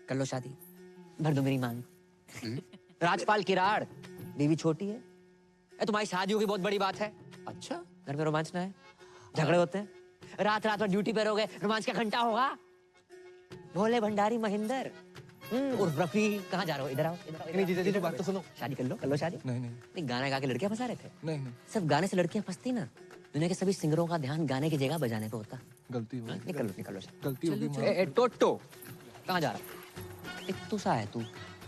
कर लो शादी, भर दो मेरी मांग। राजपाल किराड़, बीवी छोटी है। तुम्हारी शादी होगी बहुत बड़ी बात है। अच्छा, घर में रोमांच ना है, झगड़े होते हैं, रात रात भर ड्यूटी पे रहोगे, रोमांच का घंटा होगा। भोले भंडारी महेंद्र उर्फ रफी, कहाँ जा रहे हो? इधर आओ, इधर आओ। नहीं जीजा बात तो सुनो। शादी कर लो शादी। नहीं गाना गा के लड़कियां फंसा रहे थे। नहीं, सब गाने से लड़कियां फंसती ना। दुनिया के सभी सिंगरों का ध्यान गाने की जगह बजाने पे होता। गलती हो गई। निकल लो गलती हो गई। ए टोटो, कहाँ जा रहा? इत्तू सा है तू।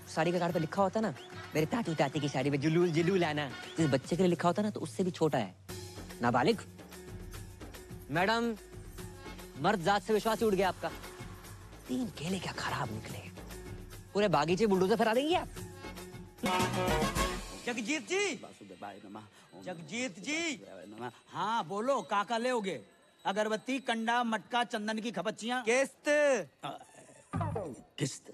साड़ी के कार्ड पे लिखा होता ना, मेरे तातू ताती की साड़ी में जुलूल जुलूल आना। जिस बच्चे के लिए लिखा होता ना, तो उससे भी छोटा है। नाबालिग। मैडम, मर्द जात से विश्वास उड़ गया आपका। 3 केले क्या खराब निकले, पूरे बागीचे बुलडोजर फहरा देंगे आप। जगजीत जी, जगजीत जी, हाँ बोलो, काका ले होगे? अगरबत्ती, कंडा, मटका, चंदन की खपच्चियाँ, किस्त। किस्त?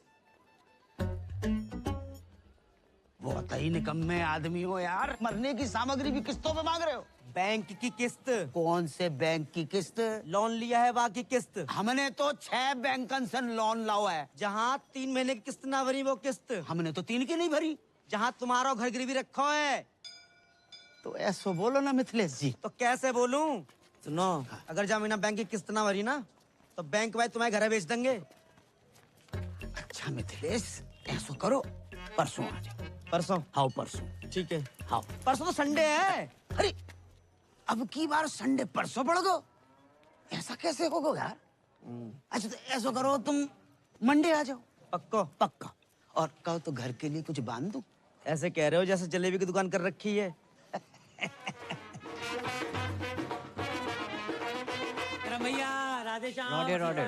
बहुत ही निकम्मे आदमी हो यार, मरने की सामग्री भी किस्तों पे मांग रहे हो। बैंक की किस्त। कौन से बैंक की किस्त? लोन लिया है बाकी किस्त। हमने तो 6 बैंकन से लोन लाओ है। जहाँ 3 महीने की किस्त ना भरी वो किस्त। हमने तो 3 की नहीं भरी। जहाँ तुम्हारा घर गिरवी रखो है। तो ऐसो बोलो ना मिथिलेश जी। तो कैसे बोलूं? सुनो, अगर जमीना बैंक की किस्त ना भरी ना, तो बैंक वाले तुम्हारे घर बेच देंगे। अच्छा मिथिलेश, ऐसो करो, परसों आ जाओ। परसों? हाँ परसों। ठीक है, हाँ परसों तो संडे है। अरे अब की बार संडे परसों पड़ गो, ऐसा कैसे होगा यार? अच्छा तो ऐसा करो, तुम मंडे आ जाओ। पक्का? पक्का। और कहो तो घर के लिए कुछ बांध दूं? ऐसे कह रहे हो जैसे जलेबी की दुकान कर रखी है। भैया राधे श्याम। रोडे।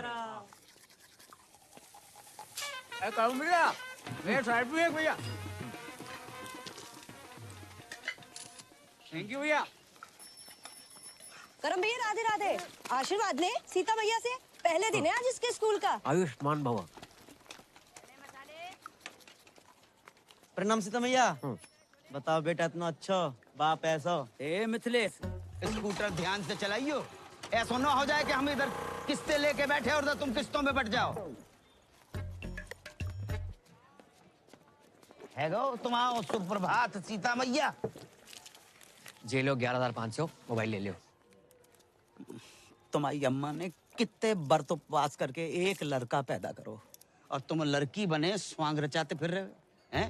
भैया मेरे साइड में एक भैया। थैंक यू भैया। करम भैया राधे राधे। आशीर्वाद ले सीता भैया से, पहले दिन है आज इसके स्कूल का। आयुष्मान भवा। प्रणाम सीता मैया। बताओ बेटा, इतना अच्छा बाप ऐसा। ए मिथिलेश, स्कूटर ध्यान से चलाइयो, ऐसा ना हो जाए कि हम इधर किस्तें लेके बैठे और तुम किस्तों में बट जाओ। है गो तुम्हारा सुप्रभात सीता मैया। जे लो 11,500, मोबाइल ले लो। तुम्हारी अम्मा ने कितने बरतों पास करके एक लड़का पैदा करो, और तुम लड़की बने स्वांग रचाते फिर रहे हो हैं?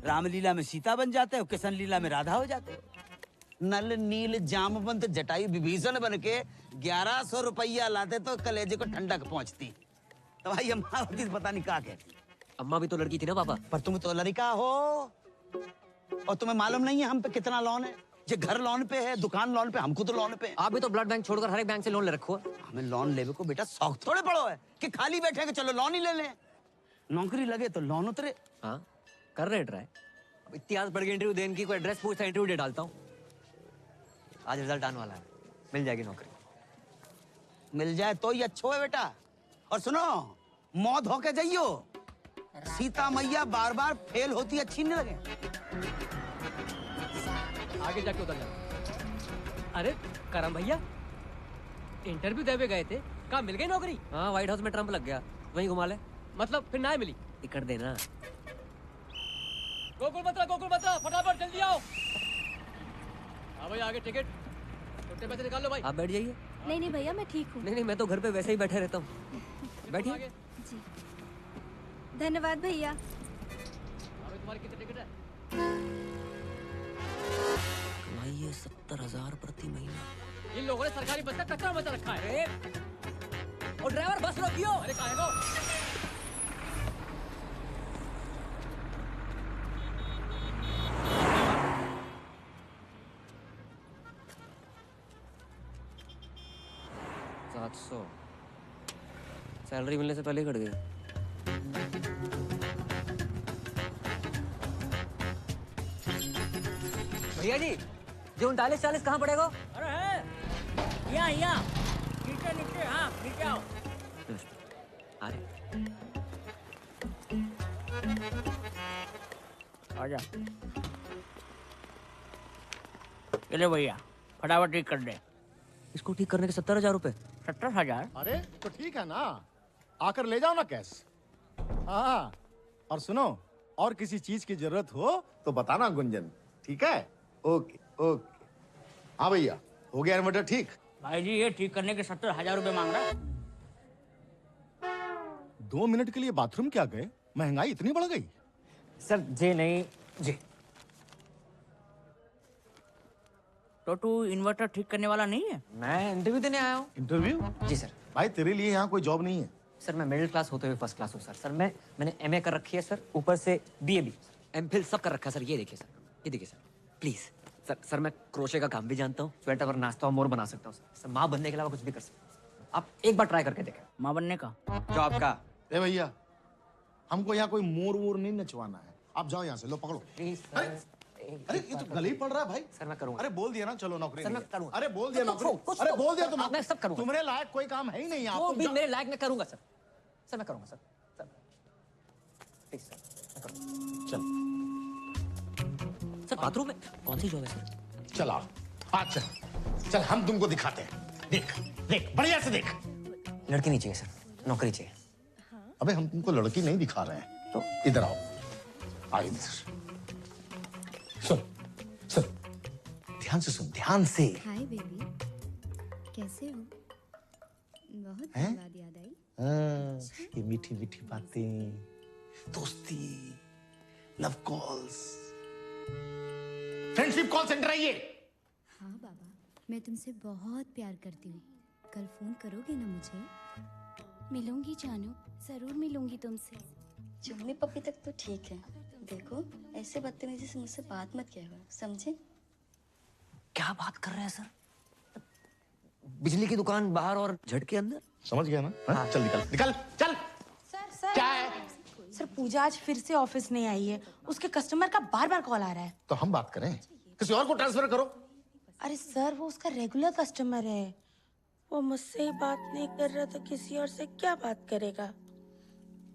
रामलीला में सीता बन जाते हो, किशन लीला में राधा हो जाते हो। नल नील जामवंत जटायु विभीषण बन के 1100 रुपया लाते तो कलेजे को ठंडक पहुंचती। तुम्हारी अम्मा होती पता नहीं क्या कहती। अम्मा भी तो लड़की थी ना पापा। पर तुम तो लड़का हो, और तुम्हें मालूम नहीं है हम पे कितना लोन है? ये घर लोन पे है, दुकान लोन पे, हमको तो लोन पे है। आप भी तो ब्लड बैंक छोड़कर हर एक बैंक से लोन ले रखो है। हमें लोन लेवे को बेटा शौक थोड़े पड़ो है कि खाली बैठे के चलो लोन ही ले लें। नौकरी लगे तो लोन उतरे। हाँ कर रहे ट्राई। अब इतनी आदत पड़ गई इंटरव्यू देने की, कोई एड्रेस पूछता इंटरव्यू दे डालता हूँ। आज रिजल्ट आने वाला है, मिल जाएगी नौकरी। मिल जाए तो ही अच्छो है बेटा। और सुनो, मौत होके जाइयो, सीता मैया बार बार फेल होती अच्छी नहीं लगे। आगे जाके उतर जा। अरे करम भैया, इंटरव्यू देवे गए थे, कहाँ मिल गई नौकरी? हाँ व्हाइट हाउस में ट्रम्प लग गया, वहीं घुमा ले। मतलब फिर ना मिली? टिकट देना। गोकुल बत्रा फटाफट जल्दी आओ। हाँ भाई आगे टिकट, छोटे पैसे निकाल लो भाई। आप बैठ जाइए। नहीं भैया मैं ठीक हूँ। नहीं मैं तो घर पे वैसे ही बैठे रहता हूँ। बैठिए। जी धन्यवाद भैया। अभी तुम्हारी कितनी टिकट है? कमाइए 70,000 प्रति महीना। इन लोगों ने सरकारी बस का कचरा मचा रखा है। और ड्राइवर बस रोकियो। अरे कहाँ है वो? सैलरी मिलने से पहले ही कट गई। भैया जी, जो 39-40 कहाँ पड़ेगा? अरे है यहाँ नीचे हाँ नीचे आओ। अरे आजा। चले भैया फटाफट ठीक कर दे। इसको ठीक करने के 70,000 रुपए। 70,000? अरे तो ठीक है ना, आकर ले जाओ ना कैश। हाँ, और सुनो, और किसी चीज की जरूरत हो तो बताना गुंजन, ठीक है? Okay okay. हाँ भैया, हो गया इन्वर्टर ठीक? भाई जी ये ठीक करने के 70,000 रुपए मांग रहा है। 2 मिनट के लिए बाथरूम क्या गए? महंगाई इतनी बढ़ गई? सर जे नहीं जे। तो तू इन्वर्टर ठीक करने वाला नहीं है? मैं इंटरव्यू देने आया हूँ। इंटरव्यू? जी सर। भाई तेरे लिए यहाँ कोई जॉब नहीं है। सर मैं मिडिल क्लास होते हुए फर्स्ट क्लास हूँ सर। सर मैंने एमए कर रखी है सर, ऊपर से बीए भी, एमफिल सब कर रखा है सर। ये देखिए सर, ये देखिए सर, प्लीज सर। सर मैं क्रोशे का काम भी जानता हूँ, स्वेटर और नाश्ता और मोर बना सकता हूँ सर। माँ बनने के अलावा कुछ भी कर सकता हूँ। आप एक बार ट्राई करके देखें। माँ बनने का? जॉब का। ए भैया, हमको यहाँ कोई मोर वोर नहीं नचवाना है। आप जाओ यहाँ से, लो पकड़ो। प्लीज अरे ये तो गले ही पड़ रहा है भाई। सर मैं करूँगा। अरे बोल दिया ना, चलो नौकरी सर, नहीं मैं है। करूँगा। अरे बोल दिया कुछ नौकरी। तो, कुछ अरे तो। बोल दिया तुम। मैं सब करूँगा। तुम्हारे लायक कोई काम है ही नहीं यहाँ। वो तुम भी जा- मेरे लायक मैं करूँगा सर। सर मैं करूँगा सर। सर प्लीज सर, मैं करूँगा। चल सर बाथरूम में कौन सी जॉब है सर? चला, अच्छा चल हम तुमको दिखाते हैं। देख देख, बढ़िया से देख। लड़की नहीं चाहिए सर, नौकरी चाहिए। अबे हम तुमको लड़की नहीं दिखा रहे हैं, तो इधर आओ। आओ इधर। सुन सुन, ध्यान से सुन, ध्यान से। हाय बेबी, कैसे हो? बहुत हैं? दिन बाद याद आई। हाँ, ये मीठी मीठी बातें, दोस्ती, love calls, friendship call centre है ये। हाँ बाबा, मैं तुमसे बहुत प्यार करती हूँ। कल फोन करोगे ना मुझे? मिलूंगी जानू, जरूर मिलूंगी तुमसे। चुम्मी पप्पी तक तो ठीक है। देखो ऐसे बदतमीजी से मुझसे बात मत किया करो, समझे? क्या बात कर रहे हैं सर? बिजली की दुकान बाहर और झटके अंदर। समझ गया ना? हाँ? चल निकल निकल चल। सर क्या है? सर पूजा आज फिर से ऑफिस नहीं आई है। उसके कस्टमर का बार बार कॉल आ रहा है। तो हम बात करें, किसी और को ट्रांसफर करो। अरे सर वो उसका रेगुलर कस्टमर है। वो मुझसे ही बात नहीं कर रहा तो किसी और से क्या बात करेगा?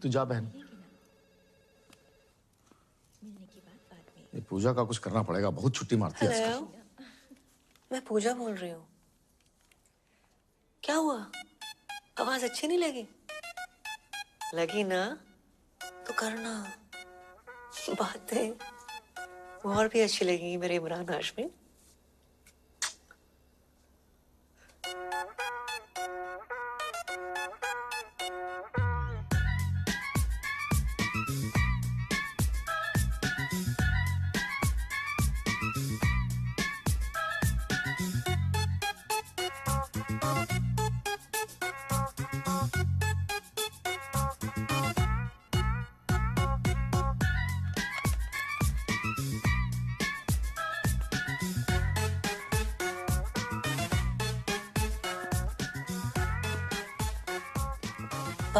तू जा बहन। ये पूजा का कुछ करना पड़ेगा, बहुत छुट्टी मारती है आजकल। मैं पूजा बोल रही हूँ। क्या हुआ? आवाज अच्छी नहीं लगी? लगी ना तो करना। बातें और भी अच्छी लगेंगी मेरे Imran Hashmi.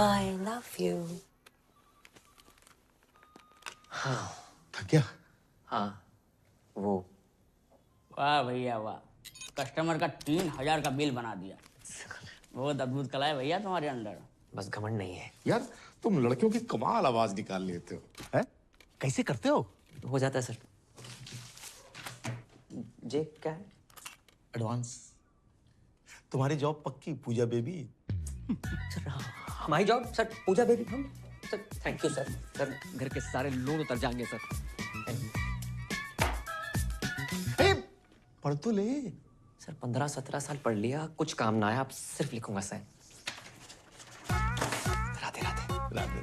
I love you. थक गया? हाँ वो। वाह भैया वाह, कस्टमर का 3,000 का बिल बना दिया। बहुत अद्भुत कला है भैया तुम्हारे अंदर। बस घमंड नहीं है। यार तुम लड़कियों की कमाल आवाज निकाल लेते हो। हैं? कैसे करते हो? हो जाता है सर। जे क्या है? एडवांस। तुम्हारी जॉब पक्की पूजा बेबी। सर हमारी जॉब सर पूजा बेबी। हम sir thank you sir. Sir घर के सारे लोन उतर जाएंगे सर। ए, पढ़ तो ले। सर 15-17 साल पढ़ लिया, कुछ काम ना आया, अब सिर्फ लिखूंगा सर। राधे राधे। राधे।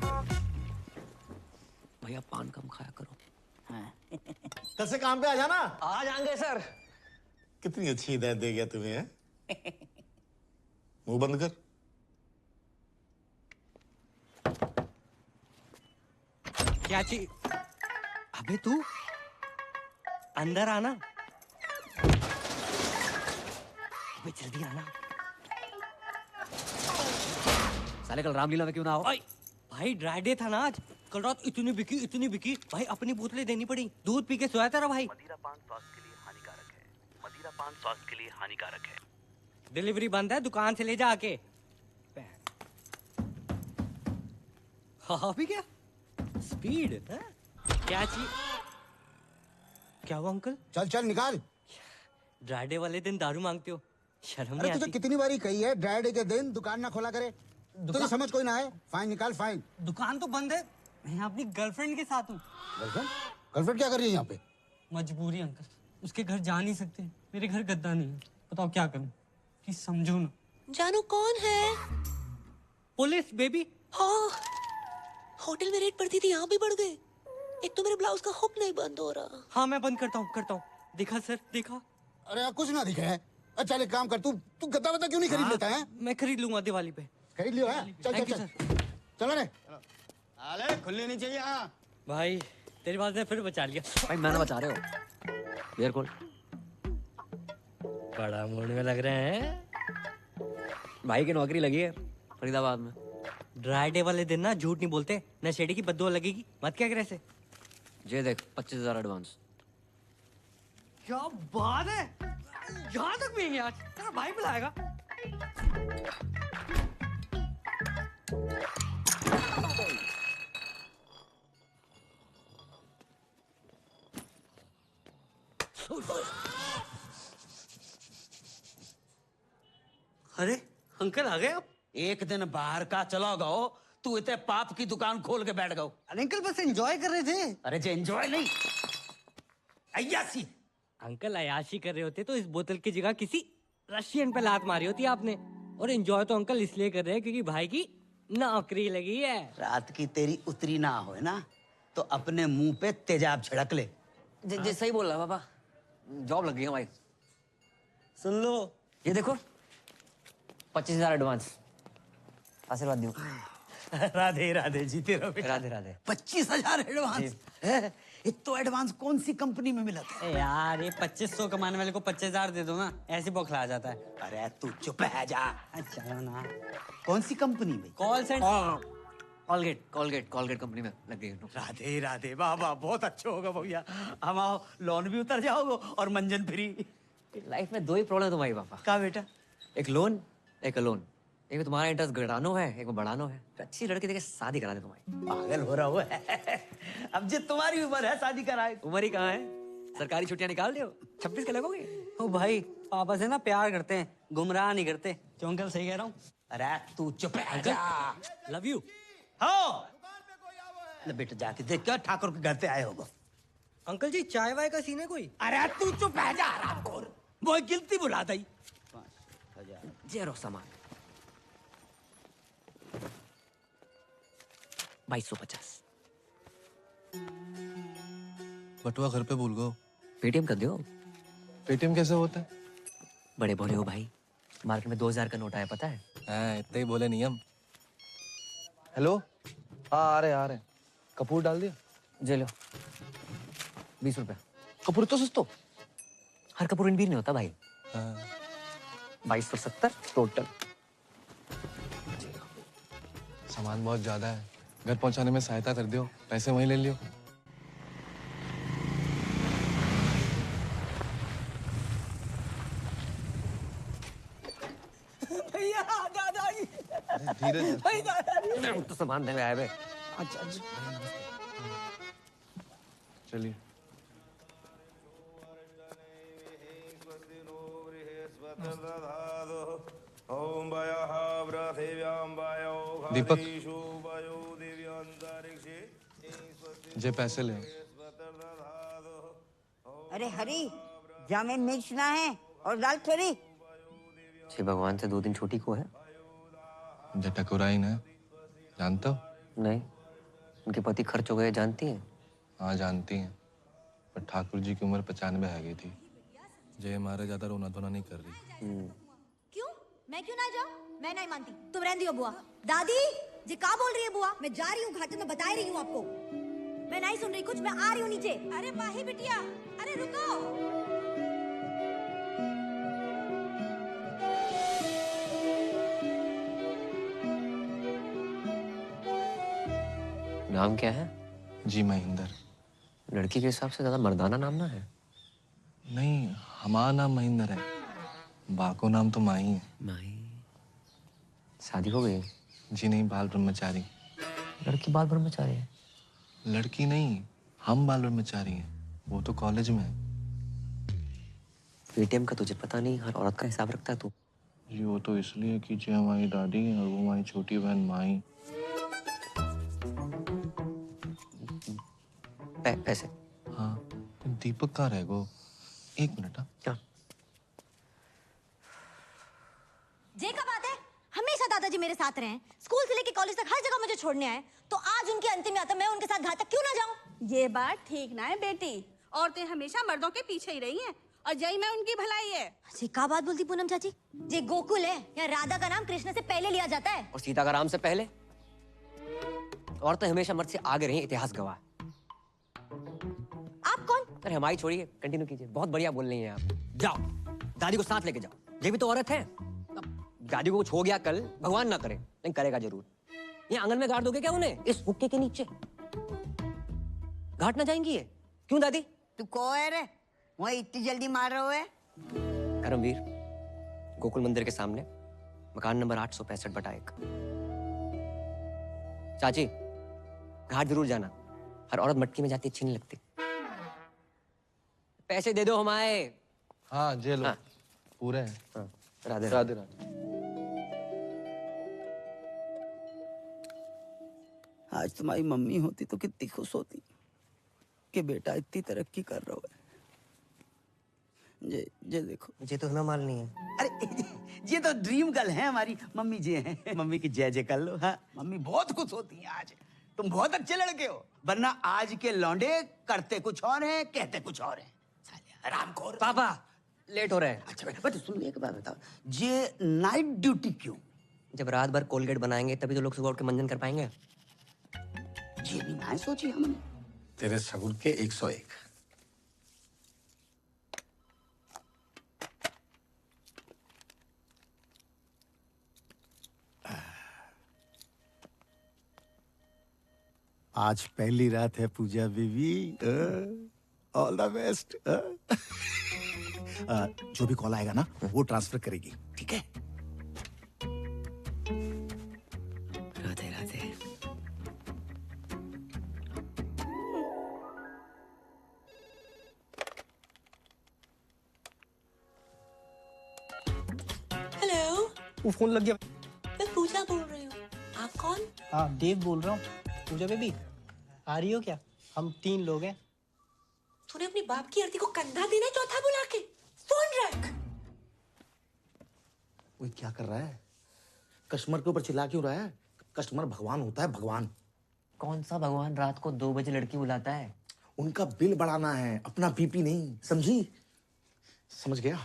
भैया पान कम खाया करो। कल से काम पे आ जाना। आ जाएंगे सर। कितनी अच्छी हिदायत दे गया तुम्हें, हैं? मुंह बंद कर। क्या चाहिए? अबे तू अंदर आना। अबे जल्दी आना। साले कल रामलीला में क्यों ना हो? भाई ड्राई डे था ना आज। कल रात इतनी बिकी भाई, अपनी बोतलें देनी पड़ी। दूध पी के सोया तेरा भाई। मदिरा पान स्वास्थ्य के लिए हानिकारक है। मदिरा पान स्वास्थ्य के लिए हानिकारक है। डिलीवरी बंद है, दुकान से ले जा आके। हाँ भी क्या स्पीड है? क्या चाहिए? क्या हुआ अंकल? चल चल निकाल। ड्राई डे वाले दिन दारू मांगते हो, शर्म अरे नहीं तुझे आती? कितनी बारी कही है ड्राई डे के दिन दुकान ना खोला करे। तुझे समझ कोई ना है। फाइन निकाल फाइन। दुकान तो बंद है, मैं अपनी गर्लफ्रेंड के साथ हूँ। गर्लफ्रेंड? गर्लफ्रेंड क्या कर रही है यहाँ पे? मजबूरी अंकल, उसके घर जा नहीं सकते। मेरे घर गद्दा नहीं है, बताओ क्या करूँ? प्लीज समझो ना। जानू कौन है? Police baby. हाँ, होटल में रेड पड़ती थी, यहाँ भी बढ़ गए। एक तो मेरे ब्लाउज का हुक नहीं बंद हो रहा। हाँ मैं बंद करता हूँ। देखा सर, देखा? अरे यार कुछ ना दिखा है। अच्छा एक काम कर, तू गद्दा वद्दा क्यों नहीं खरीद लेता है? मैं खरीद लूंगा दिवाली पे। खरीद लियो है? चल Thank चल you, चल चलो रे। अरे खुलनी नहीं चाहिए। हाँ भाई तेरी बात ने फिर बचा लिया। भाई मैंने बचा रहे हो। Beer call. बड़ा मूड में लग रहे हैं। भाई की नौकरी लगी है फरीदाबाद में। ड्राई डे वाले दिन ना झूठ नहीं बोलते, नशेड़ी की बददुआ लगेगी। मत क्या करे ऐसे। ये देख 25,000 एडवांस। क्या बात है, यहाँ तक भी आज तेरा भाई बुलाएगा। अरे अंकल आ गए आप। एक दिन बाहर का चला गओ, तू इतने पाप की दुकान खोल के बैठ गओ। अरे अंकल बस एंजॉय कर रहे थे। अरे जे एंजॉय नहीं, अय्यासी। अंकल अयाशी कर रहे होते तो इस बोतल की जगह किसी रशियन पे लात मारी होती आपने। और एंजॉय तो अंकल इसलिए कर रहे हैं क्योंकि भाई की नौकरी लगी है। रात की तेरी उतरी ना हो ना तो अपने मुंह पे तेजाब छिड़क ले। जी सही बोल रहा है पापा, जॉब लग गई है भाई। सुन लो, ये देखो 25,000 एडवांस। आशीर्वाद दियो। राधे राधे, जीते रहो बेटा। राधे राधे। 25,000 एडवांस? इतो एडवांस कौन सी कंपनी में मिला था? यार ये 2500 कमाने वाले को 25,000 दे दो ना, ऐसे बौखला जाता है। अरे तू चुप है जा। अच्छा ना, कौन सी कंपनी में? Call centre. कॉलगेट कंपनी में लग गई। राधे राधे, वाह वाह, बहुत अच्छा होगा भैया। हम आओ, लोन भी उतर जाओगे और मंजन फ्री। लाइफ में दो ही प्रॉब्लम है तुम्हारी पापा। क्या बेटा? एक लोन, एक अलोन। एक में तुम्हारा इंटरेस्ट घटानो है, एक में बढ़ानो है। अच्छी लड़की देके शादी करा दे तुम्हारी। पागल हो रहा हो अब जो तुम्हारी उम्र है शादी कराए। उम्र ही कहाँ है, सरकारी छुट्टियां निकाल दो। 26 के लगोगे। ओ भाई पापा से ना प्यार करते हैं, गुमराह नहीं करते। क्यों अंकल सही कह रहा हूँ? अरे तू चुप है जा। Love you. हाँ ले बेटा, जाके देख क्या ठाकुर के घर पे आए होगा। अंकल जी चाय वाय का सीन है कोई? अरे तू चुप है जा आरामखोर, वो गिनती बुला दी। 0 सामान 2250। बटुआ घर पे भूल गो। पेटीएम कर दो। पेटीएम कैसे होता है? बड़े भोले हो भाई, मार्केट में 2000 का नोट आया पता है? हाँ इतने ही बोले नियम। हेलो, हाँ आ रहे। कपूर डाल दिया? जे लो 20 रुपया। कपूर तो सस्तो। हर कपूर इन भी नहीं होता भाई। हाँ। 2270 टोटल। सामान बहुत ज्यादा है, घर पहुंचाने में सहायता कर दियो, पैसे वहीं ले लियो। भैया दादाजी, धीरे तो सामान देने आए बे। अच्छा चलिए। दीपक, जे पैसे ले। अरे हरी, जामे मिर्च ना है और दाल थोड़ी। श्री भगवान से 2 दिन छोटी को है। जे टकुराइन है, जानते हो? नहीं, उनके पति खर्च हो गए, जानती हैं? हाँ जानती हैं, पर ठाकुर जी की उम्र 95 है गई थी। जे हमारे ज्यादा रोना धोना नहीं कर रही। क्यों? मैं क्यों ना जाऊं? मैं नहीं मानती, तुम रहने दियो बुआ। दादी जी क्या बोल रही है बुआ? मैं जा रही हूँ घाटे में, बता रही हूँ आपको। मैं नहीं सुन रही कुछ, मैं आ रही हूँ नीचे। अरे माही बिटिया, अरे रुको। नाम क्या है? जी महेंद्र। लड़की के हिसाब से ज्यादा मर्दाना नाम ना है? नहीं, हमारा नाम महेंद्र है, बाको नाम तो माही है। माही? शादी हो गई? जी नहीं, बाल ब्रह्मचारी। लड़की बाल ब्रह्मचारी है? लड़की नहीं, हम बाल ब्रह्मचारी हैं, वो तो कॉलेज में है। पेटीएम का तुझे पता नहीं, हर औरत का हिसाब रखता है तू। जी वो तो इसलिए कि जो हमारी दादी है और वो हमारी छोटी बहन माही। पैसे। हाँ दीपक कहाँ रह गो? 1 मिनट। हाँ जे का बात है, हमेशा दादाजी मेरे साथ रहे, स्कूल से लेके कॉलेज तक हर जगह मुझे छोड़ने आए, तो आज उनकी अंतिम यात्रा मैं उनके साथ घाट तक क्यों ना जाऊं? ये बात ठीक ना है बेटी, औरतें हमेशा मर्दों के पीछे ही रही हैं और जय में उनकी भलाई है। जी का बात बोलती पूनम चाची? जे गोकुल है या राधा का नाम कृष्ण से पहले लिया जाता है और सीता का राम से पहले। औरतें हमेशा मर्द से आगे रही, इतिहास गवाह। आप कौन? अरे हमारी छोड़िए, कंटिन्यू कीजिए। बहुत बढ़िया बोल रही हैं आप। जाओ दादी को साथ लेके जाओ, ये भी तो औरत है। दादी को कुछ हो गया कल, भगवान ना करे, लेकिन करेगा जरूर। ये आंगन में गाड़ दोगे क्या उन्हें, इस हुक्के के नीचे? घाट ना जाएंगी ये? क्यों दादी? तू कौन है रे? वहाँ इतनी जल्दी मार रहे हो है? करमवीर, गोकुल मंदिर के सामने, मकान नंबर 865/1। चाची, घाट जरूर जाना। हर औरत मटकी में जाती अच्छी नहीं लगती। पैसे दे दो हमारे। हाँ जे लो। हाँ। पूरे हैं। हाँ। राधे राधे राधे। आज तुम्हारी मम्मी होती तो कितनी खुश होती कि बेटा इतनी तरक्की कर रहा है। ये देखो, ये तो हमें माल नहीं है। अरे ये तो ड्रीम गर्ल है हमारी मम्मी जी हैं। मम्मी की जय जय कर लो। हाँ मम्मी बहुत खुश होती हैं आज। तुम बहुत अच्छे लड़के हो, वरना आज के लौंडे करते कुछ और हैं, कहते कुछ और हैं। रामखोर। पापा लेट हो रहा है। अच्छा बेटा, बट सुन एक बात बताओ, ये नाइट ड्यूटी क्यों? जब रात भर कोलगेट बनाएंगे तभी तो लोग सुबह उठ के मंजन कर पाएंगे। ये भी ना सोची हमने। तेरे सगुन के 101। आज पहली रात है पूजा बेबी। All the best. जो भी कॉल आएगा ना वो ट्रांसफर करेगी, ठीक है? राधे राधे। हेलो, वो फोन लग गया। मैं पूजा बोल रही हूँ। आप कौन? हाँ देव बोल रहा हूँ। पूजा बेबी आ रही हो क्या? हम 3 लोग हैं। तूने अपनी बाप की आरती को कंधा देना चौथा बुला के फोन रख। वो क्या कर रहा है? कस्टमर के ऊपर चिल्ला क्यों रहा है? कस्टमर भगवान होता है, भगवान। कौन सा भगवान रात को 2 बजे लड़की बुलाता है? उनका बिल बढ़ाना है, अपना बीपी नहीं, समझी? समझ गया?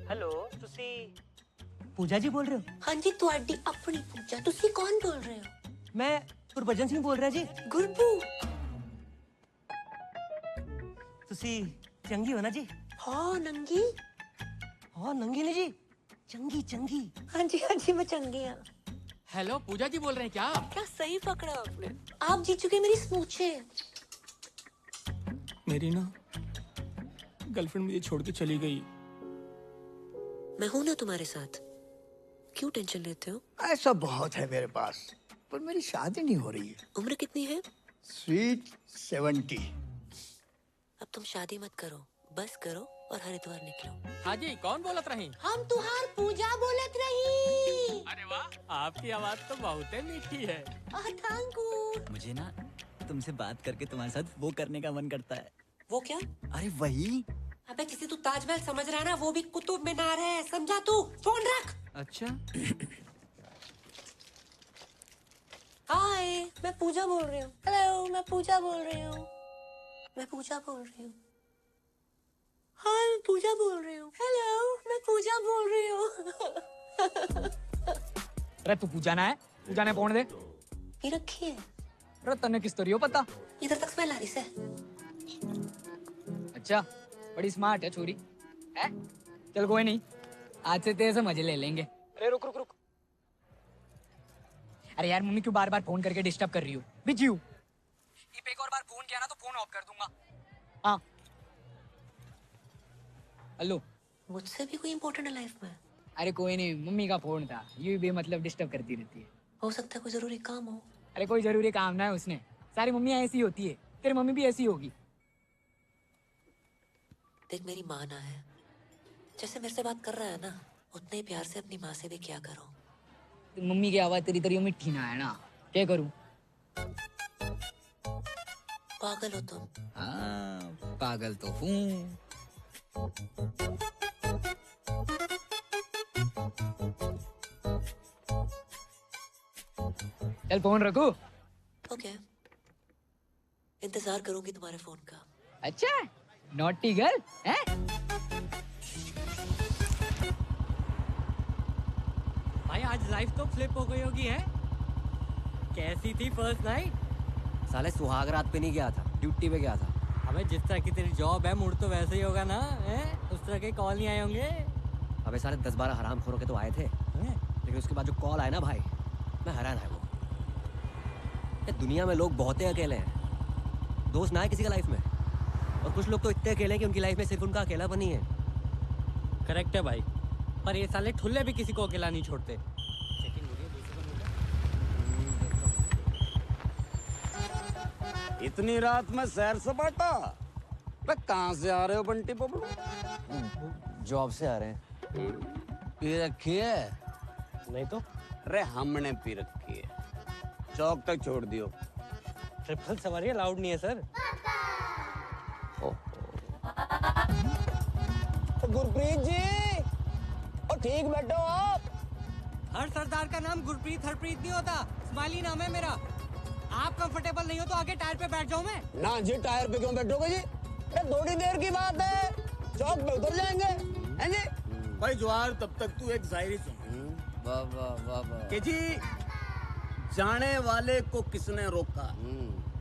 हेलो, तुसी पूजा जी बोल रहे हो? हाँ जी, तुहाडी अपनी पूजा। तुसी कौन बोल रहे हो? मैं गुरबचन सिंह बोल रहा जी। गुरबू। तुसी चंगी हो ना जी? हाँ नंगी। हाँ नंगी नहीं जी, चंगी चंगी। हाँ जी मैं चंगी हूँ। हेलो पूजा जी बोल रहे हैं क्या? क्या सही पकड़ा आपने। आप जीत चुके मेरी स्मूचे। मेरी ना गर्लफ्रेंड मुझे छोड़ के चली गई। मैं हूं ना तुम्हारे साथ, क्यों टेंशन लेते हो? ऐसा बहुत है मेरे पास, पर मेरी शादी नहीं हो रही है। उम्र कितनी है? स्वीट 70। अब तुम शादी मत करो, बस करो और हरिद्वार निकलो। हाँ जी, कौन बोलत रही? हम तुहार पूजा बोलत रही। अरे वाह, आपकी आवाज तो बहुत मीठी है। Thank you. मुझे ना तुमसे बात करके तुम्हारे साथ वो करने का मन करता है। वो क्या? अरे वही। अबे किसी तू ताजमहल समझ रहा है ना, वो भी कुतुब मीनार है, समझा तू? फोन रख। अच्छा। हाय, मैं पूजा बोल रही हूँ। हेलो, मैं पूजा बोल रही हूँ। मैं पूजा बोल रही हूँ। हाय, मैं पूजा बोल रही हूँ। हेलो, मैं पूजा बोल रही हूँ। अरे तू पूजा ना है, पूजा ने फोन दे। ये रखी है। अरे तन्ने किस तरी हो पता? इधर तक स्मेल आ रही से। अच्छा, बड़ी स्मार्ट है छोरी। है? चल कोई नहीं, आज से तेरे से मजे ले लेंगे। अरे रुक रुक रुक। अरे यार मम्मी क्यों बार बार फोन करके डिस्टर्ब कर रही हो? बिजी हूँ। एक और बार फोन किया ना तो फोन ऑफ कर दूंगा। हाँ। हेलो। मुझसे भी कोई इम्पोर्टेंट है लाइफ में? अरे कोई नहीं, मम्मी का फोन था, यूं भी मतलब डिस्टर्ब करती रहती है। हो सकता है कोई जरूरी काम हो। अरे कोई जरूरी काम ना है उसने, सारी मम्मियाँ ऐसी होती है, तेरी मम्मी भी ऐसी होगी। देख मेरी माँ ना है, जैसे मेरे से बात कर रहा है ना, उतने ही प्यार से अपनी माँ से भी क्या करो। मम्मी की आवाज तेरी तरी मिठी ना है ना, क्या करूं? पागल हो तुम। हाँ, पागल तो हूँ। चल फोन रखो। ओके, इंतजार करूंगी तुम्हारे फोन का। अच्छा, नॉटी गर्ल है? भाई आज लाइफ तो फ्लिप हो गई होगी है? कैसी थी फर्स्ट नाइट? साले सुहाग रात पे नहीं गया था, ड्यूटी पे गया था। अबे जिस तरह की तेरी जॉब है मूड तो वैसे ही होगा ना है? उस तरह के कॉल नहीं आए होंगे? अबे साले 10-12 हरामखोरों के तो आए थे, लेकिन उसके बाद जो कॉल आया ना भाई, मैं हैरान है वो। ये दुनिया में लोग बहुत ही अकेले हैं, दोस्त ना है किसी का लाइफ में, और कुछ लोग तो इतने अकेले हैं कि उनकी लाइफ में सिर्फ उनका अकेलापन ही है। करेक्ट है भाई, पर ये साले ठुल्ले भी किसी को अकेला नहीं छोड़ते। इतनी रात में सैर सपाटा? अरे कहाँ से आ रहे हो बंटी बबलू? जॉब से आ रहे हैं। पी रखी है? नहीं तो। अरे हमने पी रखी है, चौक तक छोड़ दियो। ट्रिपल सवारी अलाउड नहीं है सर। गुरप्रीत जी, और ठीक बैठो आप। हर सरदार का नाम गुरप्रीत हरप्रीत नहीं होता, स्माइली नाम है मेरा। आप कंफर्टेबल नहीं हो तो आगे टायर पे बैठ जाऊं मैं? ना जी, टायर पे क्यों बैठोगे जी? अरे थोड़ी देर की बात है, चौक पे उतर जाएंगे, हैं जी? भाई जवाहर, तब तक तू एक शायरी सुन। कि जी, जाने वाले को किसने रोका,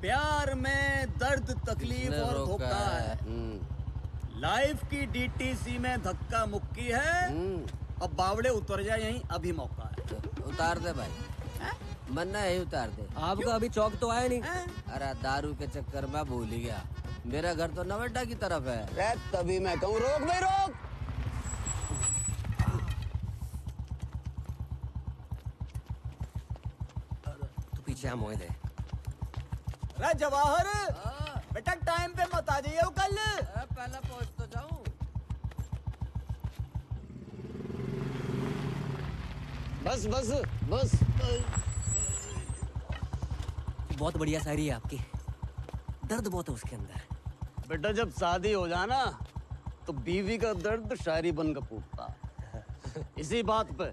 प्यार में दर्द तकलीफ और धोखा है, लाइफ की डीटीसी में धक्का मुक्की है, अब बावड़े उतर जाए यहीं अभी मौका है। उतार दे भाई, मन्ना है उतार दे। आपका अभी चौक तो आया नहीं। अरे दारू के चक्कर में भूल ही गया, मेरा घर तो नवेटा की तरफ है। अरे तभी मैं कहूँ रोक भाई रोक। तू पीछे आ मोए दे। अरे जवाहर, बेटा टाइम पे मत आ जाइए कल। पहले पहुंच तो जाऊं। बस बस बस। बहुत बढ़िया शायरी है आपकी, दर्द बहुत है उसके अंदर। बेटा जब शादी हो जाए ना तो बीवी का दर्द शायरी बनकर फूटता। इसी बात पे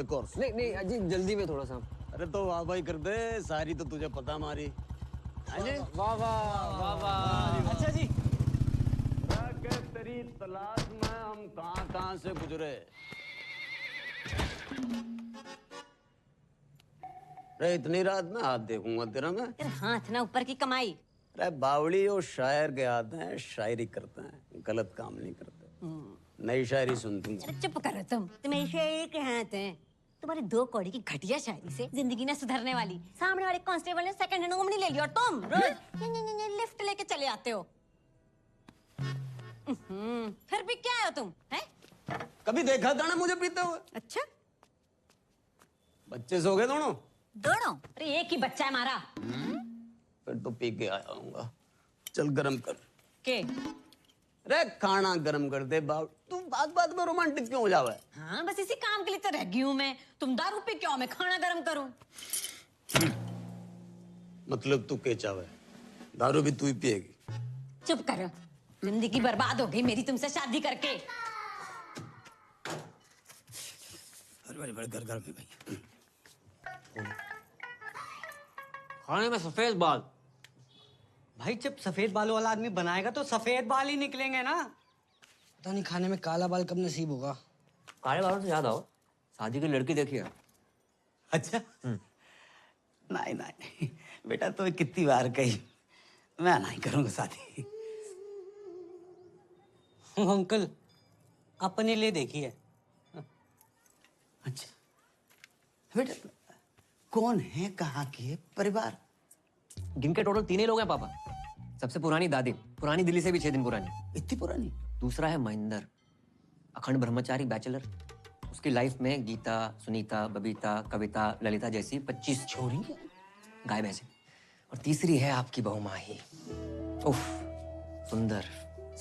एक और नहीं नहीं अजी, जल्दी में थोड़ा सा। अरे तो वाह भाई कर दे, सारी तो तुझे पता हमारी। वाह वाह वाह। अच्छा जी, तेरी तलाश में हम कहाँ से गुजरे। अरे इतनी रात में हाथ देखूंगा तेरा मैं? हाथ ना ऊपर की कमाई। अरे बावड़ी और शायर के हाथ हैं, शायरी करते हैं, गलत काम नहीं करते। नई शायरी सुनती हूँ। चुप करो तुम मेरी शायरी के हाथ हैं। तुम्हारी 2 कौड़ी की घटिया शायरी से जिंदगी ना सुधरने वाली। सामने वाले कांस्टेबल ने सेकंड हैंड नोमनी ले लिया और तुम रोज लिफ्ट लेके चले आते हो। फिर भी क्या हो तुम हैं? कभी देखा था ना मुझे पीते हुए? अच्छा, बच्चे सो गए दोनों? दोनों? अरे एक ही बच्चा है हमारा। फिर तो पी के आया हूँगा। चल गरम कर के। अरे खाना गरम कर दे बाप। तू बात बात में रोमांटिक क्यों हो जावे? हाँ बस इसी काम के लिए तो रह गई हूँ मैं। तुम दारू पी क्यों, मैं खाना गरम करूँ? मतलब तू के चावे, दारू भी तू ही पिएगी? चुप करो, जिंदगी बर्बाद हो गई मेरी तुमसे शादी करके। घर में भाई खाने में सफेद बाल। भाई जब सफेद बालों वाला आदमी बनाएगा तो सफेद बाल ही निकलेंगे ना। पता नहीं खाने में काला बाल कब नसीब होगा। काले बालों से याद आओ, शादी की लड़की देखी है? अच्छा नहीं नहीं बेटा, तो कितनी बार कही मैं नहीं करूंगा शादी। अंकल अपने लिए देखी है। अच्छा बेटा, कौन है, कहाँ की है, परिवार? गिन के टोटल 3 ही लोग हैं पापा। सबसे पुरानी दादी, पुरानी दिल्ली से भी 6 दिन पुरानी। इतनी पुरानी? दूसरा है महेंद्र, अखंड ब्रह्मचारी बैचलर। उसकी लाइफ में गीता, सुनीता, बबीता, कविता, ललिता जैसी 25 छोरी गाय भैंसे। और तीसरी है आपकी बहू माही। उफ, सुंदर,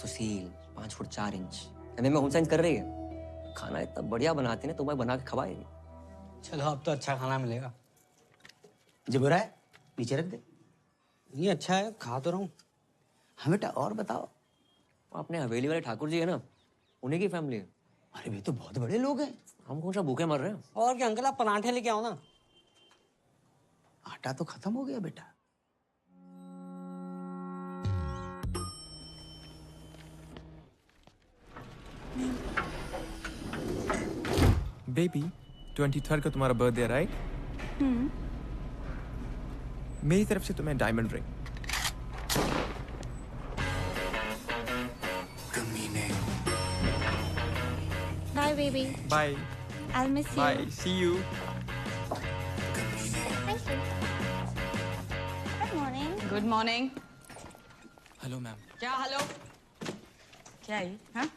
सुशील, 5 फुट 4 इंच। एमए में होम साइंस कर रही है। खाना इतना बढ़िया बनाती है, तुम्हें बना के खवाएगी। चलो अब तो अच्छा खाना मिलेगा। जो बुरा है नीचे रख दे। ये अच्छा है, खा तो रहा हूँ। हाँ बेटा, और बताओ। अपने हवेली वाले ठाकुर जी है ना, उन्हीं की फैमिली है। अरे भाई तो बहुत बड़े लोग हैं। हम कौन सा भूखे मर रहे हैं। और क्या अंकल, आप पराठे लेके आओ ना। आटा तो खत्म हो गया बेटा। बेबी 23rd को तुम्हारा बर्थडे है, राइट? मेरी तरफ से तुम्हें diamond ring. Bye, baby. Bye I'll miss you. Bye, see you. Thank you. Good morning. Good morning. Hello ma'am. क्या हेलो? क्या है? हाँ?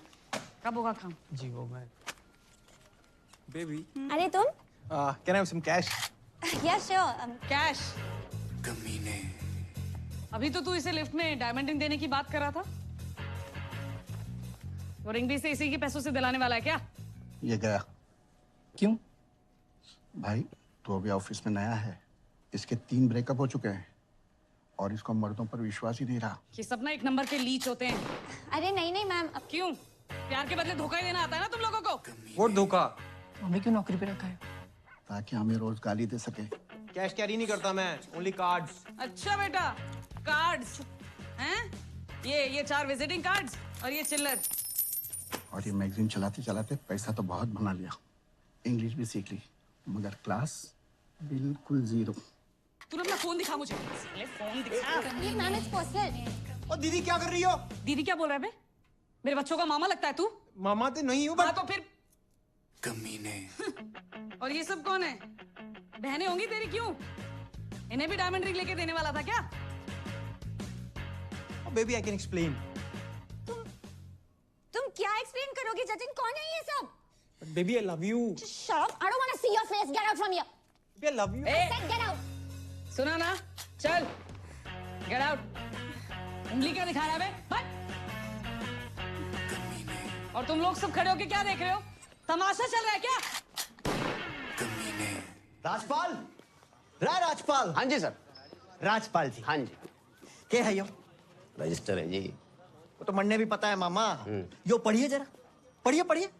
कब होगा काम? जी वो मैं। बेबी अरे तुम? Can I have some cash? Yeah, sure. Cash. अभी तो तू इसे लिफ्ट में डायमंड रिंग देने की बात कर रहा था। वो रिंग भी इसे इसी के पैसों से दिलाने वाला है क्या? ये गया। क्यों? भाई तो अभी ऑफिस में नया है, इसके 3 ब्रेकअप हो चुके हैं और इसको मर्दों पर विश्वास ही नहीं रहा। ये सब ना एक नंबर के लीच होते हैं। अरे नहीं नहीं मैम। अब क्यों? प्यार के बदले धोखा ही देना आता है ना तुम लोगों को? वो धोखा। हमें क्यों नौकरी पे रखा है? ताकि हमें रोज गाली दे सके। कैश कैरी नहीं करता मैं, ओनली कार्ड्स। अच्छा बेटा, कार्ड्स हैं? ये 4 विजिटिंग कार्ड्स और ये चिल्लर। और ये मैगजीन चलाते चलाते पैसा तो बहुत बना लिया, इंग्लिश भी सीख ली, मगर क्लास बिल्कुल 0। तूने अपना फोन दिखा मुझे। फोन दिखा। Ma'am it's personal. और दीदी क्या कर रही हो? दीदी क्या बोल रहा है बे? मेरे बच्चों का मामा लगता है तू? मामा तो नहीं हूँ हाँ तो फिर कमीने। और ये सब कौन है? बहनें होंगी तेरी, क्यों? इन्हें भी डायमंड रिंग लेके देने वाला था क्या? Baby I can explain. तुम क्या एक्सप्लेन करोगे जतिन? कौन है ये सब? Baby I love you. Shut up! I don't want to see your face. Get out from here. Baby I love you. I said get out. सुना ना? चल, गेट आउट। उंगली क्या दिखा रहा है बे? बट। और तुम लोग सब खड़े होके क्या देख रहे हो? तमाशा चल रहा है क्या? राजपाल, राजपाल। हाँ जी सर। राजपाल जी। हाँ जी। क्या है यो? रजिस्टर है जी। वो तो मन्ने भी पता है मामा। यो पढ़िए जरा, पढ़िए पढ़िए।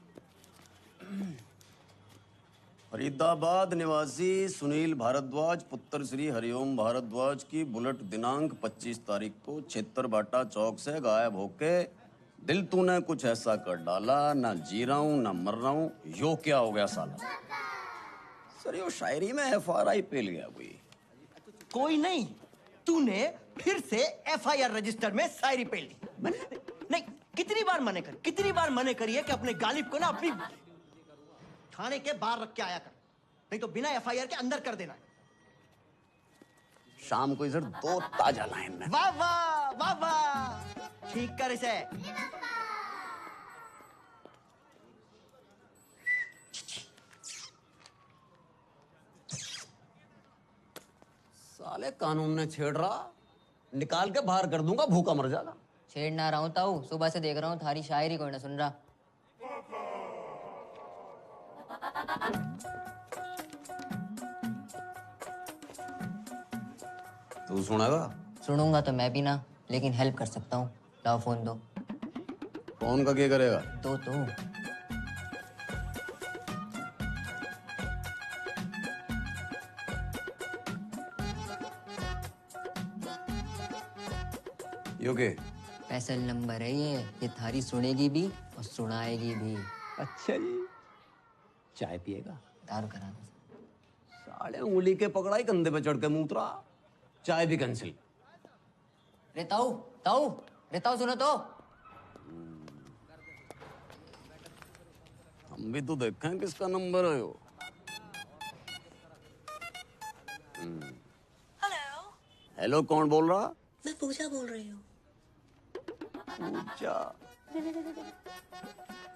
फरीदाबाद निवासी सुनील भारद्वाज पुत्र श्री हरिओम भारद्वाज की बुलेट दिनांक 25 तारीख को छेत्तरबाटा चौक से गायब होके दिल तूने कुछ ऐसा कर डाला, ना जी रहा हूं ना मर रहा हूं, यो क्या हो गया साला? सर यो शायरी में FRI पेल गया कोई नहीं, तूने फिर से FIR रजिस्टर में शायरी पेल दी। नहीं, कितनी बार मने करिए कि अपने गालिब को ना अपनी थाने के बाहर रख के आया कर, नहीं तो बिना FIR के अंदर कर देना। शाम को इधर 2 ताजा लाइन में। वाह वाह वाह वाह, ठीक कर इसे। साले कानून ने छेड़ रहा, निकाल के बाहर कर दूंगा, भूखा मर जाएगा। छेड़ ना रहा हूँ ताऊ, सुबह से देख रहा हूँ थारी शायरी कोई ना सुन रहा। तू सुनेगा? सुनूंगा तो मैं भी ना, लेकिन हेल्प कर सकता हूँ। लाओ फोन दो। फोन का क्या करेगा? तो यो के? स्पेशल नंबर है ये थारी सुनेगी भी और सुनाएगी भी। अच्छा जी। चाय पिएगा? दारू करा दो। साले उंगली के पकड़ाई, कंधे पे चढ़ के मूत्रा, चाय भी कैंसिल। रे ताऊ सुनो तो। हम भी तो देखें किसका नंबर है यो। हेलो। हेलो, कौन बोल रहा? मैं पूजा बोल रही हूँ। पूजा,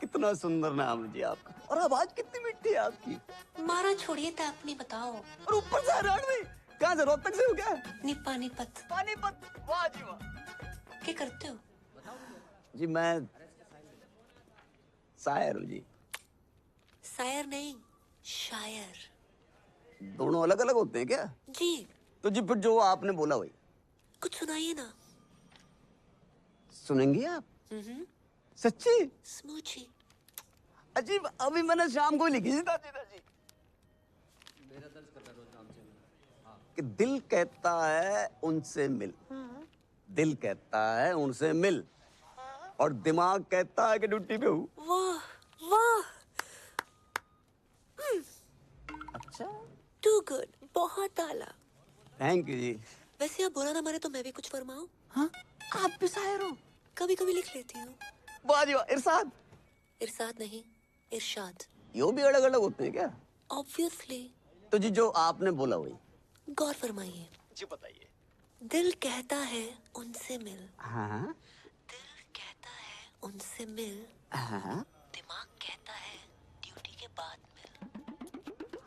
कितना सुंदर नाम जी आपका, और आवाज कितनी मिठी है आपकी। मारा छोड़िए तो अपनी बताओ। और ऊपर से रणवी, कहाँ से रोहतक से हो क्या? पानीपत। वाह जी वाह। क्या करते हो? जी मैं शायर हूँ जी। शायर नहीं, शायर। दोनों अलग अलग होते हैं क्या? जी, तो जी फिर जो आपने बोला वही कुछ सुनाइए ना। सुनेंगी आप? सच्ची? स्मूची। अजीब, अभी मैंने शाम को ही लिखी थी दादी। कि दिल कहता है उनसे मिल, दिल कहता है उनसे मिल, और दिमाग कहता है कि ड्यूटी पे हूँ। वाह वाह। अच्छा, टू गुड, बहुत आला। थैंक यू जी। वैसे आप बुरा ना माने तो मैं भी कुछ फरमाऊं? हाँ, आप भी शायर हो? कभी कभी लिख लेती हूँ। वाह जी वाह। इरशाद? इरशाद नहीं, इरशाद। यो भी अलग अलग होते हैं क्या? ऑब्वियसली। तो जी जो आपने बोला वही। गौर फरमाइए। जी बताइए। दिल कहता है उनसे मिल, हाँ दिल कहता है उनसे मिल, हाँ। दिमाग कहता है ड्यूटी के बाद मिल।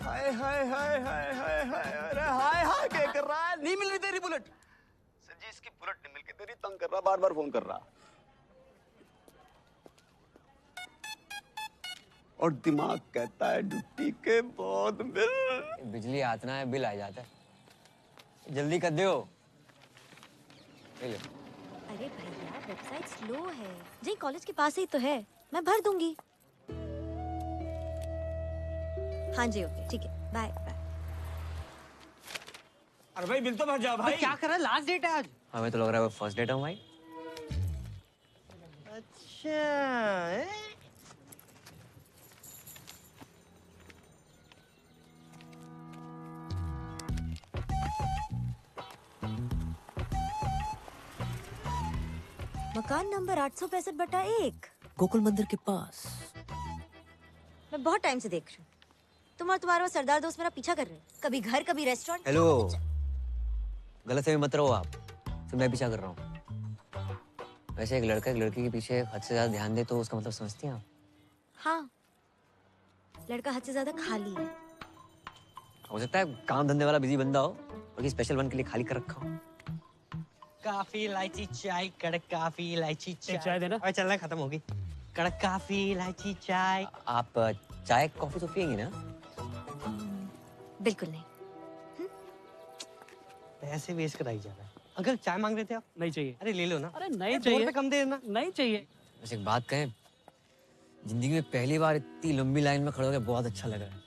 हाय हाय हाय हाय हाय हाय, अरे हाय हाय क्या कर रहा है? नहीं मिल रही तेरी बुलेट। सर जी इसकी बुलेट नहीं मिल के तेरी तंग कर रहा, बार बार फोन कर रहा। और दिमाग कहता है ड्यूटी के बाद मिल। बिजली आतना है, बिल आ जाता है। जल्दी कर दो। ले लो। अरे भैया वेबसाइट स्लो है। जी कॉलेज के पास ही तो है, मैं भर दूंगी। हाँ जी ओके ठीक है, बाय बाय। अरे भाई बिल तो भर जाओ भाई। क्या कर रहा है? लास्ट डेट है आज। हमें तो लग रहा है वो फर्स्ट डेट है भाई। अच्छा मकान नंबर 865/1 गोकुल मंदिर के पास। मैं बहुत टाइम से देख रही हूँ, तुम और तुम्हारा वो सरदार दोस्त मेरा पीछा कर रहे हैं। कभी घर कभी रेस्टोरेंट। हेलो, गलत फहमी मत रहो आप, तो मैं पीछा कर रहा हूँ। वैसे एक लड़का एक लड़की के पीछे हद से ज्यादा ध्यान दे तो उसका मतलब समझती हैं आप? हाँ, लड़का हद से ज्यादा खाली है। हो सकता है काम धंधे वाला बिजी बंदा हो और किसी स्पेशल वन के लिए खाली कर रखा हो। काफी इलायची चाय, कड़क काफी इलायची चाय। चाय देना। अरे चलना खत्म होगी। कड़क काफी इलायची चाय। आप चाय कॉफी तो पियेंगे ना? बिल्कुल नहीं। पैसे वेस्ट कराई जा रहा है। अंकल चाय मांग रहे थे आप? नहीं चाहिए। अरे ले लो ना। अरे नहीं दो चाहिए। रुपए कम दे देना। नहीं चाहिए। वैसे एक बात कहें, जिंदगी में पहली बार इतनी लंबी लाइन में खड़े होकर बहुत अच्छा लग रहा है।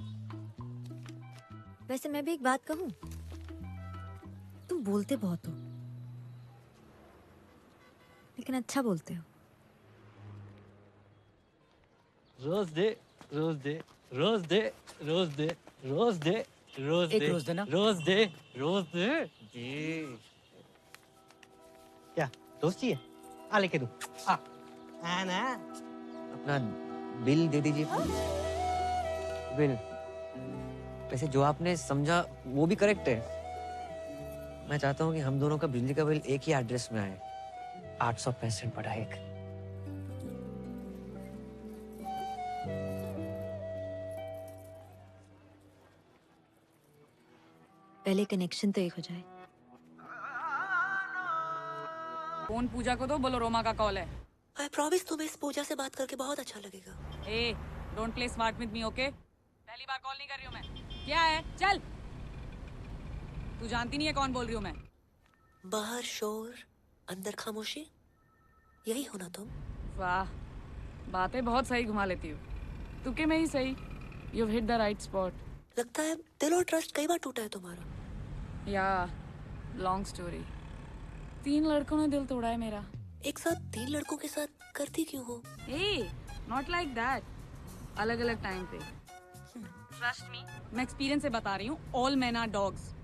वैसे मैं भी एक बात कहूँ, तुम बोलते बहुत हो लेकिन अच्छा बोलते हो। रोज दे, रोज दे, रोज दे, रोज दे, रोज दे, रोज एक दे, रोज देना। रोज दे, रोज दे। जी। क्या दोस्ती है? आ लेके दूं। आ ना। अपना बिल दे दीजिए। बिल। वैसे जो आपने समझा वो भी करेक्ट है। मैं चाहता हूँ कि हम दोनों का बिजली का बिल एक ही एड्रेस में आए। 865/1। पहले कनेक्शन तो एक हो जाए। फोन पूजा को दो, बोलो रोमा का कॉल है। आई प्रॉमिस तुम्हें इस पूजा से बात करके बहुत अच्छा लगेगा। Hey don't play smart with me okay. पहली बार कॉल नहीं कर रही हूँ मैं। क्या है? चल। तू जानती नहीं है कौन बोल रही हूँ मैं। बाहर शोर, अंदर खामोशी, यही हो ना तुम? वाह, बातें बहुत सही घुमा लेती हो। तुके में ही सही। You hit the right spot. लगता है दिल और ट्रस्ट कई बार टूटा है तुम्हारा। या लॉन्ग स्टोरी। 3 लड़कों ने दिल तोड़ा है मेरा। एक साथ 3 लड़कों के साथ करती क्यों हो? ए नॉट लाइक दैट। अलग अलग टाइम पे। ट्रस्ट मी, मैं एक्सपीरियंस से बता रही हूँ। All men are dogs.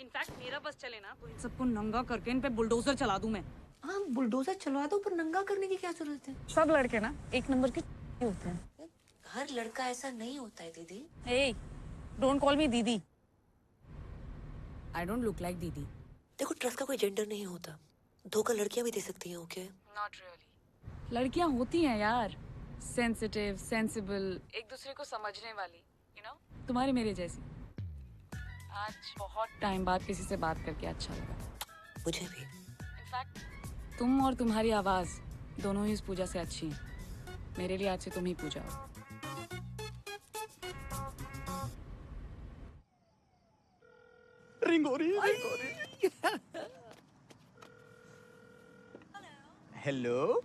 In fact मेरा बस चले ना तो इन सबको नंगा करके इन पे बुलडोजर चला दूं मैं। हाँ बुलडोजर चलवा दो, पर नंगा करने की क्या जरूरत है? सब लड़के ना एक नंबर के होते हैं। हर लड़का ऐसा नहीं होता है दीदी। ए डोंट कॉल मी दीदी। आई डोंट लुक लाइक दीदी। देखो ट्रस्ट का कोई जेंडर नहीं होता। धोखा लड़कियां भी दे सकती हैं। Okay not really. लड़कियां होती हैं यार, सेंसिटिव, सेंसिबल, एक दूसरे को समझने वाली, यू नो, तुम्हारे मेरे जैसी। आज बहुत टाइम बाद किसी से बात करके अच्छा लगा। मुझे भी। इनफैक्ट तुम और तुम्हारी आवाज दोनों ही इस पूजा से अच्छी हैं। मेरे लिए आज से तुम ही पूजा हो। रिंग हो रही है, रिंग हो रही है। हेलो,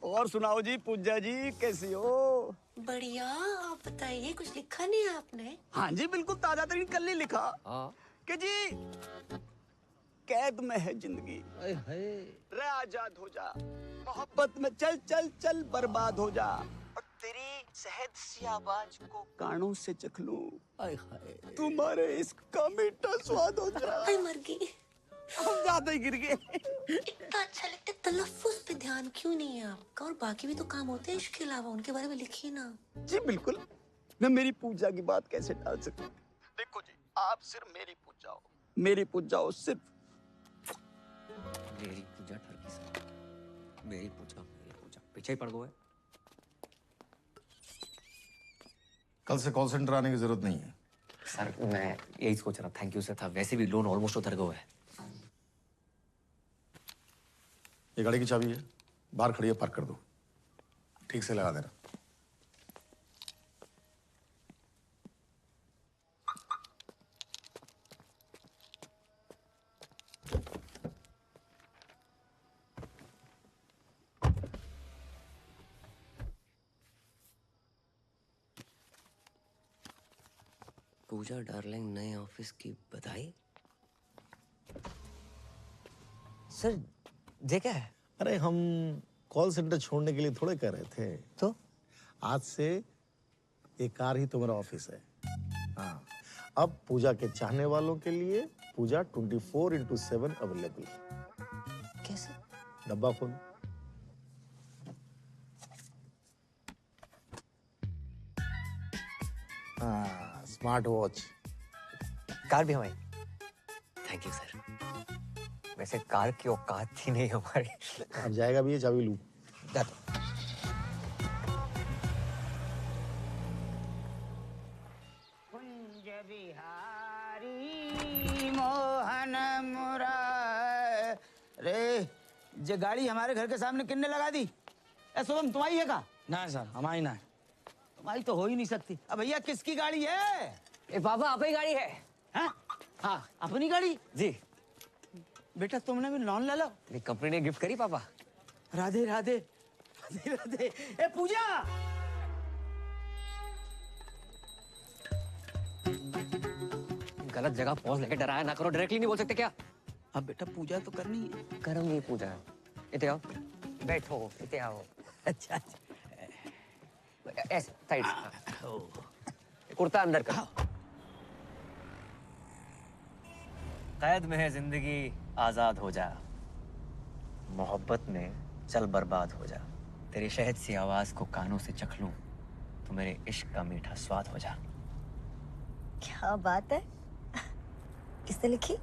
और सुनाओ जी पूजा जी, कैसी हो? बढ़िया, आप बताइए, कुछ लिखा नहीं है आपने? हाँ जी बिल्कुल ताजा तरीन कल ही लिखा कि जी कैद में है जिंदगी, रे आजाद हो जा, मोहब्बत में चल चल चल बर्बाद हो जा, और तेरी शहद सी आवाज को कानों से चख लूं, तुम्हारे इश्क का मीठा स्वाद हो जा। मर गई, हम ज्यादा ही गिर गए। इतना अच्छा लगता है, तलफ्फुज पे ध्यान क्यों नहीं है आपका? और बाकी भी तो काम होते हैं इश्क के अलावा, उनके बारे में लिखिए ना। जी बिल्कुल, मैं मेरी पूजा की बात कैसे टाल सकती? देखो जी, आप सिर्फ मेरी पूजा हो, मेरी पूजा हो सिर्फ। मेरी पूजा ठरकी से, मेरी पूजा पीछे ही पड़ गए। कल से कॉल सेंटर आने की जरूरत नहीं है। सर मैं यही सोच रहा, थैंक यू सर था, वैसे भी लोन ऑलमोस्ट उतर गया है। ये गाड़ी की चाबी है, बाहर खड़ी है, पार्क कर दो, ठीक से लगा देना। पूजा डार्लिंग, नए ऑफिस की बधाई। सर ये क्या है? अरे हम कॉल सेंटर छोड़ने के लिए थोड़े कह रहे थे। तो आज से ये कार ही तुम्हारा ऑफिस है। हाँ, अब पूजा के चाहने वालों के लिए पूजा 24/7 अवेलेबल। कैसे? डब्बा खोल। हाँ, स्मार्ट वॉच। कार भी हमारी। Thank you sir. वैसे कार की औकात थी नहीं हमारी। अब जाएगा भी ये, चाबी लूं। कुंज बिहारी मोहन मुरारे, ये गाड़ी हमारे घर के सामने किन्ने लगा दी? ए शुभम, तुम्हारी है का? ना सर, हमारी ना है। तुम्हारी तो हो ही नहीं सकती। अब भैया किसकी गाड़ी है? ए पापा, अपनी गाड़ी है। हाँ हाँ, अपनी गाड़ी जी। बेटा तुमने भी लोन ले लो। कंपनी ने गिफ्ट करी पापा। राधे राधे राधे राधे। ए पूजा, गलत जगह पहुंच लेके डराया ना करो, डायरेक्टली नहीं बोल सकते क्या? अब बेटा पूजा तो करनी है। करूंगी पूजा। इते आओ, बैठो, इते आओ। अच्छा ऐसे साइड से। कुर्ता अंदर कर। कैद में है जिंदगी, आजाद हो जा, मोहब्बत में चल बर्बाद हो जा, तेरी शहद सी आवाज को कानों से चख लूं, तो मेरे इश्क का मीठा स्वाद हो जा। क्या बात है, किसने लिखी?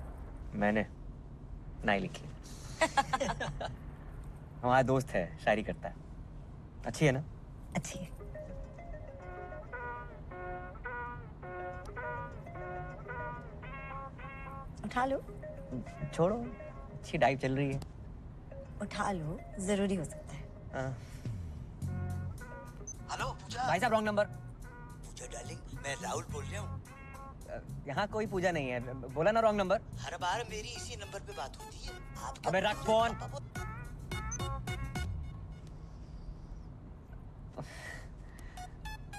मैंने नहीं लिखी। हमारा दोस्त है, शायरी करता है। अच्छी है ना? अच्छी है। उठा लो। छोड़ो, अच्छी डाइव चल रही है। उठा लो, जरूरी हो सकता है। हेलो पूजा। भाई साहब, रॉन्ग नंबर। पूजा डार्लिंग, मैं राहुल बोल रहा हूँ। यहाँ कोई पूजा नहीं है, बोला ना रॉन्ग नंबर। हर बार मेरी इसी नंबर पे बात होती है। अबे रख फोन।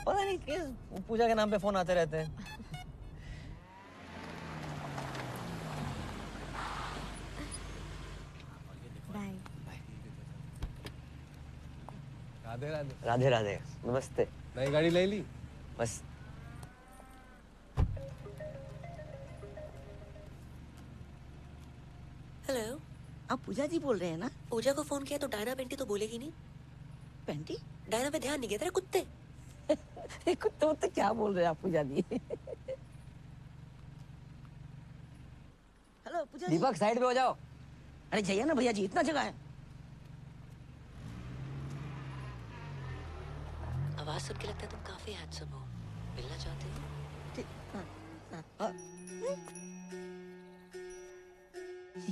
पता नहीं किस पूजा के नाम पे फोन आते रहते हैं। बाय। राधे राधे। राधे राधे, नमस्ते। नई गाड़ी ले ली? बस। हेलो, आप पूजा जी बोल रहे हैं ना? पूजा को फोन किया तो डायना पेंटी तो बोलेगी नहीं। पेंटी? डायना पे ध्यान नहीं गया तेरा, कुत्ते। कुत्ते तो क्या बोल रहे हैं आप पूजा जी? हेलो पूजा जी। दीपक, साइड पे हो जाओ। अरे जाइए ना भैया जी, इतना जगह है। आवाज सुन के लगता है तुम काफी हैंडसम हो। मिलना चाहते हो?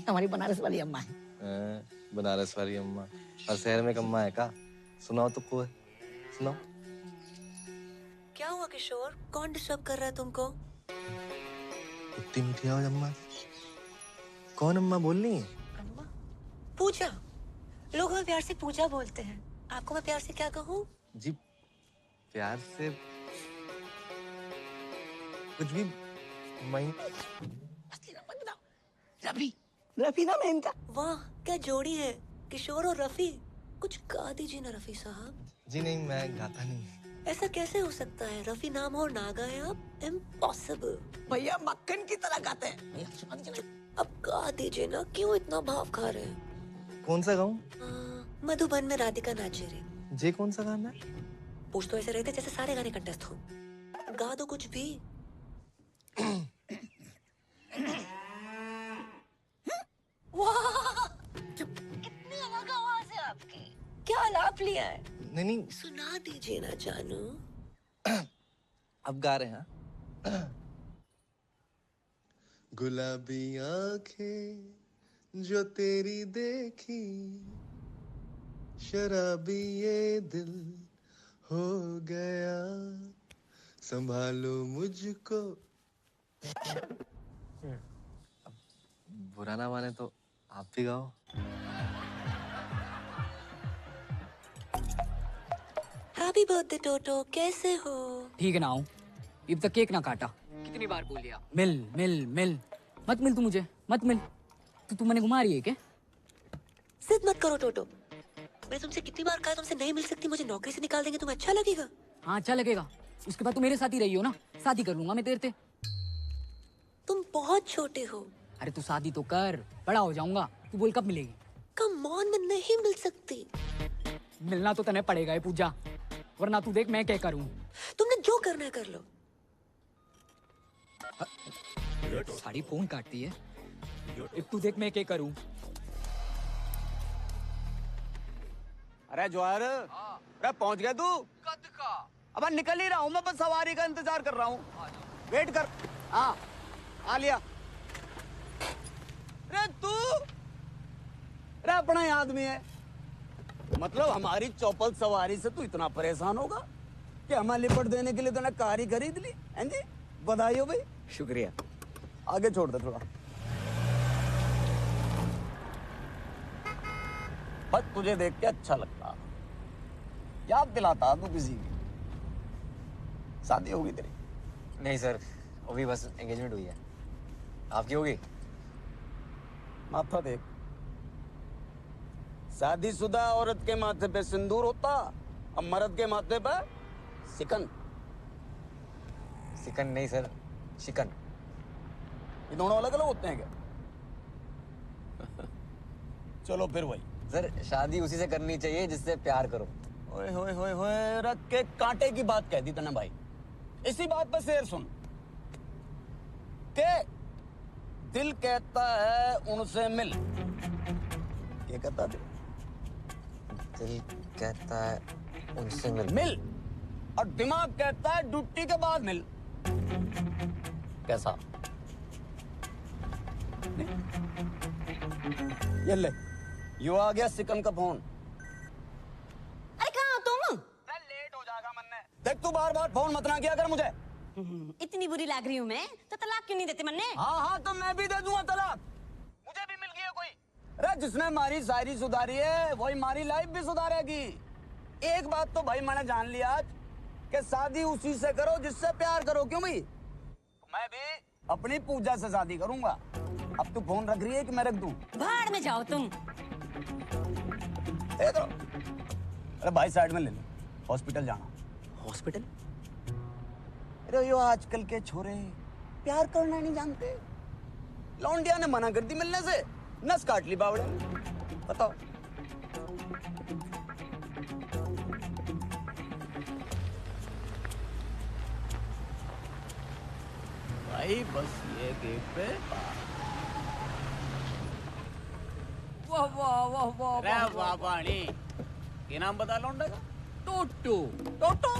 हमारी बनारस वाली अम्मा है। बनारस वाली अम्मा, हर शहर में एक अम्मा है का? सुनाओ तो कोई, सुनाओ। क्या हुआ किशोर, कौन डिस्टर्ब कर रहा है तुमको? इतनी मीठी आवाज अम्मा। कौन अम्मा बोल रही है? अम्मा? पूजा। लोग हमें प्यार से पूजा बोलते हैं। आपको मैं प्यार से क्या कहूँ? जी प्यार से कुछ भी। मैं रफी। रफी नाम है इनका। वाह क्या जोड़ी है, किशोर और रफी। कुछ गा दीजिए ना रफी साहब। जी नहीं, मैं गाता नहीं। ऐसा कैसे हो सकता है? रफी नाम हो ना गाए आप? इम्पॉसिबल। भैया मक्खन की तरह गाते हैं। अब गा दीजिए ना, क्यों इतना भाव खा रहे हैं? कौन सा गाऊं? मधुबन में राधिका नाचे रे। जे कौन सा गाना है? पूछ तो ऐसे रहते जैसे सारे गाने कंटेस्ट हो। गा दो कुछ भी। वाह कितनी अलग आवाज है आपकी। क्या आलाप लिया है? नहीं सुना दीजिए ना जानू। अब गा रहे हैं। गुलाबी आंखें जो तेरी देखी, शराबी ये दिल हो गया, संभालो मुझको। अब बुरा ना माने तो आप भी गाओ। हैप्पी बर्थडे टोटो, कैसे हो? ठीक है ना हूँ। अब तक केक ना काटा। कितनी बार बोल लिया मिल मिल मिल। मत मिल तू मुझे, मत मिल। तू मैंने घुमा रही है क्या? जिद मत करो टोटो। मैंने तुमसे कितनी बार कहा तुमसे नहीं मिल सकती, मुझे नौकरी से निकाल देंगे, तुम्हें अच्छा लगेगा? हाँ अच्छा लगेगा। उसके बाद तू मेरे साथ ही रही हो ना, शादी कर लूंगा मैं तेरे से। तुम बहुत छोटे हो। अरे तू शादी तो कर, बड़ा हो जाऊंगा। तू बोल कब मिलेगी? कम ऑन, मैं नहीं मिल सकती। मिलना तो तने पड़ेगा है पूजा, वरना तू देख मैं क्या करूं। तुमने जो करना है कर लो। साड़ी फोन काटती है। अब तू देख मैं क्या करूं। अरे जवाहर, अरे पहुंच गया तू? कद का? अब निकल ही रहा हूँ मैं, बस सवारी का इंतजार कर रहा हूँ। वेट कर। हाँ आ लिया। अरे तू, अरे अपना ही आदमी है। मतलब हमारी चौपल सवारी से तू इतना परेशान होगा कि हमें लिपट देने के लिए तूने कार ही खरीद ली? हैं जी, बधाई हो भाई। शुक्रिया। आगे छोड़ दे थोड़ा। बस तुझे देख के अच्छा लगता, याद दिलाता तू किसी की। शादी होगी तेरी? नहीं सर, अभी बस एंगेजमेंट हुई है। आपकी होगी? माथा देख, शादीशुदा औरत के माथे पे सिंदूर होता, अब मर्द के माथे पे सिकन। सिकन नहीं सर, शिकन। ये दोनों अलग अलग होते हैं क्या? चलो फिर वही। सर शादी उसी से करनी चाहिए जिससे प्यार करो। ओए होए होए होए, रख के कांटे की बात कह दी तने भाई। इसी बात पे शेर सुन के दिल कहता है उनसे मिल। ये कहता दिल? दिल कहता है उनसे मिल। मिल। और दिमाग कहता है ड्यूटी के बाद मिल। कैसा? ये ले, यो आ गया सिकन का फोन। अरे कहाँ हो तुम? लेट हो जाएगा मन्ने। देख तू बार बार फोन मत ना किया कर मुझे। इतनी बुरी लग रही हूँ मैं तो तलाक क्यों नहीं देते मन्ने? हाँ हाँ तो मैं भी दे दूंगा तलाक। मुझे भी मिल गया कोई। अरे जिसने हमारी शायरी सुधारी है वही हमारी लाइफ भी सुधारेगी। एक बात तो भाई मैंने जान लिया आज कि शादी उसी से करो जिससे प्यार करो। क्यों भाई? मैं भी अपनी पूजा से शादी करूंगा। अब तू फोन रख रही है कि मैं रख दूं? भाड़ में जाओ तुम। दे दो। अरे भाई साइड में ले लो, हॉस्पिटल जाना। हॉस्पिटल? अरे यो आजकल के छोरे प्यार करना नहीं जानते। लौंडिया ने मना कर दी मिलने से, नस काट ली बावड़े। बताओ। भाई बस ये गेट पे। वाह वाह वाह वाह अरे वाह पानी। ये नाम बता लौंडे का? टोटो। टोटो?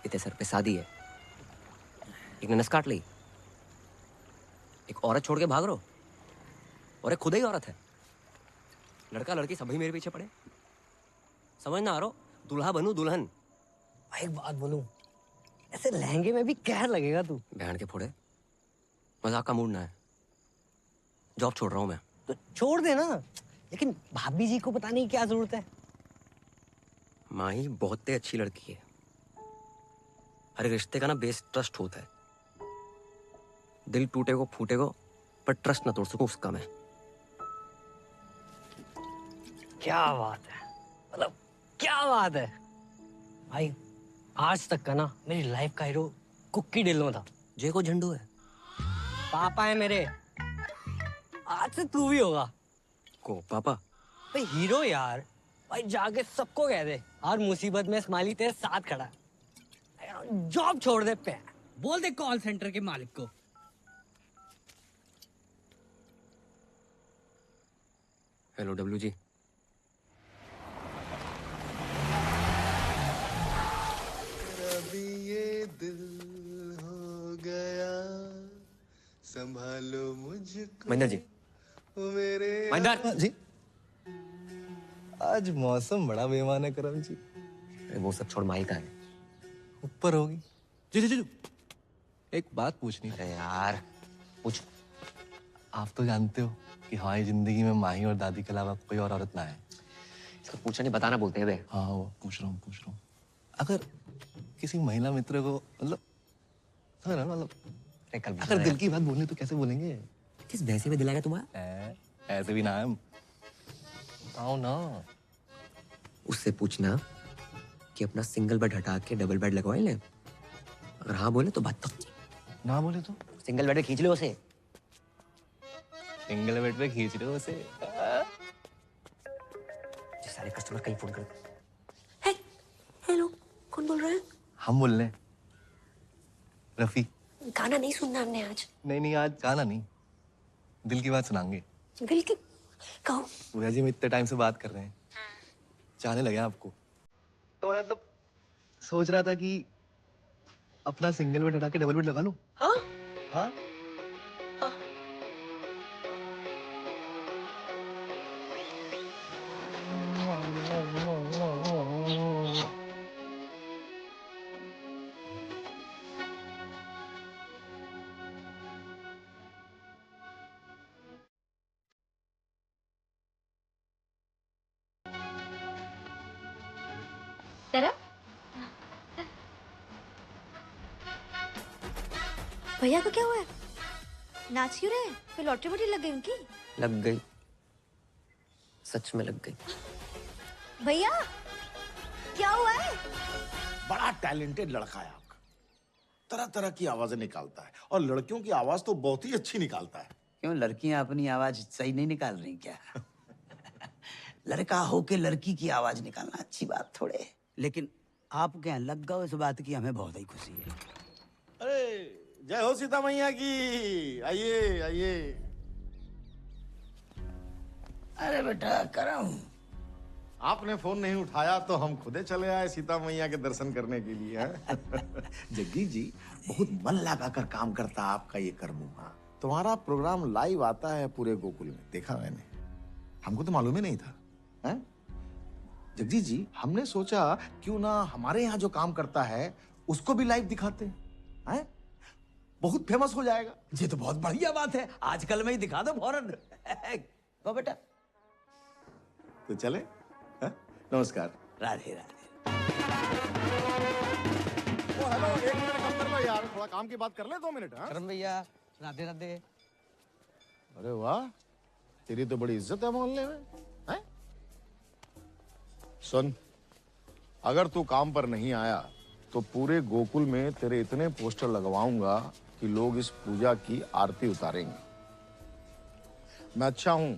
इतने सर पे शादी है, एक ने नस काट ली, एक औरत छोड़ के भाग रहो, और एक खुद ही औरत है। लड़का लड़की सभी मेरे पीछे पड़े। समझ ना आ रहा, दूल्हा बनूं दुल्हन। एक बात बोलूं, ऐसे लहंगे में भी कहर लगेगा तू। बहन के फोड़े, मजाक का मूड ना है। जॉब छोड़ रहा हूँ मैं। तो छोड़ दे ना, लेकिन भाभी जी को बताने की क्या जरूरत है? माही बहुत ही अच्छी लड़की है। हर रिश्ते का ना बेस ट्रस्ट होता है। दिल टूटे को फूटे को, पर ट्रस्ट ना तोड़ सकूं उसका मैं। क्या बात है, मतलब क्या बात है भाई। आज तक का ना मेरी लाइफ का हीरो कुक्की ढिल्लों था। जय को झंडू है, पापा है मेरे। आज से तू भी होगा। को पापा भाई हीरो यार, भाई जाके सबको कह दे हर मुसीबत में स्माइली तेरे साथ खड़ा है। जॉब छोड़ दे पे, बोल दे कॉल सेंटर के मालिक को। Hello W G. अभी ये दिल हो गया, संभालो मुझको। महेंद्र जी। मेरे महेंद्र जी। आज मौसम बड़ा बेईमान है करम जी। वो सब छोड़, माही का है ऊपर होगी। जी जी जी, एक बात पूछनी। अरे यार पूछ। आप तो जानते हो कि हमारी जिंदगी में माही और दादी के अलावा कोई और औरत ना है। इसको पूछा नहीं बताना बोलते हैं बे। हाँ वो पूछ रहा हूँ। अगर किसी महिला मित्र को मतलब अगर दिल की बात बोलनी तो कैसे बोलेंगे? किस भैंसे में दिलाएगा तुम्हारा? ऐसे भी ना है। आओ ना। उससे पूछना कि अपना सिंगल बेड हटा के डबल बेड लगवाए ले। अगर हाँ बोले तो बात तक, ना बोले तो सिंगल बेड पे खींच लो उसे। सिंगल बेड पे खींच रहे हो उसे? सारे कस्टमर कहीं फोन कर। हेलो, कौन बोल रहा है? हम बोल रहे हैं, रफी। गाना नहीं सुनना हमने आज। नहीं आज गाना नहीं, दिल की बात सुनाएंगे। दिल की कहो। पूजा जी, हम इतने टाइम से बात कर रहे हैं, चाहने लगे आपको, तो मैं तो सोच रहा था कि अपना सिंगल बेड हटा के डबल बेड लगा लूं। हाँ? हाँ? भैया को क्या हुआ है? नाच क्यों रहे? कोई लॉटरी वॉटरी लग गई उनकी? लग गई, सच में लग गई। भैया क्या हुआ है? बड़ा टैलेंटेड लड़का है आपका, तरह तरह की आवाजें निकालता है और लड़कियों की आवाज तो बहुत ही अच्छी निकालता है। क्यों, लड़कियां अपनी आवाज सही नहीं निकाल रही क्या? लड़का होके लड़की की आवाज निकालना अच्छी बात थोड़े है। लेकिन आपके यहाँ लग गए इस बात की हमें बहुत ही खुशी है। अरे जय हो सीता मैया की। आइए आइए। अरे बेटा करम, आपने फोन नहीं उठाया तो हम खुदे चले आए सीता मैया के दर्शन करने के लिए। हैं? जग्गी जी, बहुत मन लगाकर काम करता आपका ये कर्मुआ। तुम्हारा प्रोग्राम लाइव आता है पूरे गोकुल में, देखा मैंने, हमको तो मालूम ही नहीं था। हैं? जगजी जी, हमने सोचा क्यों ना हमारे यहाँ जो काम करता है उसको भी लाइव दिखाते हैं, बहुत फेमस हो जाएगा। ये तो बहुत बढ़िया बात है, आजकल में ही दिखा दो फौरन। गो बेटा। तो चले? नमस्कार। राधे राधे। ओ हेलो, एक मिनट कम कर लो यार, थोड़ा काम की बात कर ले 2 मिनट। करम भैया, राधे राधे। अरे वाह, तेरी तो बड़ी इज्जत है मोहल्ले में। हैं? सुन, अगर तू काम पर नहीं आया तो पूरे गोकुल में तेरे इतने पोस्टर लगवाऊंगा कि लोग इस पूजा की आरती उतारेंगे। मैं अच्छा हूं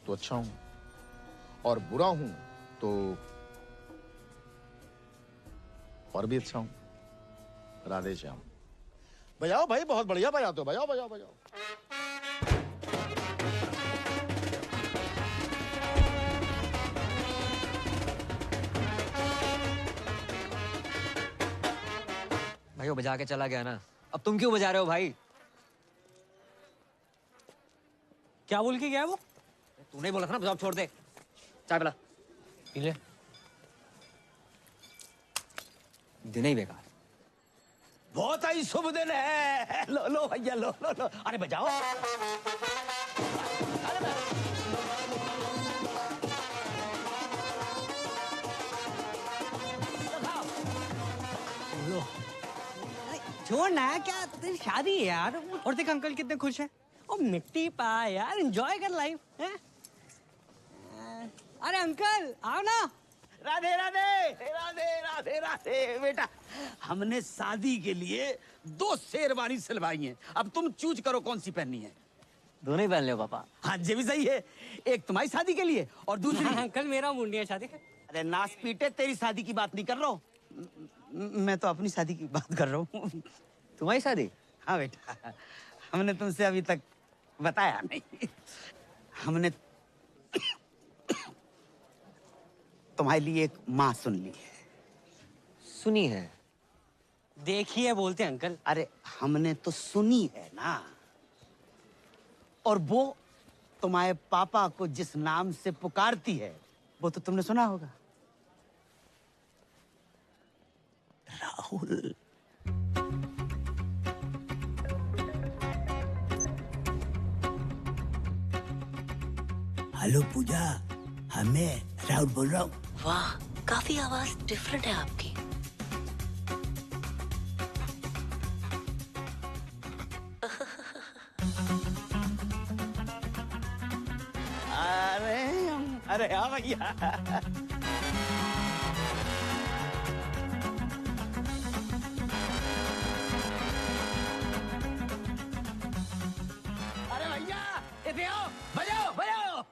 तो अच्छा हूं, और बुरा हूं तो और भी अच्छा हूं। राधे श्याम। बजाओ भाई, बहुत बढ़िया बजाते हो, बजाओ बजाओ बजाओ। भाई वो बजा के चला गया ना, अब तुम क्यों बजा रहे हो भाई? क्या बोल के गया वो? तूने बोला था ना जॉब छोड़ दे। चाय पिला। पी ले। दिन ही बेकार। बहुत ही शुभ दिन है। लो लो भैया, लो लो लो। अरे बजाओ। लो छोड़ ना, क्या तेरी शादी है यार। और देख अंकल कितने खुश हैं। ओ मिट्टी पा यार, एंजॉय कर लाइफ है। अरे अंकल आओ ना। राधे राधे राधे राधे राधे। बेटा हमने शादी के लिए 2 शेरवानी सिलवाई हैं। अब तुम चूज करो कौन सी पहननी है। दोनों ही पहन लो पापा। हाँ ये भी सही है, एक तुम्हारी शादी के लिए और दूसरी अंकल मेरा मुंडी है शादी। अरे नास पीटे, तेरी शादी की बात नहीं कर रहा हूँ मैं, तो अपनी शादी की बात कर रहा हूँ। तुम्हारी शादी? हाँ बेटा, हमने तुमसे अभी तक बताया नहीं। हमने तुम्हारे लिए एक माँ सुन ली है। सुनी है? देखिए बोलते अंकल। अरे हमने तो सुनी है ना। और वो तुम्हारे पापा को जिस नाम से पुकारती है वो तो तुमने सुना होगा, राहुल। हेलो पूजा, मैं राहुल बोल रहा हूँ। वाह, काफी आवाज डिफरेंट है आपकी। अरे हाँ भैया। अरे भैया इधर आओ, बजाओ बजाओ।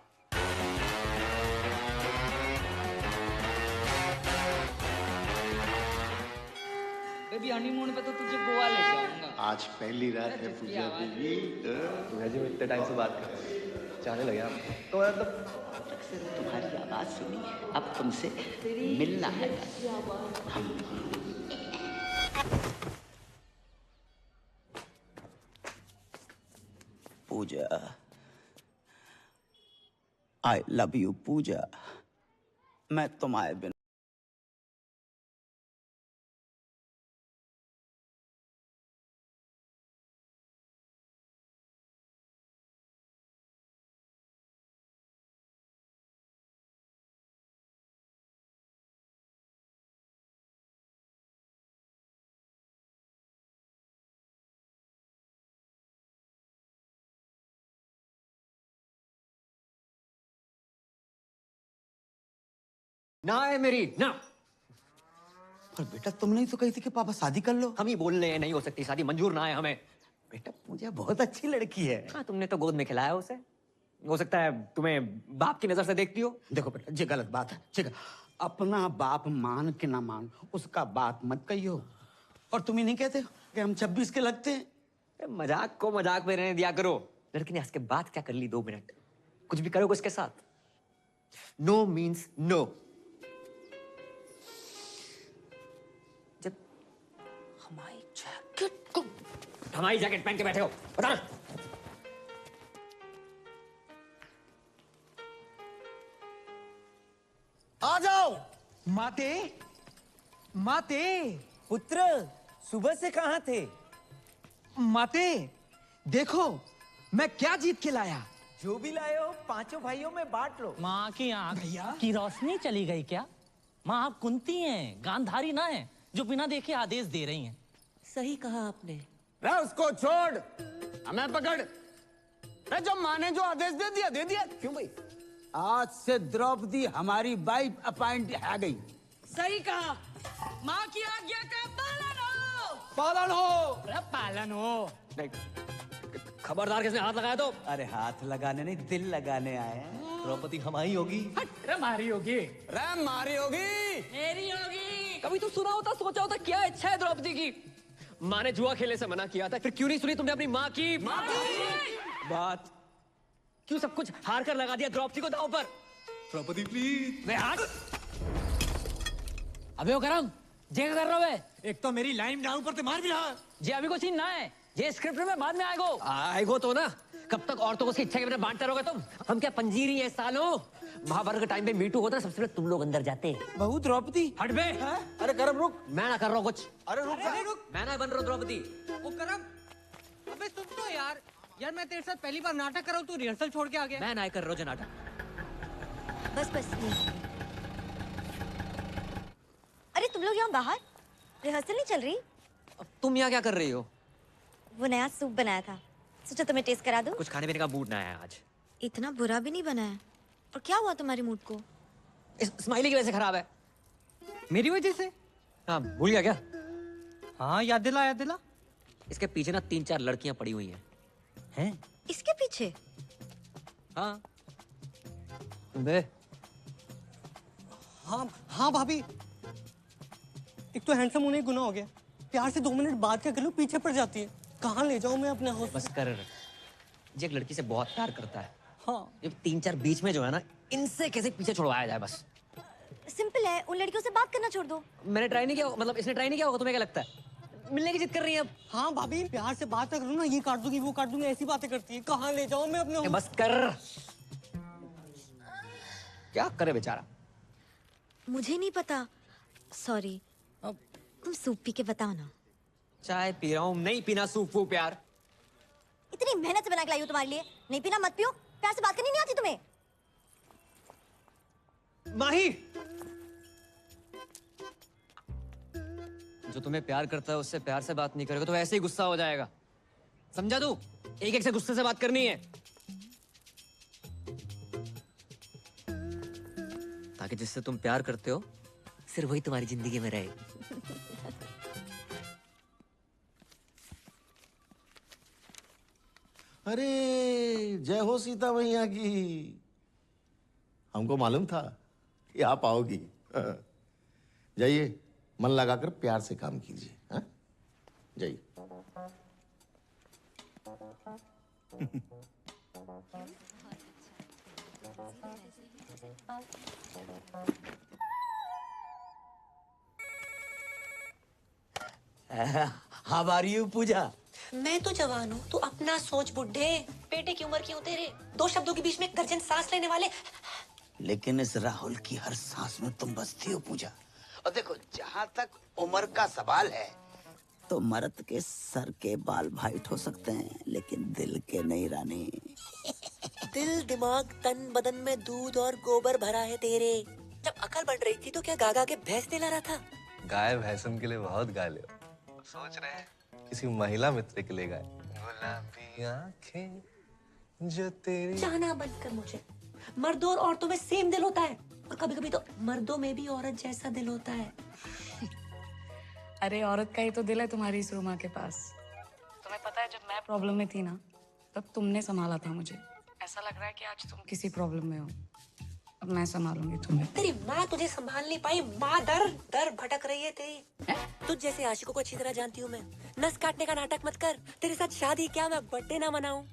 बेबी हनीमून पे तो तुझे गोवा ले जाऊंगा। आज पहली रात है पूजा बीबी। मैं जो इतने टाइम से बात कर रहा हूँ, चाहने लगे आप तो मतलब तुम्हारी आवाज सुनी, अब तुमसे मिलना है। पूजा, आई लव यू पूजा। मैं तुम्हारे बिना ना है मेरी ना। पर बेटा तुमने ही तो कही थी कि पापा शादी कर लो। हम ही बोल रहे हैं नहीं हो सकती शादी, मंजूर ना है हमें। बेटा पूजा बहुत अच्छी लड़की है। हाँ, तुमने तो गोद में खिलाया उसे। हो सकता है तुम्हें बाप की नजर से देखती हो। देखो बेटा ये गलत बात है, ठीक है। अपना बाप मान के ना मान, उसका बात मत कहियो। और तुम ही नहीं कहते कि हम 26 के लगते हैं। मजाक को मजाक में रहने दिया करो। लड़की ने इसके बाद क्या कर ली 2 मिनट, कुछ भी करोगे उसके साथ। No means no. जब हमारी जैकेट पहन के बैठे हो, बता ना। आ जाओ। माते, माते, पुत्र सुबह से कहाँ थे? माते, देखो मैं क्या जीत के लाया। जो भी लाए हो 5 भाइयों में बांट लो। माँ की आंख की रोशनी चली गई क्या? माँ आप कुंती हैं, गांधारी ना है जो बिना देखे आदेश दे रही हैं। सही कहा आपने। रे उसको छोड़, हमें पकड़। रे जो माँ ने जो आदेश दे दिया दे दिया। क्यों भाई? आज से द्रौपदी हमारी वाइफ अपॉइंट आ गई। सही कहा। माँ की आज्ञा का पालन हो। पालन हो। अरे पालन हो। खबरदार किसने हाथ लगाया तो। अरे हाथ लगाने नहीं, दिल लगाने आए हैं। द्रौपदी हमारी होगी। अरे मारी होगी। रे मारी होगी। मेरी होगी। कभी तो सुना होता, सोचा होता क्या इच्छा है द्रौपदी की। माँ ने जुआ खेलने से मना किया था, फिर क्यों नहीं सुनी तुमने अपनी माँ की बात? क्यों सब कुछ हार कर लगा दिया द्रौपदी को दांव पर? द्रौपदी प्लीज। अबे वो करम जे कर रहा है। एक तो मेरी लाइन डाउन पर ते मार भी रहा। जे अभी को सीन ना है, जे स्क्रिप्ट में बाद में आएगो। आएगो तो ना, कब तक औरतों को उसकी इच्छा के बिना बांटते रहोगे तुम? हम क्या पंजीरी है सालों? महाभारत के टाइम पे मीटू होता है, सबसे पहले तुम लोग अंदर जाते। बहू द्रौपदी। हट बे। अरे करम रुक। मैं ना कर रहा हूँ कुछ। अरे रुक। मैं ना बन रहा हूँ द्रौपदी। वो करम, अबे सुन तो यार मैं तेरे साथ पहली बार नाटक कर रहा हूँ, तू रिहर्सल छोड़ के आ गया। मैं ना कर रहा हूँ जो नाटक। बस बस नहीं। अरे तुम लोग यहाँ बाहर रिहर्सल नहीं चल रही? अब तुम यहाँ क्या कर रही हो? वो नया सूप बनाया था, सोचा तुम्हें टेस्ट करा दूं। कुछ खाने पीने का मूड ना है आज। इतना बुरा भी नहीं बना है। और क्या हुआ तुम्हारे मूड को? इस स्माइली की वजह से खराब है। मेरी वजह से? हाँ, भूल गया क्या? हाँ, याद दिला। इसके पीछे ना 3-4 लड़कियां पड़ी हुई हैं। हैं? इसके पीछे? हाँ। बे। हाँ भाभी, एक तो हैंडसम होने गुनाह हो गया, प्यार से 2 मिनट बात क्या कर लो पीछे पड़ जाती है। कहाँ ले जाऊं मैं अपने हाउस? बस कर। जे एक लड़की से बहुत प्यार करता है, हाँ, जब 3-4 बीच में जो है ना, इनसे कैसे पीछे छुड़वाया जाए बस। सिंपल है, उन लड़कियों से बात करना छोड़ दो। मैंने ट्राई नहीं किया, मतलब इसने ट्राई नहीं किया होगा, तुम्हें क्या लगता है? मिलने की जिद कर रही है अब। हाँ भाभी, प्यार से बात करूँ ना, ये काट दूंगी वो काट दूंगी, ऐसी बातें करती है। कहाँ ले जाऊं मैं अपने? बस कर। क्या करे बेचारा? मुझे नहीं पता, सॉरी। तुम सूप पी के बताओ ना। चाय पी रहा हूँ, नहीं पीना सूप वूप यार। इतनी मेहनत से बना के लाई हूँ तुम्हारे लिए, नहीं पीना मत पियो। प्यार से बात करनी नहीं आती तुम्हें? माही, जो तुम्हें प्यार करता है उससे प्यार से बात नहीं करेगा तो ऐसे ही गुस्सा हो जाएगा, समझा तू? एक से गुस्से से बात करनी है, ताकि जिससे तुम प्यार करते हो सिर्फ वही तुम्हारी जिंदगी में रहे। अरे जय हो सीता मैया की। हमको मालूम था कि आप आओगी। जाइए, मन लगाकर प्यार से काम कीजिए। हाँ? जाइए। हाउ आर यू पूजा? मैं तो जवान हूँ, तू अपना सोच बुड्ढे। बेटे की उम्र की हो तेरे, 2 शब्दों के बीच में गर्जन सांस लेने वाले। लेकिन इस राहुल की हर सांस में तुम बसती हो पूजा। और देखो, जहाँ तक उम्र का सवाल है तो मर्द के सर के बाल वाइट हो सकते हैं, लेकिन दिल के नहीं रानी। दिल, दिमाग, तन बदन में दूध और गोबर भरा है तेरे। जब अकल बढ़ रही थी तो क्या गागा के भैंस दिला रहा था? गाय भैंसन के लिए बहुत गा ले, सोच रहे हैं किसी महिला मित्र के लिए गाए। गुलाबी आंखें जो तेरी। जाना बंद कर मुझे। मर्दों और औरतों में सेम दिल होता है, और कभी कभी तो मर्दों में भी औरत जैसा दिल होता है। अरे औरत का ही तो दिल है तुम्हारी इस रूमा के पास। तुम्हें पता है, जब मैं प्रॉब्लम में थी ना, तब तुमने संभाला था मुझे। ऐसा लग रहा है कि आज तुम किसी प्रॉब्लम में हो, अब मैं संभालूंगी तुम्हें। तेरी माँ तुझे संभाल नहीं पाई, माँ दर दर भटक रही है तेरी। तुझ जैसे आशिकों को अच्छी तरह जानती हूँ मैं। नस काटने का नाटक मत कर। तेरे साथ शादी क्या मैं बर्थडे ना मनाऊं?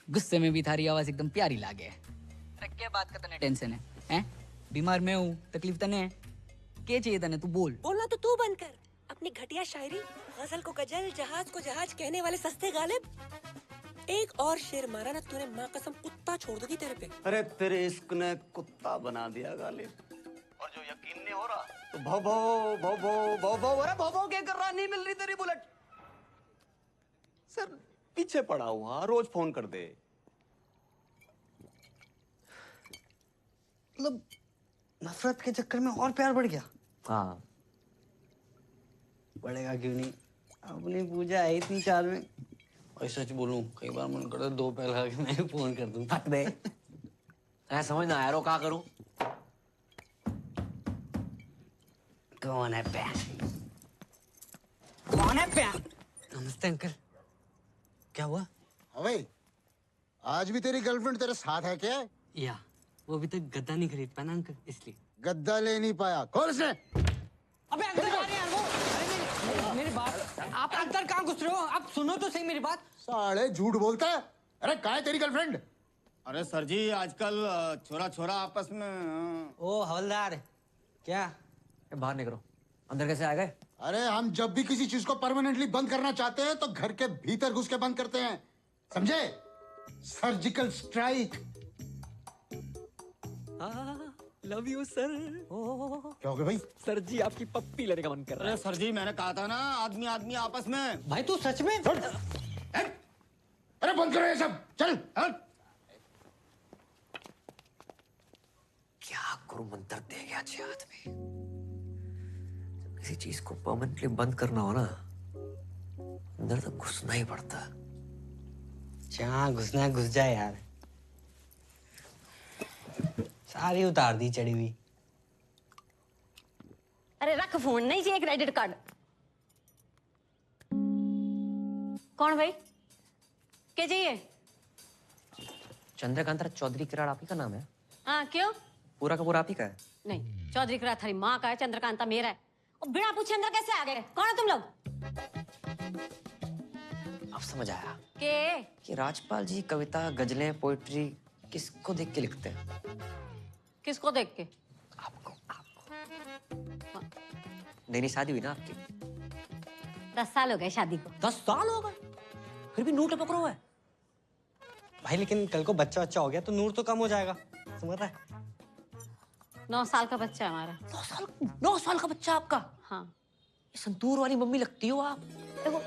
गुस्से में भी थारी आवाज एकदम प्यारी लागे। अरे क्या बात का तने टेंशन है? हैं? बीमार मैं हूँ, तकलीफ तने है? क्या चाहिए तने? तू बोल। बोलना तो तू बंद कर। अपनी घटिया शायरी, गजल को गजल, जहाज को जहाज कहने वाले सस्ते गालिब। एक और शेर मारा ना तूने, माँ कसम कुत्ता छोड़ दूंगी तेरे पे। अरे तेरे इश्क ने कुत्ता बना दिया गालिब। और जो यकीन नहीं हो रहा तो भो भो भो भो भो भो। अरे भो भो क्या कर रहा? नहीं मिल रही तेरी बुलेट। सर पीछे पड़ा हुआ, रोज फोन कर दे। मतलब नफरत के चक्कर में और प्यार बढ़ गया। हाँ, बढ़ेगा क्यों नहीं? अपनी पूजा आई थी 4 में। और सच बोलूं, कई बार मन करता है 2 पैर खा के मैं फोन कर दूं। हट बे। ऐसा समझ ना यारो, क्या करूं? कौन है प्यार? कौन है प्यार? नमस्ते अंकल। क्या हुआ? अबे, आज भी तेरी गर्लफ्रेंड तेरे साथ है क्या? या वो अभी तक गद्दा नहीं खरीद पाया ना अंकल, इसलिए। गद्दा ले नहीं पाया? कौन उसने? अबे अंदर जा रहे हैं यार वो। अरे मेरी बात, आप अंदर कहाँ घुस रहे हो? आप सुनो तो सही मेरी बात। साले झूठ बोलता है। अरे कहाँ है तेरी गर्लफ्रेंड? अरे सर जी, आजकल छोरा छोरा आपस में। ओ हवलदार, क्या बाहर निकलो। अंदर कैसे आ गए? अरे हम जब भी किसी चीज को परमानेंटली बंद करना चाहते हैं तो घर के भीतर घुस के बंद करते हैं, समझे? Surgical strike. Love you sir. क्या हो गया भाई? सर जी आपकी पप्पी लेने का मन कर रहा है। अरे सर जी, मैंने कहा था ना, आदमी आदमी आपस में। भाई तू सच में? अरे बंद करो ये सब, चल। क्या गुरु मंत्र दे गया छे हाथ में। जब किसी चीज को परमानेंटली बंद करना हो ना, अंदर तक घुसना ही पड़ता। जहाँ घुसना घुस जाए यार। सारी उतार दी चढ़ी हुई। अरे रख फोन, नहीं चाहिए क्रेडिट कार्ड। कौन भाई? क्या चाहिए? चंद्रकांता चौधरी किराड़ आप ही का नाम है? हाँ क्यों? पूरा का पूरा आप ही का है? नहीं, चौधरी किराड़ थारी माँ का है, चंद्रकांता मेरा है। और बिना पूछे अंदर कैसे आ गए? कौन है तुम लोग? अब समझ आया के? कि राजपाल जी कविता, गजलें, पोइट्री किसको देख के लिखते हैं? किसको देख के? नई शादी हुई ना आपकी? 10 साल हो गए शादी को। 10 साल हो गए? फिर भी नूर टपक रहा है। भाई लेकिन कल को बच्चा हो गया तो नूर तो कम हो जाएगा, समझ रहा है? 9 साल का बच्चा है हमारा। 9 साल का बच्चा आपका? हाँ। ये संतूर वाली मम्मी लगती हो आप। देखो,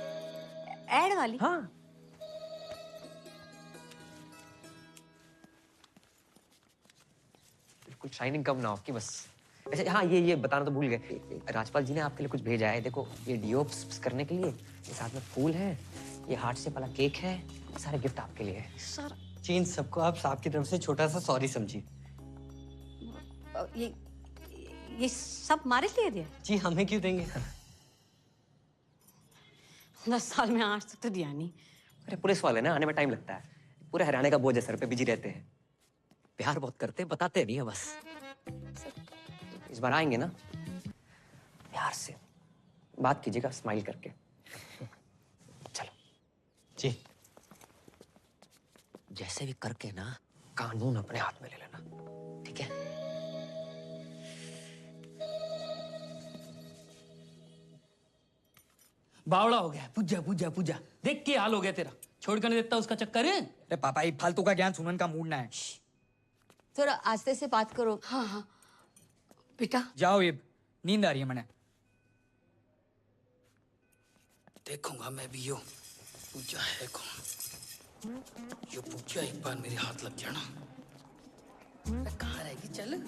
एड वाली? हाँ। बिल्कुल शाइनिंग कम ना आपकी बस। अच्छा हाँ, ये बताना तो भूल गए, राजपाल जी ने आपके लिए कुछ भेजा है। देखो ये डिओ करने के लिए, ये साथ में फूल है, ये हार्ट शेप वाला केक है, सारे गिफ्ट आपके लिए है। सर चीन सबको आप साहब की तरफ से छोटा सा सॉरी समझिए। ये सब हमारे लिए दिया? जी हमें क्यों देंगे? 10 साल में आज तक तो दिया नहीं। अरे पुलिस वाले ना, आने में टाइम लगता है। पूरे हरियाणा का बोझ है सर पे, बिजी रहते हैं। प्यार बहुत करते हैं, बताते नहीं है बस। इस बार आएंगे ना, प्यार से बात कीजिएगा, स्माइल करके। चलो जी। जैसे भी करके ना कानून अपने हाथ में ले लेना, ठीक है? बावड़ा हो गया। पूजा पूजा पूजा, देख के हाल हो गया तेरा। छोड़ कर नहीं देता उसका चक्कर है। अरे पापा, ये फालतू का ज्ञान सुनने का मूड ना है। थोड़ा आस्ते से बात करो। हाँ हाँ बेटा। जाओ, ये नींद आ रही है मैंने। देखूंगा मैं भी यो पूजा है कौन। यो पूजा एक बार मेरे हाथ लग जाना। कहाँ रहेगी? चल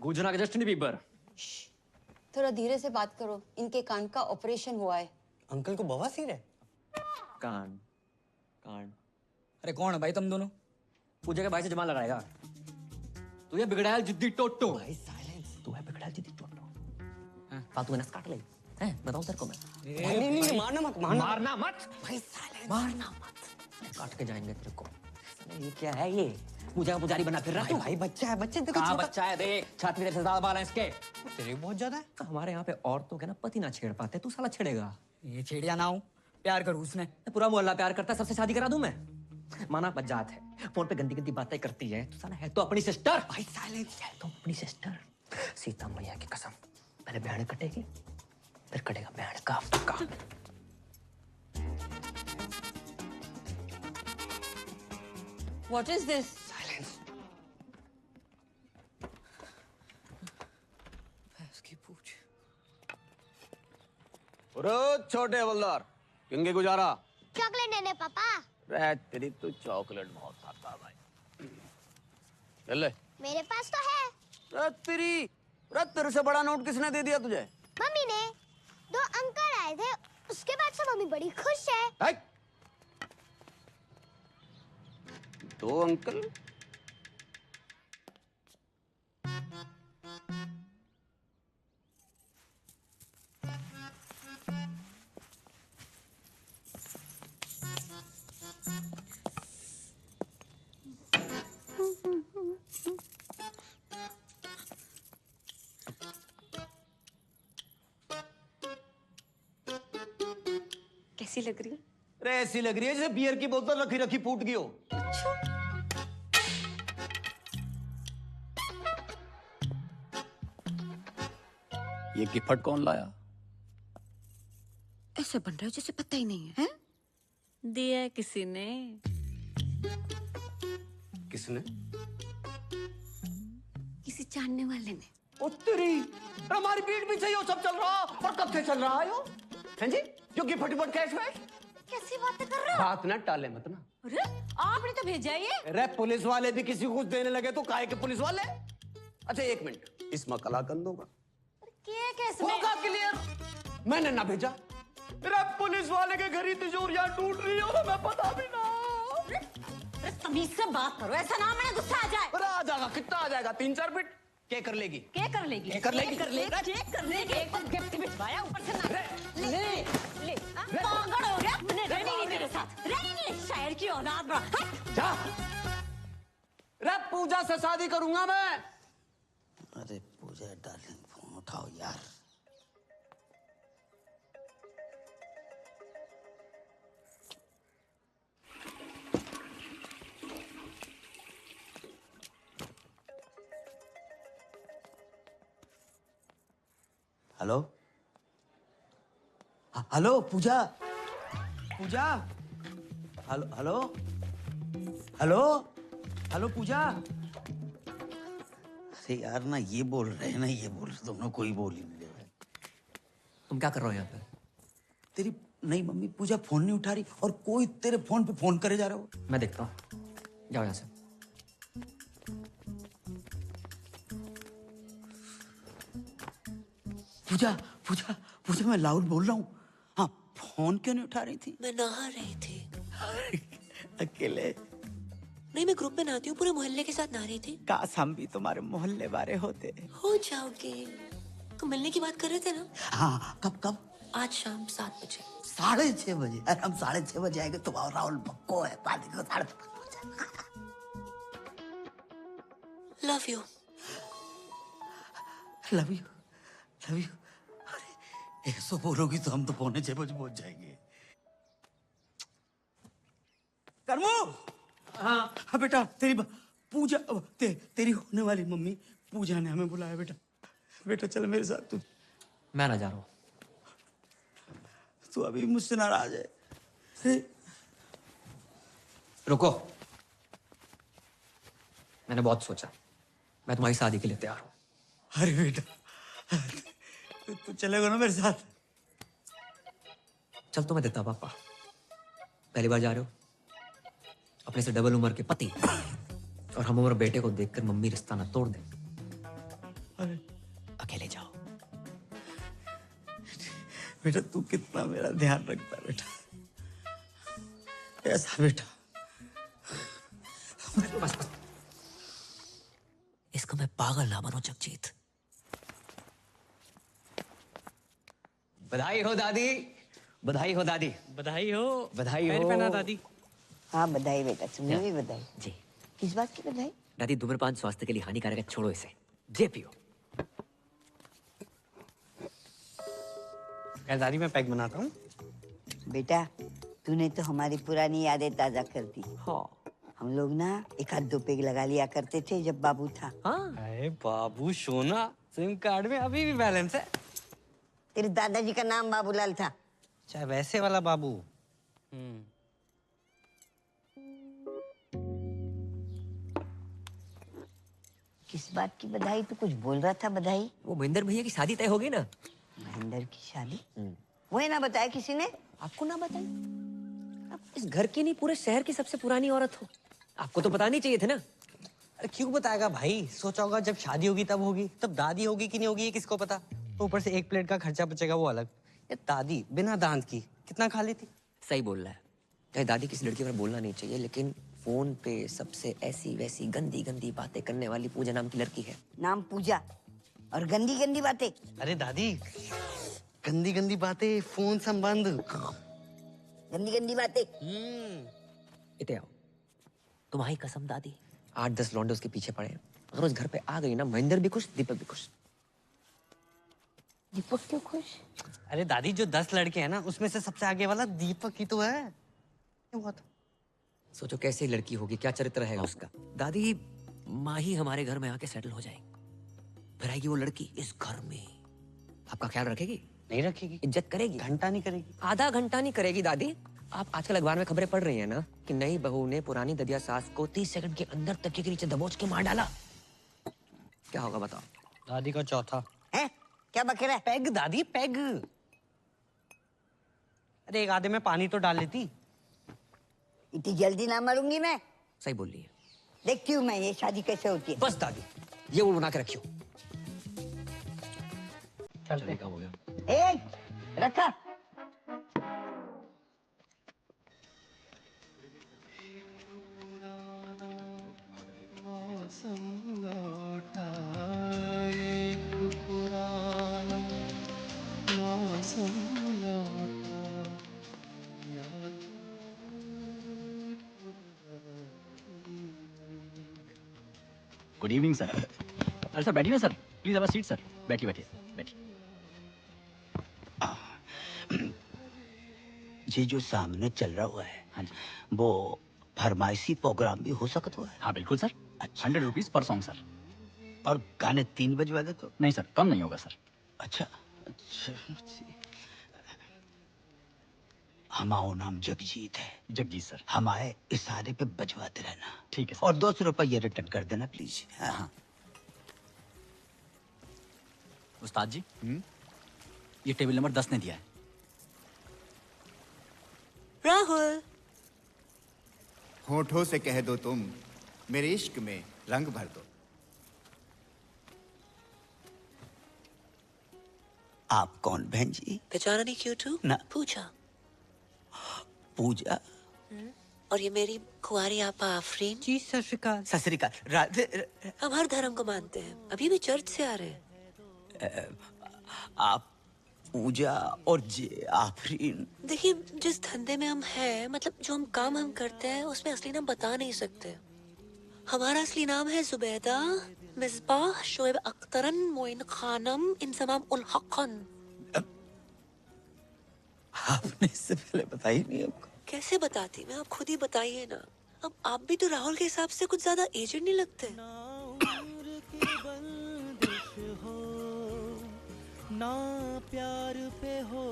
गूंजना के जस्टिन बीबर। थोड़ा धीरे से बात करो, इनके कान का ऑपरेशन हुआ है। अंकल को बवासीर है? कान कान। अरे कौन है भाई तुम दोनों? पूजा के भाई से जमा लगाएगा। तू ये बिगड़ायल जिद्दी टोटो। भाई साइलेंस। तू है बिगड़ायल जिद्दी टोटो। फालतू में नस काट ले। हैं बताऊं तेरे को मैं? नहीं मारना मत, मारना मत भाई साइलेंस। मारना मत, काट के जाएंगे तेरे को। ये क्या है ये? पूजा का पुजारी बना फिर रहा तू? भाई बच्चा है, बच्चे देखो। कहाँ बच्चा है? देख छाती में तेरे से ज्यादा बाल हैं इसके। तेरे बहुत ज्यादा है। हमारे यहाँ पे औरतों के ना पति ना छेड़ पाते, तू साला छेड़ेगा। ये छेड़िया ना हो, प्यार करूँ उसने। पूरा मोहल्ला प्यार करता है, सबसे शादी करा दूं मैं? माना बजात है, फोन पे गंदी गंदी बातें करती है, तू साला है तो अपनी सिस्टर। भाई साइलेंस। है तो अपनी सिस्टर। सीता मैया की कसम, पहले बहन कटेगी, फिर कटेगा बहन का पक्का। What is this? साइलेंस। इसकी पूछ। छोटे हवलदार, किंगे गुजारा? चॉकलेट देने पापा। रे तेरी तो चॉकलेट बहुत खाता है भाई। चल ले। मेरे पास तो है। तेरे से बड़ा नोट किसने दे दिया तुझे? मम्मी ने। 2 अंकल आए थे, उसके बाद से मम्मी बड़ी खुश है। 2 अंकल? कैसी लग रही? अरे ऐसी लग रही है जैसे बियर की बोतल रखी रखी फूट गई हो। ये गिफ्ट कौन लाया? ऐसा से बन रहे हो जैसे पता ही नहीं है, हैं? दिया है किसी ने। किसने? किसी जानने वाले ने। ओ तेरी, हमारी पीठ पीछे ये सब चल रहा, और कब से चल रहा है यो? हैं जी? जो गिफ्ट फटिफट कैश वैश? कैसी बातें कर रहे हो? बात ना टाले मत ना। अरे आपने तो भेजा है ये। अरे पुलिस वाले भी किसी को कुछ देने लगे तो काहे के पुलिस वाले? अच्छा एक मिनट, इसमें कलाकंद होगा। क्या कैसे? होगा क्लियर। मैंने ना भेजा। अरे पुलिस वाले के घर ही तिजोरियां टूट रही हो, हमें पता भी ना। अरे तमीज से बात करो, ऐसा ना मैंने गुस्सा आ जाए। अरे आ जाएगा, कितना आ जाएगा? 3-4 बिट क्या कर लेगी? क्या कर लेगी? क्या कर लेगी? क्या कर लेगी? एक बार गिफ्ट भिजवाया, ऊपर से ना ले पागल हो गया। मैंने रहनी नहीं तेरे साथ, रहनी नहीं। शायर की औलाद बड़ा। जा। रे पूजा से शादी करूंगा मैं। अरे पूजा डार्लिंग, फोन उठाओ यार। हेलो हेलो पूजा, पूजा, हेलो हेलो हेलो हेलो पूजा। अरे यार ना ये बोल रहे हैं ना ये बोल रहे, तुम लोग कोई बोल ही नहीं रहे। तुम क्या कर रहे हो यहाँ पे? तेरी नई मम्मी पूजा फोन नहीं उठा रही और कोई तेरे फोन पे फोन करे जा रहे हो। मैं देखता हूँ, जाओ यहाँ से। पूजा पूजा पूजा, मैं लाउड बोल रहा हूँ। हाँ, फोन क्यों नहीं उठा रही थी? मैं नहा रही थी। अकेले? नहीं, मैं ग्रुप में नहाती हूँ, पूरे मोहल्ले के साथ नहा रही थी। काश हम भी तुम्हारे मोहल्ले वाले होते। हो जाओगे। तो मिलने की बात कर रहे थे ना? हाँ, कब कब? आज शाम 7 बजे। 6:30 बजे? अरे हम 6:30 बजे आएंगे, तुम और राहुल पक्को है, पार्टी को 5:30 love you. Love you love you. अरे ऐसा बोलोगी तो हम तो 6:45 बजे पहुंच जाएंगे। करमू। हाँ बेटा, तेरी पूजा तेरी होने वाली मम्मी पूजा ने हमें बुलाया। बेटा बेटा चल मेरे साथ। तू मैं ना जा रहा हूँ। तू अभी मुझसे नाराज है? रुको, मैंने बहुत सोचा, मैं तुम्हारी शादी के लिए तैयार हूँ। अरे बेटा तू चलेगा ना मेरे साथ? चल तो मैं देता पापा। पहली बार जा रहे हो, अपने से डबल उम्र के पति और हम उम्र बेटे को देखकर मम्मी रिश्ता ना तोड़ दे। अरे अकेले जाओ। बेटा तू कितना मेरा ध्यान रखता है बेटा, ऐसा बेटा। बस बस, इसको मैं पागल ना बनो जगजीत। बधाई हो दादी, बधाई हो दादी, बधाई हो, बधाई पैर हो। पहना दादी। हाँ बधाई बेटा, तुम्हें भी बधाई। जी किस बात की बधाई? दादी, धूम्रपान स्वास्थ्य के लिए हानिकारक है, छोड़ो इसे, जे पियो। दादी मैं पैक बनाता हूँ। बेटा तूने तो हमारी पुरानी यादें ताजा कर दी। हाँ। हम लोग ना 1-2 पेग लगा लिया करते थे जब बाबू था। हाँ। अरे बाबू सोना, सिम कार्ड में अभी भी बैलेंस है। तेरे दादाजी का नाम बाबूलाल था। चाहे वैसे वाला बाबू। किस बात की बधाई? तू कुछ बोल रहा था बधाई? वो महेंद्र भैया की शादी तय हो गई ना। महेंद्र की शादी? वही ना बताया किसी ने? आपको ना बताई? आप इस घर की नहीं, पूरे शहर की सबसे पुरानी औरत हो, आपको तो बतानी चाहिए थे ना। अरे क्यों बताएगा भाई? सोचा होगा जब शादी होगी तब होगी, तब दादी होगी कि नहीं होगी ये किसको पता। ऊपर से 1 प्लेट का खर्चा बचेगा वो अलग। ये दादी बिना दांत की कितना खा लेती। सही बोल रहा है। चाहे दादी किसी लड़की पर बोलना नहीं चाहिए, लेकिन फोन पे सबसे ऐसी वैसी गंदी गंदी बातें करने वाली पूजा नाम की लड़की है। नाम पूजा और गंदी गंदी बातें। अरे दादी, गंदी गंदी बातें, फोन संबंध, गंदी गंदी बातें। इते आओ, तुम्हारी कसम दादी, 8-10 लौंडे उसके पीछे पड़े हैं। अगर उस घर पे आ गई ना, महेंद्र भी खुश, दीपक भी खुश। दीपक क्यों खुश? अरे दादी, जो 10 लड़के हैं ना उसमें से सबसे आगे वाला दीपक ही तो है। क्या हुआ था? सोचो कैसी लड़की होगी, क्या चरित्र रहेगा उसका। दादी, माँ ही हमारे घर में आके सेटल हो जाएगी, फिर आएगी वो लड़की इस घर में, आपका ख्याल रखेगी। नहीं रखेगी। इज्जत करेगी? घंटा नहीं करेगी। आधा घंटा नहीं करेगी दादी। आप आजकल अखबार में खबरें पढ़ रही हैं ना कि नई बहू ने पुरानी ददिया सास को 30 सेकंड के अंदर तकिए के नीचे दबोच के मार डाला। क्या होगा बताओ? दादी का चौथा। हैं? क्या बक रहा है? पैग दादी, पैग। अरे एक आधे में पानी तो डाल लेती। इतनी जल्दी ना मरूंगी मैं। सही बोल रही है। देखती हूँ मैं ये शादी कैसे होती है। बस दादी, ये वो बना के रखियो। चल हो गया। ए, रखा। Good evening sir. अरे सर बैठिए ना sir, please have a seat sir. बैठिए बैठिए बैठिए। ये जो सामने चल रहा हुआ है, हाँ जी, वो फरमाइशी प्रोग्राम भी हो सकता है? हाँ बिल्कुल sir. 100 rupees per song sir. और गाने 3 बजवा दे तो? नहीं सर, कम नहीं होगा सर। अच्छा अच्छा। हमारा नाम जगजीत है। जगजीत सर। हमारे इशारे पे बजवाते रहना। ठीक है सर। और 200 रुपये रिटर्न कर देना प्लीज। हाँ। उस्ताद जी, ये टेबल नंबर 10 ने दिया है। राहुल, होठों से कह दो तुम, मेरे इश्क में रंग भर दो। आप कौन बहन जी? पहचाना नहीं क्यों तू? ना। पूजा। पूजा? और ये मेरी कुंवारी आपा आफरीन। जी सत श्री अकाल। सत श्री अकाल। राधे। हम हर धर्म को मानते हैं, अभी भी चर्च से आ रहे हैं। आप पूजा और जे आफरीन। देखिए, जिस धंधे में हम हैं, मतलब जो हम काम हम करते हैं, उसमें असली नाम बता नहीं सकते। हमारा असली नाम है जुबैदा मिसबाह शोएब अख्तरन मोइन खानम इंसमाम उल हक़न। आपने इससे पहले बताई नहीं हमको? कैसे बताती मैं, आप खुद ही बताइए ना। अब आप भी तो राहुल के हिसाब से कुछ ज्यादा एजेड नहीं लगते। ना प्यार पे हो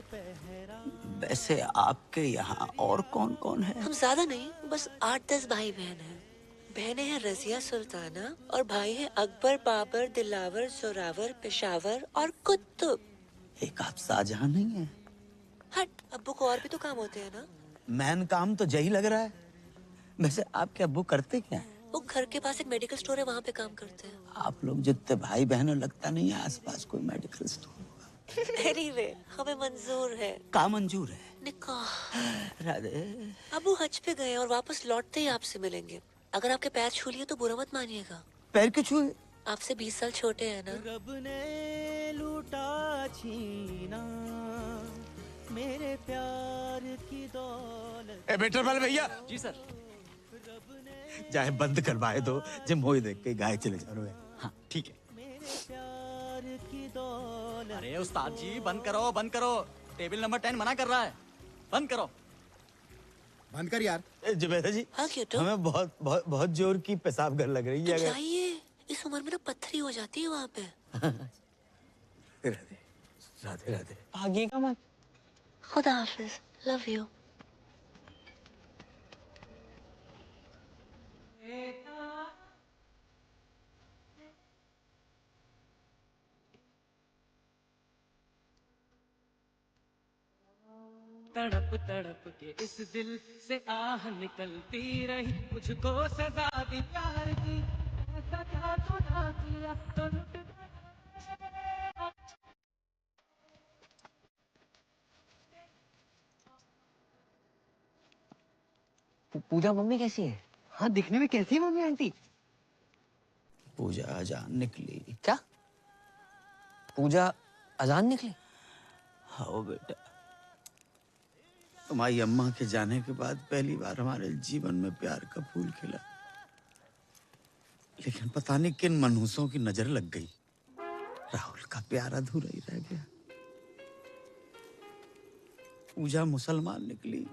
पहरा। वैसे आपके यहाँ और कौन कौन है? हम ज्यादा नहीं, बस 8-10 भाई बहन हैं। बहनें हैं रजिया सुल्ताना और भाई हैं अकबर, बाबर, दिलावर, जोरावर, पेशावर और कुतुब। एक आप शाहजहां नहीं है? हट, अब्बू को और भी तो काम होते हैं ना। मैन काम तो यही लग रहा है। वैसे आपके अब्बू करते क्या है? वो घर के पास एक मेडिकल स्टोर है, वहाँ पे काम करते हैं। आप लोग जितने भाई बहनों लगता नहीं है आसपास कोई मेडिकल स्टोर। एनीवे, हमें मंजूर है। का मंजूर है? निकाह। राधे। अबू हज पे गए और वापस लौटते ही आपसे मिलेंगे। अगर आपके पैर छू लिए तो बुरा मत मानिएगा। पैर क्यों छुए? आपसे 20 साल छोटे हैं ना। रब ने लूटा छीना मेरे प्यार की दौलत। ए बेटर वाले भैया। जी सर। जाए बंद करवाए दो, जे मोई देख के गाय चले जा रहे। हाँ ठीक है। प्यार की दौलत। अरे उस्ताद जी बंद करो बंद करो, टेबल नंबर 10 मना कर रहा है, बंद करो। बंद कर यार। जुबैदा जी, हाँ क्यों? हमें बहुत बहुत बहुत जोर की पेशाब घर लग रही तो है। जाइए, इस उम्र में ना पत्थरी हो जाती है वहाँ पे। राधे राधे राधे। भागिएगा मत। खुदा हाफिज, लव यू। तड़प तड़प के इस दिल से आह निकलती रही, मुझको सजा दी प्यार की, ऐसा क्या गुनाह किया तो लुट गया। पूजा मम्मी कैसी है? हाँ दिखने में कैसी है मम्मी आंटी? पूजा अजान निकली। क्या? पूजा अजान निकली? हाँ बेटा, तुम्हारी अम्मा के जाने के बाद पहली बार हमारे जीवन में प्यार का फूल खिला। लेकिन पता नहीं किन मनहूसों की नजर लग गई, राहुल का प्यार अधूरा ही रह गया। पूजा मुसलमान निकली,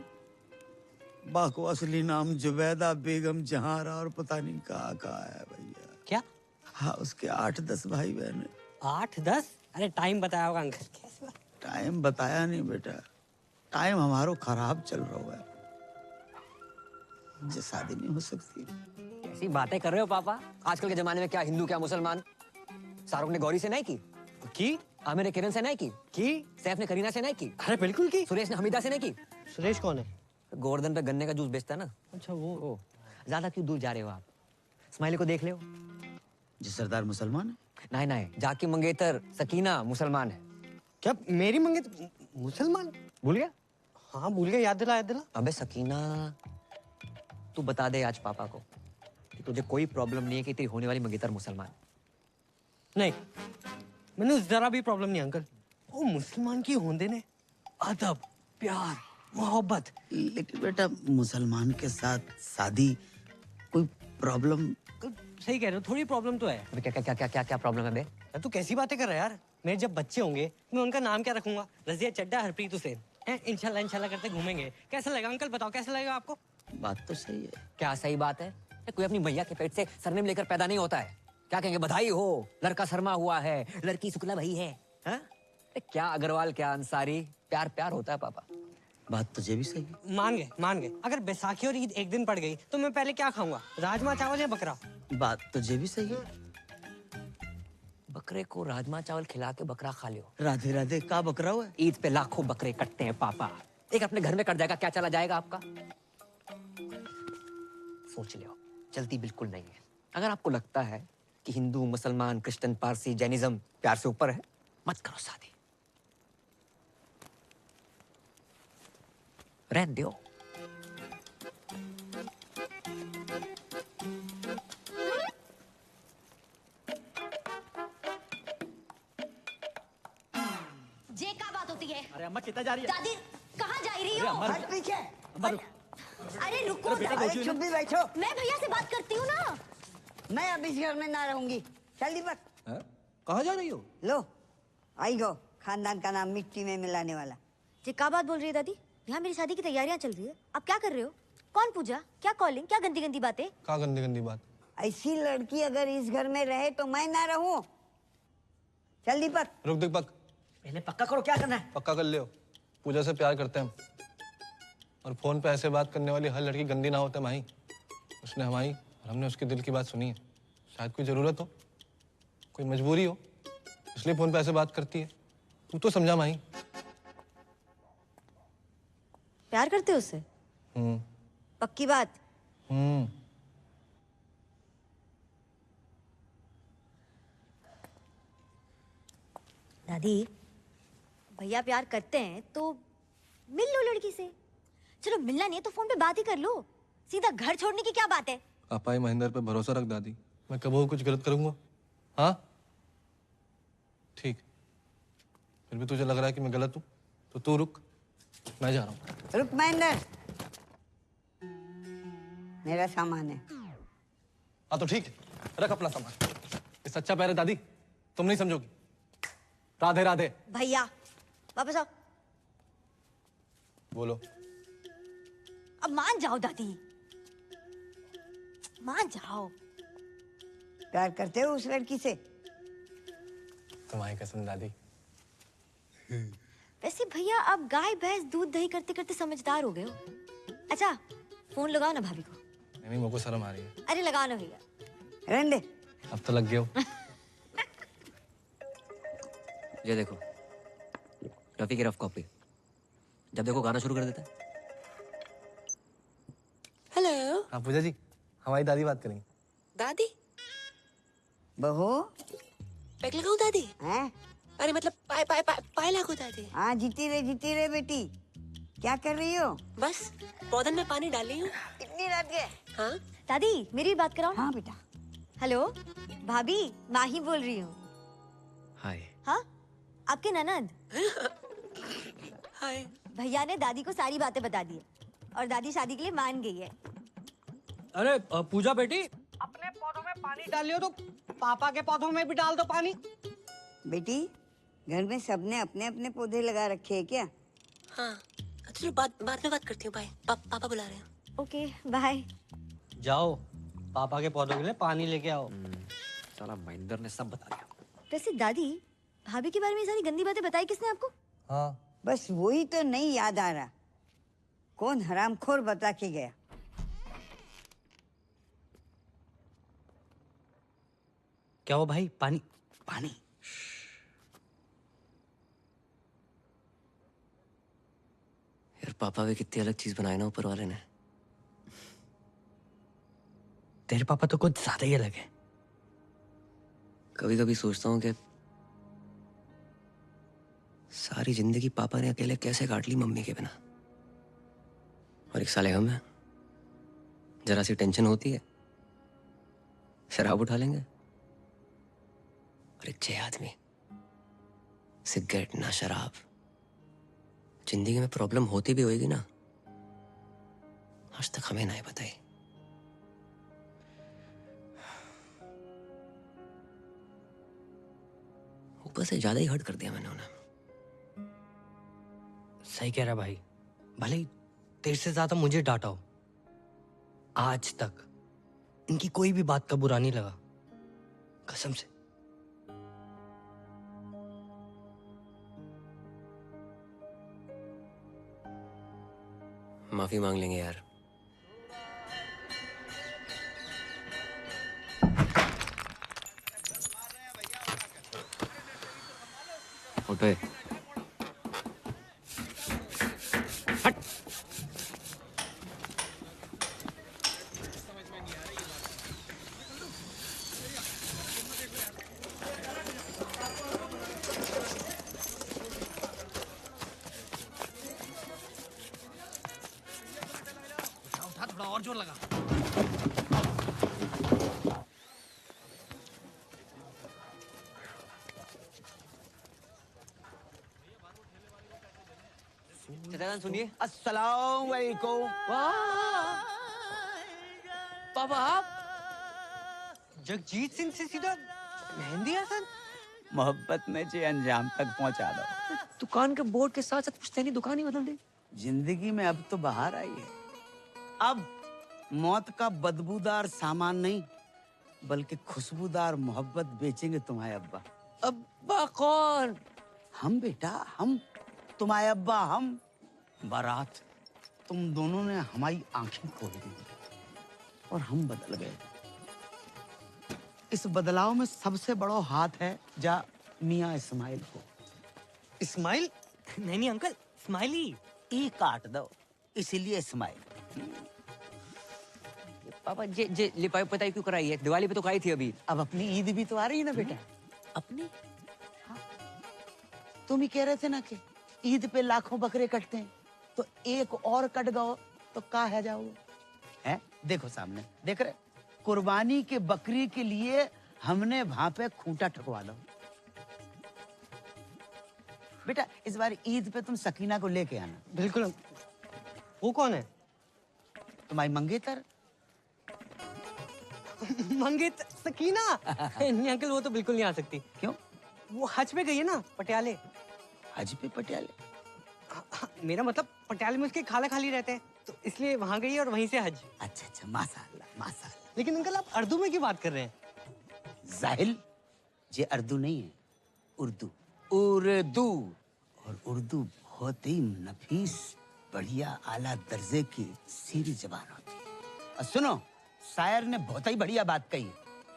बाको असली नाम जुबैदा बेगम जहारा और पता नहीं कहाँ है भैया। क्या? हाँ, उसके 8-10 भाई बहन। 8-10? अरे टाइम बताया होगा अंकल। कैसे? टाइम बताया नहीं बेटा, टाइम हमारो खराब चल रहा है, मुझे शादी नहीं हो सकती। ऐसी बातें कर रहे हो पापा? आजकल के जमाने में क्या हिंदू क्या मुसलमान? शाहरुख ने गौरी से नहीं की? आमिर ने किरण से नहीं की? सैफ ने करीना से नहीं की? अरे बिल्कुल की। सुरेश ने हमीदा से नहीं की? सुरेश कौन है? गोवर्धन पे गन्ने का जूस बेचता है ना। अच्छा वो। ज्यादा क्यों दूर जा रहे हो आप? स्माइली को देख ले। जी सरदार मुसलमान है? नहीं नहीं, जाकी मंगेतर सकीना मुसलमान है। क्या मेरी मंगेतर मुसलमान? भूल गया? हाँ भूल गया, याद दिला याद दिला। अबे सकीना, तू बता दे आज पापा को कि तुझे कोई प्रॉब्लम नहीं है कि तेरी होने वाली मंगेतर मुसलमान। नहीं, मैंने जरा भी प्रॉब्लम नहीं अंकल। वो मुसलमान की होंदे ने अदब, प्यार, मोहब्बत। लेकिन बेटा मुसलमान के साथ शादी कोई प्रॉब्लम? सही कह रहे हो, थोड़ी प्रॉब्लम तो है। अबे क्या क्या क्या क्या क्या क्या प्रॉब्लम है बे? तू कैसी बातें कर रहा है यार? मेरे जब बच्चे होंगे मैं उनका नाम क्या रखूंगा? रजिया चड्डा, हरप्रीत हुसैन। इंशाल्लाह इंशाल्लाह करते घूमेंगे। कैसा लगेगा अंकल, बताओ कैसा लगेगा आपको? बात तो सही है। क्या सही बात है? कोई अपनी मैया के पेट से सरनेम लेकर पैदा नहीं होता है। क्या कहेंगे? बधाई हो, लड़का शर्मा हुआ है, लड़की शुक्ला भाई है। हा? क्या अग्रवाल क्या अंसारी, प्यार प्यार होता है पापा। बात तुझे भी सही है। मान गए। अगर बैसाखी और ईद एक दिन पड़ गई तो मैं पहले क्या खाऊंगा? राजमा चावल या बकरा? बात तुझे भी सही है। बकरे को राजमा चावल खिला के बकरा खा लियो। राधे राधे का बकरा हुआ? ईद पे लाखों बकरे कटते हैं पापा, एक अपने घर में कट जाएगा, क्या चला जाएगा आपका? सोच लियो, जल्दी बिल्कुल नहीं है। अगर आपको लगता है कि हिंदू मुसलमान क्रिश्चियन पारसी जैनिज्म प्यार से ऊपर है, मत करो शादी, रहने दो। जे का बात होती है? अरे अम्मा कितना जा रही है? दादी कहाँ जा रही अरे हो? अम्मा हट पीछे। अरे रुको, अरे बेटा, बैठिए ना। चुप भी बैठो। मैं भैया से बात करती हूँ ना। मैं अब इस घर में ना रहूंगी। चल दीपक। कहाँ जा रही हो? लो आई गो, खानदान का नाम मिट्टी में मिलाने वाला। जे का बात बोल रही है दादी? यहाँ मेरी शादी की तैयारियां चल रही है, आप क्या कर रहे हो? कौन पूजा, क्या कॉलिंग, क्या गंदी गंदी बातें? क्या गंदी गंदी बात? ऐसी लड़की अगर इस घर में रहे तो मैं ना रहूं। चल दीपक। रुक दीपक, पहले पक्का करो क्या करना है। पक्का कर लियो, पूजा से प्यार करते हैं हम। और फोन पे ऐसे बात करने वाली हर लड़की गंदी ना होते माही। उसने हमारी और हमने उसके दिल की बात सुनी है। शायद कोई जरूरत हो, कोई मजबूरी हो, इसलिए फोन पे ऐसे बात करती है। तू तो समझा माही। प्यार करते हो उससे? पक्की बात? दादी भैया प्यार करते हैं तो मिल लो लड़की से। चलो मिलना नहीं है तो फोन पे बात ही कर लो, सीधा घर छोड़ने की क्या बात है? पापा महेंद्र पे भरोसा रख दादी, मैं कभी कुछ गलत करूंगा? हाँ ठीक, फिर भी तुझे लग रहा है कि मैं गलत हूँ तो तू रुक, मैं जा रहा हूँ। रुक महेंद्र, मेरा सामान है। हाँ तो ठीक है, रख अपना सामान। ये सच्चा प्यार है दादी, तुम नहीं समझोगी। राधे राधे। भैया वापस आओ। बोलो। अब मान जाओ दादी, मान जाओ। प्यार करते हो उस लड़की से? तुम्हारी कसम दादी। वैसे भैया अब गाय भैंस दूध दही करते करते समझदार हो गए हो। अच्छा फोन लगाओ ना भाभी को। नहीं मेरे को शर्म आ रही है। अरे लगाओ ना भैया। रहने दे। अब तो लग गए हो। ये देखो रफी की रफ कॉपी, जब देखो गाना शुरू कर देता है। हेलो। हाँ पूजा जी, हमारी दादी बात करेंगी। दादी? बहू पैक लगाऊं दादी? हैं? अरे मतलब पाए लागू दादी। हाँ जीती रहे बेटी। क्या कर रही हो? बस पौधन में पानी डाल रही हूँ। इतनी रात के? हाँ दादी मेरी भी बात कराओ। हाँ बेटा। हेलो भाभी, माही बोल रही हूँ। हाय। हाँ आपके ननद। हाय। भैया ने दादी को सारी बातें बता दी है और दादी शादी के लिए मान गई है। अरे पूजा बेटी, अपने पौधों में पानी डाल लियो तो पापा के पौधों में भी डाल दो पानी। बेटी घर में सबने अपने अपने पौधे लगा रखे हैं क्या? हाँ चलो बाद में बात करती हूँ। बाय, पापा बुला रहे हैं। Okay bye. जाओ पापा के पौधों के लिए पानी लेके आओ। साला महेंद्र ने सब बता दिया। वैसे दादी भाभी के बारे में सारी गंदी बातें बताई किसने आपको? हाँ। बस वही तो नहीं याद आ रहा, कौन हरामखोर बता के गया। क्या हो भाई? पानी पानी। यार पापा भी कितनी अलग चीज बनाई ना ऊपर वाले ने। तेरे पापा तो कुछ ज्यादा ही अलग है। कभी कभी सोचता हूँ कि सारी जिंदगी पापा ने अकेले कैसे काट ली मम्मी के बिना। और एक साले हम हैं, जरा सी टेंशन होती है शराब उठा लेंगे। और एक 6 आदमी, सिगरेट ना शराब। जिंदगी में प्रॉब्लम होती भी होगी ना, आज तक हमें नहीं बताई। ऊपर से ज्यादा ही हर्ट कर दिया मैंने उन्हें। सही कह रहा भाई, भले ही तेरे से ज्यादा मुझे डांटा हो, आज तक इनकी कोई भी बात का बुरा नहीं लगा, कसम से। माफी मांग लेंगे यार। उठे। हट। उठा, थोड़ा और जोर लगा। सुनिए। अस्सलाम वालेकुम। पापा आप जगजीत सिंह से सीधा मेहंदी हसन? मोहब्बत में जे अंजाम तक पहुंचा दो। दुकान के बोर्ड के साथ साथ पुश्तैनी दुकान ही बदल दी। जिंदगी में अब तो बाहर आई है। अब मौत का बदबूदार सामान नहीं, बल्कि खुशबूदार मोहब्बत बेचेंगे तुम्हारे अब्बा। अब्बा कौन? हम बेटा, हम। तुम्हारे अब्बा हम। बारात तुम दोनों ने हमारी आंखें खोल दी और हम बदल गए। इस बदलाव में सबसे बड़ा हाथ है जा मियाँ इस्माइल को। इस्माइल? नहीं अंकल, इस्माइली। ई काट दो, इसीलिए इस्माइल। पापा जे लिपाई पताई क्यों कराई है? दिवाली पे तो कराई थी अभी। अब अपनी ईद भी तो आ रही है ना बेटा। अपनी? हाँ। तुम ही कह रहे थे ना कि ईद पे लाखों बकरे कटते हैं, तो एक और कट गओ तो का है जाओ है? देखो सामने देख रहे, कुर्बानी के बकरी के लिए हमने वहां पे खूंटा ठकवा दो। बेटा इस बार ईद पे तुम सकीना को लेके आना। बिल्कुल। वो कौन है? तुम्हारी मंगेतर। मंगेतर? सकीना? नहीं अंकल, वो तो बिल्कुल नहीं आ सकती। क्यों? वो हज पे गई है ना, पटियाले। हज पे पटियाले? मेरा मतलब पटियाले में उसके खाला खाली रहते हैं, तो इसलिए वहां गई और वहीं से हज। अच्छा अच्छा, माशाअल्लाह माशाअल्लाह। लेकिन अंकल आप उर्दू में क्यों बात कर रहे हैं? जाहिल, ये उर्दू नहीं है, उर्दू। उर्दू। और उर्दू बहुत ही नफीस, बढ़िया, आला दर्जे की सीरी जबान होती है। और सुनो, शायर ने बहुत ही बढ़िया बात कही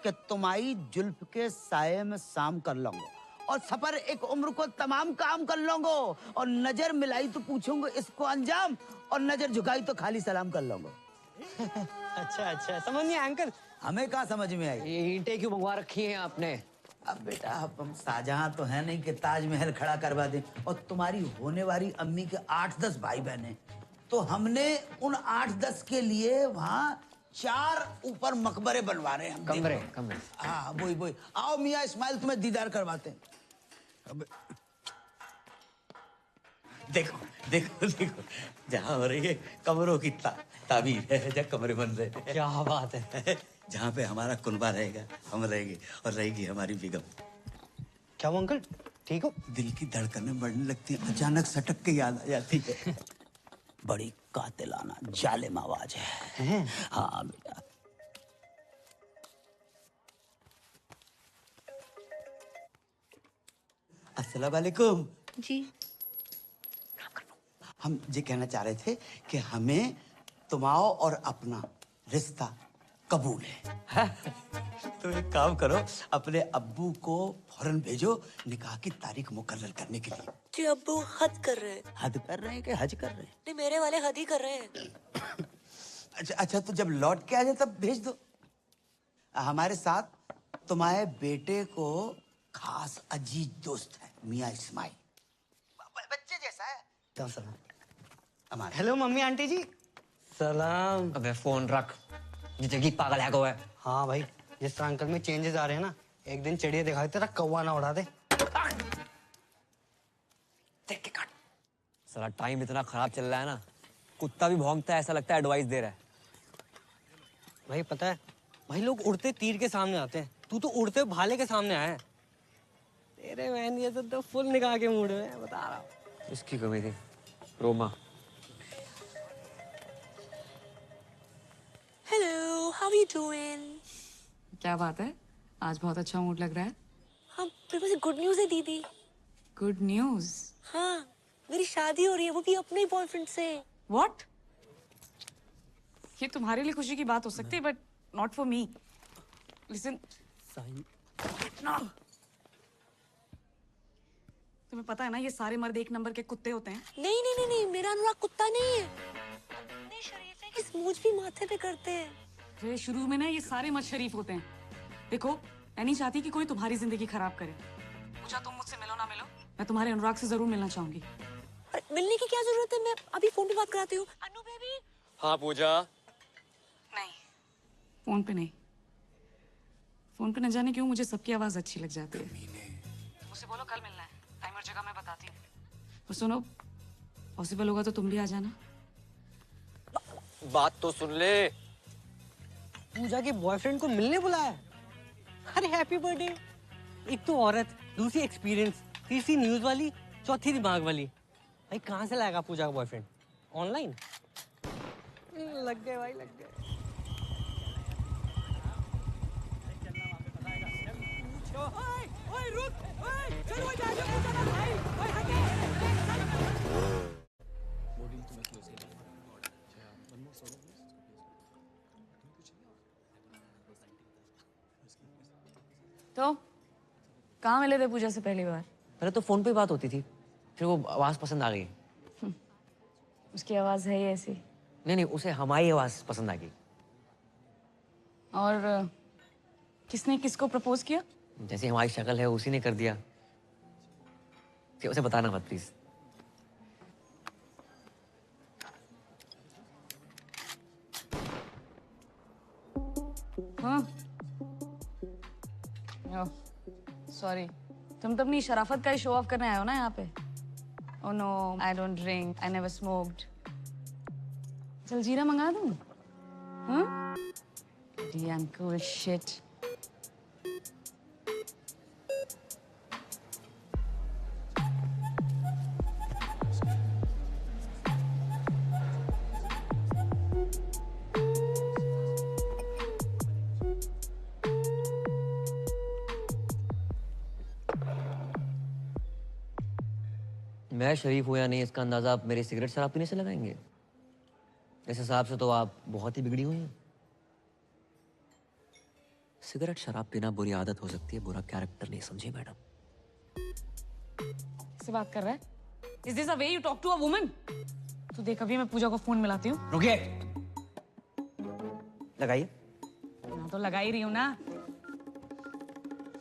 कि तुम्हारी जुल्फ के साये में शाम कर लूंगा और सफर एक उम्र को तमाम काम कर लूंगा, और नजर मिलाई तो पूछूंगा इसको अंजाम, और नजर झुकाई तो खाली सलाम कर लूंगा। अच्छा अच्छा, समझ नहीं आया अंकल। हमें कहाँ समझ में आई? ये ईंटें क्यों मंगवा रखी हैं आपने? अब बेटा हम शाहजहां तो है नहीं कि ताजमहल खड़ा करवा दें, और तुम्हारी होने वाली अम्मी के 8-10 भाई बहन हैं, तो हमने उन 8-10 के लिए वहाँ 4 ऊपर मकबरे बनवा रहे हैं हम। कमरे। हाँ वही। आओ मियाँ इस्माइल, तुम्हें दीदार करवाते हैं। अब देखो देखो देखो, जहाँ हो रही है कमरों की ताबीर है, जहाँ कमरे बन रहे हैं। क्या बात है। जहाँ पे हमारा कुनबा रहेगा, हम रहेंगे, और रहेगी हमारी बेगम। क्या वो अंकल ठीक हो? दिल की धड़कनें बढ़ने लगती हैं, अचानक सटक के याद आ जाती है। बड़ी कातिलाना जालिम आवाज है। हाँ बेटा। अस्सलाम वालेकुम। जी। हम ये कहना चाह रहे थे कि हमें तुम्हारा और अपना रिश्ता कबूल है। तो एक काम करो, अपने अब्बू को फौरन भेजो निकाह की तारीख मुकर्रर करने के लिए। जी अब्बू हद कर रहे हैं। हद कर रहे हैं कि हज कर रहे हैं? नहीं, मेरे वाले हद ही कर रहे हैं। अच्छा अच्छा, तो जब लौट के आ जाए तब भेज दो। हमारे साथ तुम्हारे बेटे को खास अजीज दोस्त है मियाँ इस्माइल, बच्चे जैसा है। हेलो मम्मी आंटी जी। सलाम। अबे फोन रख, ये जगी पागल है को है। हाँ भाई, जिस तरह अंकल में चेंजेस आ रहे हैं ना, एक दिन चिड़िया दिखाई तेरा कौवा ना उड़ा दे। देख के काट। साला टाइम इतना खराब चल रहा है ना, कुत्ता भी भौंकता है, ऐसा लगता है एडवाइस दे रहा है। भाई पता है, भाई लोग उड़ते तीर के सामने आते हैं, तू तो उड़ते भाले के सामने आया है। तेरे बहन ये तो फुल निकाह के मूड में है, बता रहा हूँ। इसकी कमी थी Roma. Hello, how you doing? क्या बात है, आज बहुत अच्छा मूड लग रहा है। हाँ, मेरे पास गुड न्यूज़ है दीदी। Good news? हाँ, मेरी शादी हो रही है, वो भी अपने ही बॉयफ्रेंड से। व्हाट? ये तुम्हारे लिए खुशी की बात हो सकती है, but not for me. Listen, तुम्हें पता है ना, ये सारे मर्द एक नंबर के कुत्ते होते हैं। नहीं नहीं नहीं नहीं, मेरा अनुराग कुत्ता नहीं है। इतने शरीफ है कि स्मूच भी माथे पे करते हैं। अरे शुरू में ना ये सारे मर्द शरीफ होते हैं। देखो, मैं नहीं चाहती कि कोई तुम्हारी जिंदगी खराब करे। पूजा, तुम मुझसे मिलो ना मिलो, मैं तुम्हारे अनुराग से जरूर मिलना चाहूंगी। अरे मिलने की क्या जरूरत है, मैं अभी फोन पे बात कराती हूँ। अनु बेबी। हाँ पूजा। नहीं, फोन पे नहीं। फोन पे न जाने क्यों मुझे सबकी आवाज अच्छी लग जाती है। मुझसे बोलो कल मिलना है, टाइम और जगह मैं बताती हूँ। और सुनो, पॉसिबल होगा तो तुम भी आ जाना। बात तो सुन ले। पूजा के बॉयफ्रेंड को मिलने बुलाया। अरे हैप्पी बर्थडे। एक तो औरत, दूसरी एक्सपीरियंस, तीसरी न्यूज वाली, चौथी दिमाग वाली। भाई कहाँ से लाएगा पूजा का बॉयफ्रेंड? ऑनलाइन? लग गए भाई, लग गए। ओए रुक, ओए चलो जा जा पूजा ना भाई, ओए हटे। तो कहाँ मिले थे पूजा से पहली बार? पहले तो फोन पे बात होती थी, फिर वो आवाज पसंद आ गई। उसकी आवाज है ही ऐसी। नहीं नहीं, उसे हमारी आवाज पसंद आ गई। और किसने किसको प्रपोज किया? जैसे हमारी शक्ल है उसी ने कर दिया। कि उसे बताना मत प्लीज। हाँ, सॉरी, तुम तो अपनी शराफत का ही शो ऑफ करने आए हो ना यहाँ पे। Oh no, I don't drink, I never smoked. जलजीरा मंगा दूँ? हाँ? Damn cool shit. मैं शरीफ हूँ या नहीं, इसका अंदाजा आप मेरे सिगरेट शराब पीने से लगाएंगे। इस हिसाब से तो आप बहुत ही बिगड़ी हुई हैं। सिगरेट शराब पीना बुरी आदत हो सकती है, बुरा कैरेक्टर नहीं, समझे मैडम? किससे बात कर रहा है? Is this a way you talk to a woman? तू देख, अभी मैं पूजा को फोन मिलाती हूँ। रुकिए। लगाइए। मैं तो लगा ही रही हूँ ना,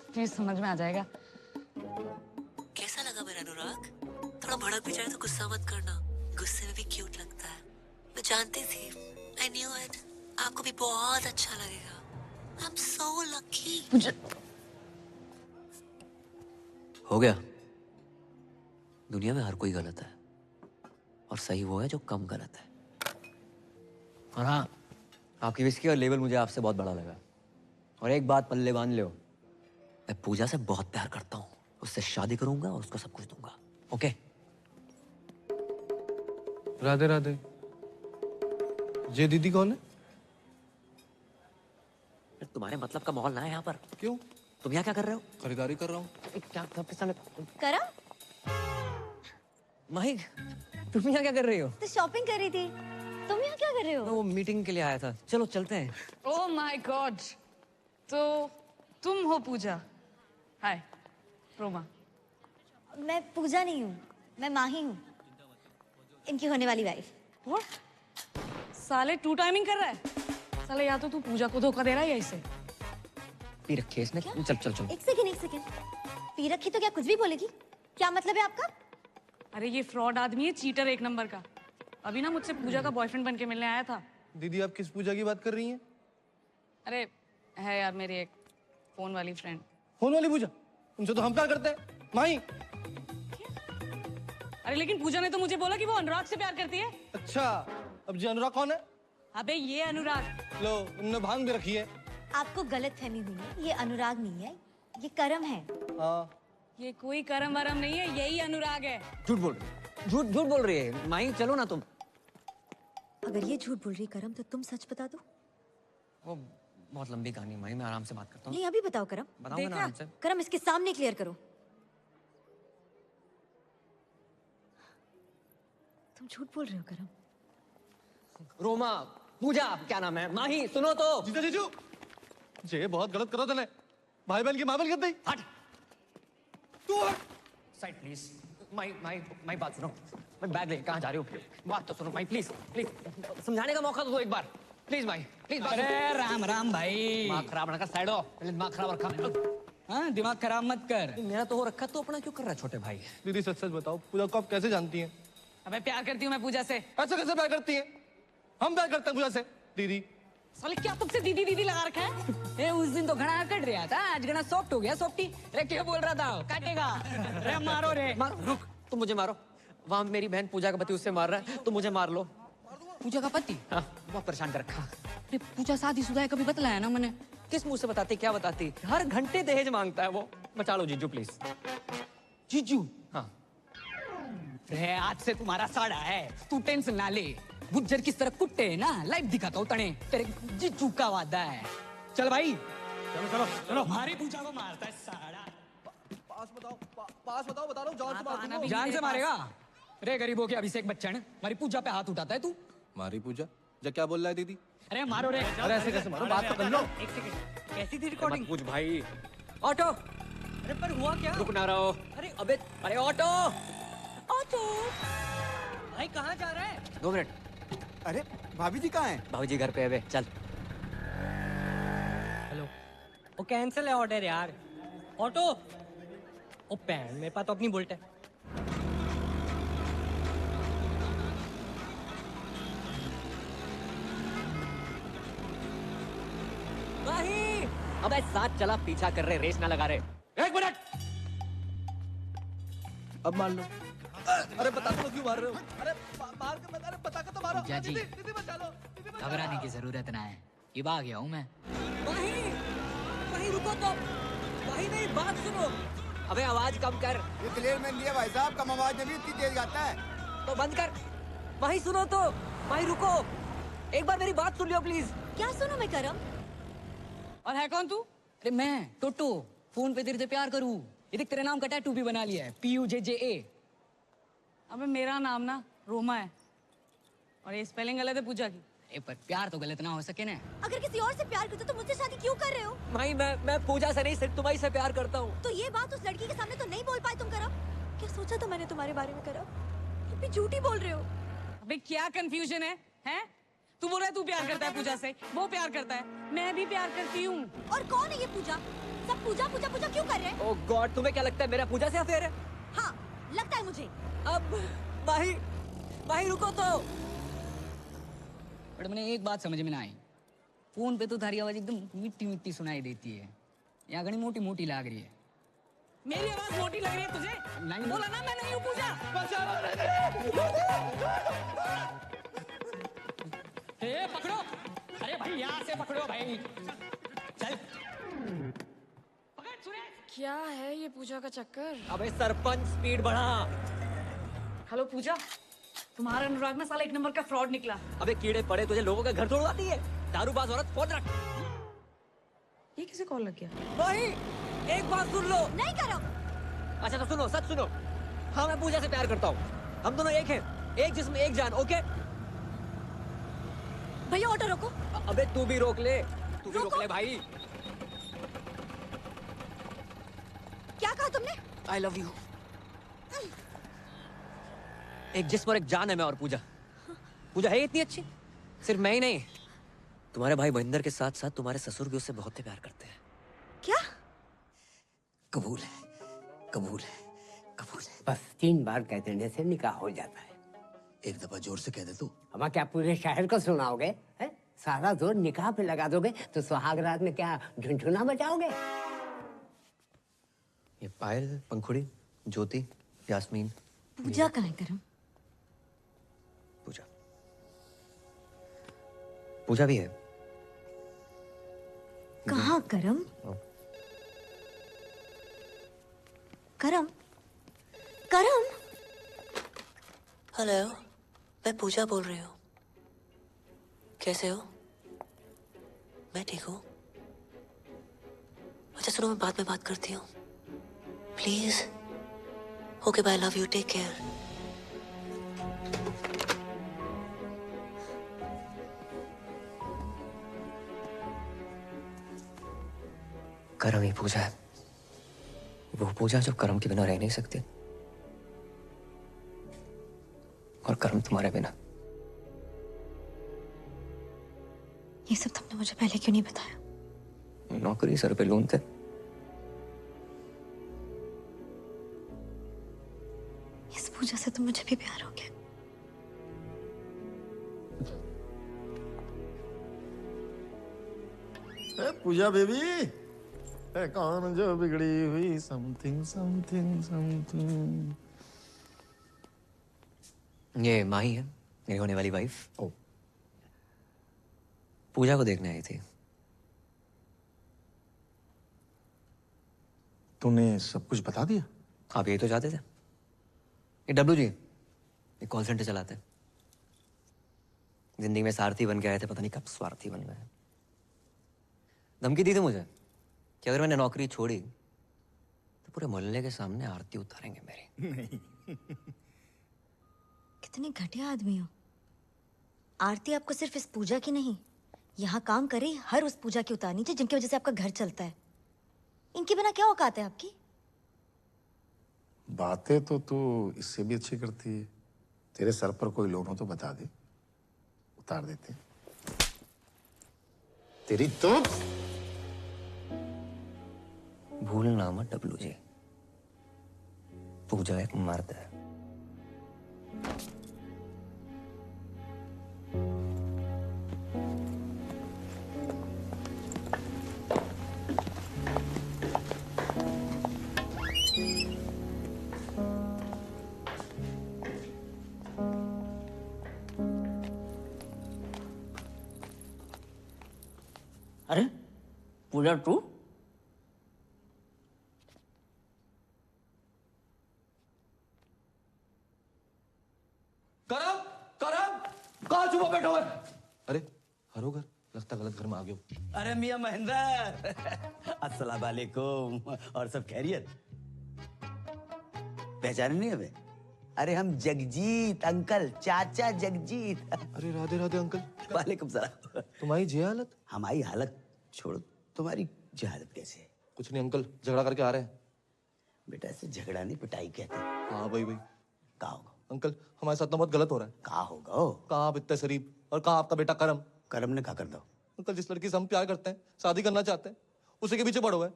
तुझे समझ में आ जाएगा। कैसा लगा मेरा अनुराग? थोड़ा भड़क भी जाए तो गुस्सा मत करना, गुस्से में भी क्यूट लगता है। मैं जानती थी, I knew it, आपको भी बहुत अच्छा लगेगा। I'm so lucky. हो गया। दुनिया में हर कोई गलत है, और सही वो है जो कम गलत है। और हाँ, आपकी विस्की और लेवल मुझे आपसे बहुत बड़ा लगा। और एक बात पल्ले बांध लो, मैं पूजा से बहुत प्यार करता हूँ, उससे शादी करूंगा और उसको सब कुछ दूंगा। ओके? राधे राधे। ये दीदी कौन है? तुम्हारे मतलब का माहौल ना है यहाँ पर। क्यों? तुम यहाँ क्या कर रहे हो? खरीदारी कर रहा हूँ। क्या आपके सामने करा? माही तुम यहाँ क्या कर रही हो? तो शॉपिंग कर रही थी। तुम यहाँ क्या कर रहे हो? मैं वो मीटिंग के लिए आया था। चलो चलते हैं। ओह माय गॉड, तो तुम हो पूजा? हाय रोमा। मैं पूजा नहीं हूँ, मैं माही हूँ, इनकी होने वाली वाइफ। व्हाट? साले टू टाइमिंग कर रहा है साले। या तो तू पूजा को धोखा दे रहा है या इसे। पी रखी है इसने। चल चल चल। एक सेकंड। पी रखी तो क्या कुछ भी बोलेगी? क्या मतलब है आपका? अरे ये फ्रॉड आदमी है, चीटर एक नंबर का। अभी ना मुझसे पूजा का बॉयफ्रेंड बन के मिलने आया था। दीदी आप किस पूजा की बात कर रही हैं? अरे है यार मेरी एक फोन वाली फ्रेंड। फोन वाली पूजा? उनसे तो हम प्यार करते हैं माही। अरे लेकिन पूजा ने तो मुझे बोला कि वो अनुराग से प्यार करती है। अच्छा, अब जी अनुराग कौन है? अबे ये अनुराग। लो उनने भांग भी रखी है। आपको गलतफहमी हुई है, ये अनुराग नहीं है, ये करम है। हाँ। ये कोई करम वरम नहीं है, यही अनुराग है। झूठ बोल रही है माही। चलो ना तुम। अगर ये झूठ बोल रही करम तो तुम सच बता दो। वो बहुत लंबी कहानी है माही, मैं आराम से बात करता हूँ। नहीं अभी बताओ करम। बताऊंगा ना आराम से। करम इसके सामने क्लियर करो। तुम झूठ बोल रहे हो करम। रोमा, पूजा, क्या नाम है? माही सुनो तो। जीजू जे बहुत गलत करो तूने। भाई बहन की मामल कर दी। हट तू हट। Side please. माही बात सुनो। मैं बैग ले कहाँ जा रही हूँ? बात तो सुनो माही, प्लीज प्लीज समझाने का मौका तो दो एक बार। Please Mahi please. अरे राम राम भाई। दिमाग खराब ना कर, साइड हो। पहले दिमाग खराब रखा। हाँ दिमाग खराब मत कर। मेरा तो हो रखा, तो अपना क्यों कर रहा है छोटे भाई? दीदी सच सच बताओ, पूजा को आप कैसे जानती हैं? अबे प्यार करती हूँ मैं पूजा से। ऐसे कैसे प्यार करती हैं? हम प्यार करते हैं पूजा से। दीदी साले क्या तुमसे दीदी दीदी लगा रखा है? ए उस दिन तो घना कट रहा था, आज घना सॉफ्ट हो गया। सॉफ्टी रे क्या बोल रहा था? काटेगा रे मारो रे। रुक, तुम मुझे मारो। वहाँ मेरी बहन पूजा का पति उससे मार रहा है, तुम मुझे मार लो। पूजा का पति? हाँ, बहुत परेशान कर रखा। अरे पूजा शादीशुदा है, कभी बतलाया ना मैंने। किस मुंह से बताती, क्या बताती? हर घंटे दहेज मांगता है वो। बचा लो जीजू प्लीज। जीजू? हाँ। रे आज से तुम्हारा साड़ा है, तू टेंशन ना ले। गुज्जर किस तरह कुट्टे है ना, लाइव दिखाता हूँ तने। तेरे जीजू का वादा है। चल भाई चलो चलो चलो। हमारी पूजा को मारता है साड़ा। पास बताओ बता रहा हूँ। जान से मार। जान से मारेगा? रे गरीबों के अभिषेक बच्चन, हमारी पूजा पे हाथ उठाता है तू। मारी पूजा जा, क्या बोल रहा है दीदी? अरे मारो रे। अरे ऐसे कैसे मारो, बात तो कर लो। एक सेकंड, कैसी थी रिकॉर्डिंग? पूछ भाई। ऑटो। अरे पर हुआ क्या? रुक ना रहो। अरे अबे अरे ऑटो। ऑटो भाई कहाँ जा रहा है? 2 मिनट। अरे भाभी जी कहाँ हैं? भाभी जी घर पे है बे, चल। हेलो, वो कैंसिल है ऑर्डर यार। ऑटो। ओ पैन, मेरे पास तो अपनी बुलेट है। माही! अबे साथ चला, पीछा कर रहे, रेस ना लगा रहे। 1 मिनट। अब मान लो। अरे बता दो क्यों मार रहे हो? अरे मार के अरे बता के तो मारो। पूजा जी, दीदी बचा लो। घबराने की जरूरत ना है, इब आ गया हूँ मैं। माही रुको तो। माही मेरी बात सुनो। अबे आवाज कम कर। ये क्लियर मैन दिया भाई साहब, कम आवाज में भी इतनी तेज गाता है। तो बंद कर। माही सुनो तो। माही रुको, एक बार मेरी बात सुन लियो प्लीज। क्या सुनो मैं करम? और है कौन तू? अरे मैं टोटो, फोन पे तेरे से प्यार करूँ। ये देख तेरे नाम का टैटू भी बना लिया है, PUJJA। अबे मेरा नाम ना रोमा है, और ये स्पेलिंग गलत है पूजा की। ए पर प्यार तो गलत ना हो सके ना। अगर किसी और से प्यार करते तो मुझसे शादी क्यों कर रहे हो? माही मैं पूजा से नहीं, सिर्फ तुम्हारी से प्यार करता हूँ। तो ये बात उस लड़की के सामने तो नहीं बोल पाए तुम करम? क्या सोचा था मैंने तुम्हारे बारे में करम? तुम भी झूठी बोल रहे हो। अबे क्या कंफ्यूजन है? हैं? तू बोल रहा है तू प्यार करता है पूजा से, वो प्यार करता है, मैं भी प्यार करती हूँ। और कौन है ये पूजा? सब पूजा पूजा पूजा क्यों कर रहे हैं? ओह गॉड, तुम्हें क्या लगता है मेरा पूजा से अफेयर है? हाँ लगता है मुझे। अब माही रुको तो। बट मैंने एक बात समझ में ना आई, फोन पे तो थारी आवाज एकदम मिट्टी मिट्टी सुनाई देती है, यहाँ घनी मोटी मोटी लाग रही है। मेरी आवाज मोटी लग रही है तुझे? नहीं बोला ना मैं नहीं हूँ पूजा। ए पकड़ो, अरे भाई यहाँ से पकड़ो भाई, चल। क्या है ये पूजा का चक्कर? अबे सरपंच स्पीड बढ़ा। हेलो पूजा, तुम्हारा अनुराग ना साला 1 नंबर का फ्रॉड निकला। अबे कीड़े पड़े तुझे, लोगों का घर तोड़वाती है, दारूबाज औरत। फोन रख। ये किसे कॉल लग गया? माही एक बात सुन लो। नहीं करो। अच्छा तो सुनो, सच सुनो। हाँ मैं पूजा से प्यार करता हूँ। हम दोनों एक हैं, एक जिस्म एक जान, ओके? भैया ऑटो रोको। अबे तू भी रोक ले, तू भी रोक ले भाई। क्या कहा तुमने? I love you। एक जिस्म और एक जान है मैं और पूजा। पूजा है इतनी अच्छी, सिर्फ मैं ही नहीं, तुम्हारे भाई महेंद्र के साथ साथ तुम्हारे ससुर भी उससे बहुत ही प्यार करते हैं। क्या? कबूल है, कबूल है, कबूल है। बस 3 बार कह देने से निकाह हो जाता है। एक दफा जोर से कह दे तू। अब क्या पूरे शहर को सुनाओगे? हैं? सारा जोर निकाह पे लगा दोगे तो सुहाग रात में क्या झुनझुना बजाओगे? ये पायल, पंखुड़ी, ज्योति, यास्मीन, पूजा कहाँ है करम? पूजा, पूजा भी है। कहाँ करम? करम? करम? हेलो, मैं पूजा बोल रही हूँ। कैसे हो? मैं ठीक हूँ। अच्छा सुनो, मैं बाद में बात करती हूँ please. Okay bye, love you, take care. करम ही पूजा है, वो पूजा जो करम के बिना रह नहीं सकती, और करम तुम्हारे बिना। ये सब तुमने मुझे पहले क्यों नहीं बताया? नौकरी सर पे लोन थे। इस पूजा से तो मुझे भी प्यार हो गया। पूजा बेबी, कौन जो बिगड़ी हुई समथिंग समथिंग समथिंग। ये माही है, मेरी होने वाली वाइफ। ओ, पूजा को देखने आई थी। तूने सब कुछ बता दिया? आप यही तो चाहते थे। ये डब्लू जी एक कॉल सेंटर चलाते हैं। जिंदगी में सारथी बन के आए थे, पता नहीं कब स्वार्थी बन गए। धमकी दी थी मुझे कि अगर मैंने नौकरी छोड़ी तो पूरे मोहल्ले के सामने आरती उतारेंगे मेरी। नहीं। कितने घटिया आदमी हो। आरती आपको सिर्फ इस पूजा की नहीं, यहाँ काम करे हर उस पूजा की उतारनी चाहिए जिनकी वजह से आपका घर चलता है। इनके बिना क्या औकात है आपकी? बातें तो तू इससे भी अच्छी करती है। तेरे सर पर कोई लोन हो तो बता दे, उतार देते हैं। तेरी तो भूलना मत डब्लू जी, पूजा एक मर्द है। अरे पूजा 2? करम, करम, कहाँ छुपा बैठा हुआ है? अरे हरोगर, लगता गलत घर में आ गए हो। अरे मियां महेंद्र, अस्सलाम वालेकुम। और सब खैरियत? पहचाने नहीं हमें? अरे हम जगजीत अंकल, चाचा जगजीत। अरे राधे राधे अंकल। वालेकुम सलाम। तुम्हारी जी हालत? हमारी हालत छोड़ो, तुम्हारी जी हालत कैसे है? कुछ नहीं अंकल, झगड़ा करके आ रहे हैं। बेटा इसे झगड़ा नहीं पिटाई कहते। हाँ भाई भाई। कहाँ होगा अंकल, हमारे साथ तो बहुत गलत हो रहा है। कहाँ होगा? कहाँ आप इतने शरीफ, और कहाँ आपका बेटा करम? करम ने क्या कर दो? अंकल, जिस लड़की से हम प्यार करते हैं, शादी करना चाहते हैं, उसी के पीछे पड़ा हुआ है।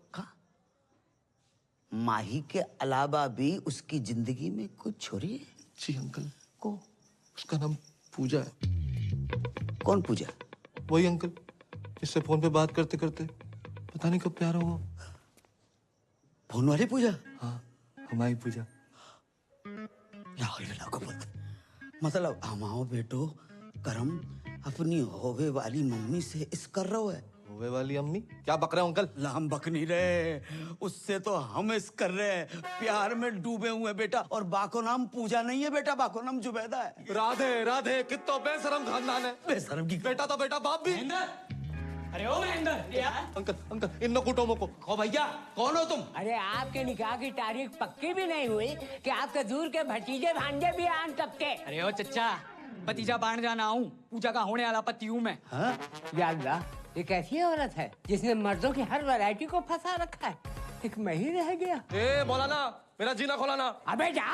माही के अलावा भी उसकी जिंदगी में कुछ छोरी है? जी अंकल। को उसका नाम पूजा है। कौन पूजा? वही अंकल, जिससे फोन पे बात करते करते पता नहीं कब प्यार हुआ। फोन वाली पूजा? हाँ, हमारी पूजा। मतलब हमाओ बेटो करम अपनी होवे वाली मम्मी से इस कर रहा है। होवे वाली अम्मी? क्या बक रहे हो अंकल? हम बक नहीं रहे, उससे तो हम इस कर रहे हैं। प्यार में डूबे हुए बेटा। और बाको नाम पूजा नहीं है बेटा, बाको नाम जुबैदा है। राधे राधे, कितना बेशरम खानदान है। बेशरम की बेटा तो बेटा, बाप भी। अरे ओ महेंद्र अंकल अंकल इन कुटुंबों को ओ भैया कौन हो तुम? अरे आपके निकाह की तारीख पक्की भी नहीं हुई कि आपके दूर के भतीजे भांजे भी आन टपके। अरे ओ चच्चा, भतीजा बाण जाना हूँ, पूजा का होने वाला पति हूँ मैं। हाँ? या अल्लाह, ये कैसी औरत है जिसने मर्दों की हर वैरायटी को फंसा रखा है? एक मैं ही रह गया। ए मौलाना, मेरा जीना खोलाना। अबे जा।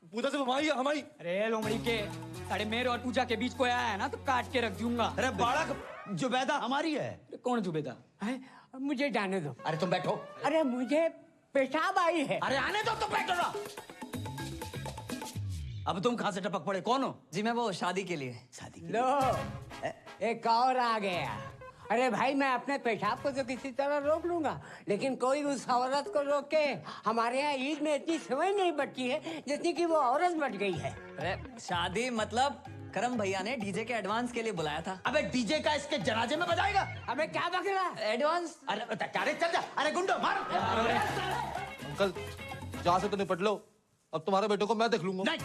पूजा से हमारी हमारी। अरे लोमड़ी के साढ़े मेरे और पूजा के बीच कोई आया है ना तो काट के रख दूंगा। अरे बालक, जुबैदा हमारी है। कौन जुबैदा? मुझे जाने दो। अरे तुम बैठो। अरे मुझे पेशाब आई है। अरे आने दो, तुम बैठो ना। अब तुम कहाँ से टपक पड़े, कौन हो? जी मैं वो शादी के लिए। शादी के लो, एक और आ गया। अरे भाई मैं अपने पेशाब को तो किसी तरह रोक लूंगा, लेकिन कोई उस औरत को रोक के हमारे यहाँ ईद में इतनी समय नहीं बची है जितनी कि वो औरत बच गई है। अरे शादी मतलब करम भैया ने डीजे के एडवांस के लिए बुलाया था। अबे डीजे का इसके जनाजे में बजाएगा? अबे क्या बक रहा है? एडवांस। अरे चल जा। अरे गुंडो मार। अंकल जहाँ से तो निपट लो, अब तुम्हारे बेटे को मैं देख लूंगा। नहीं,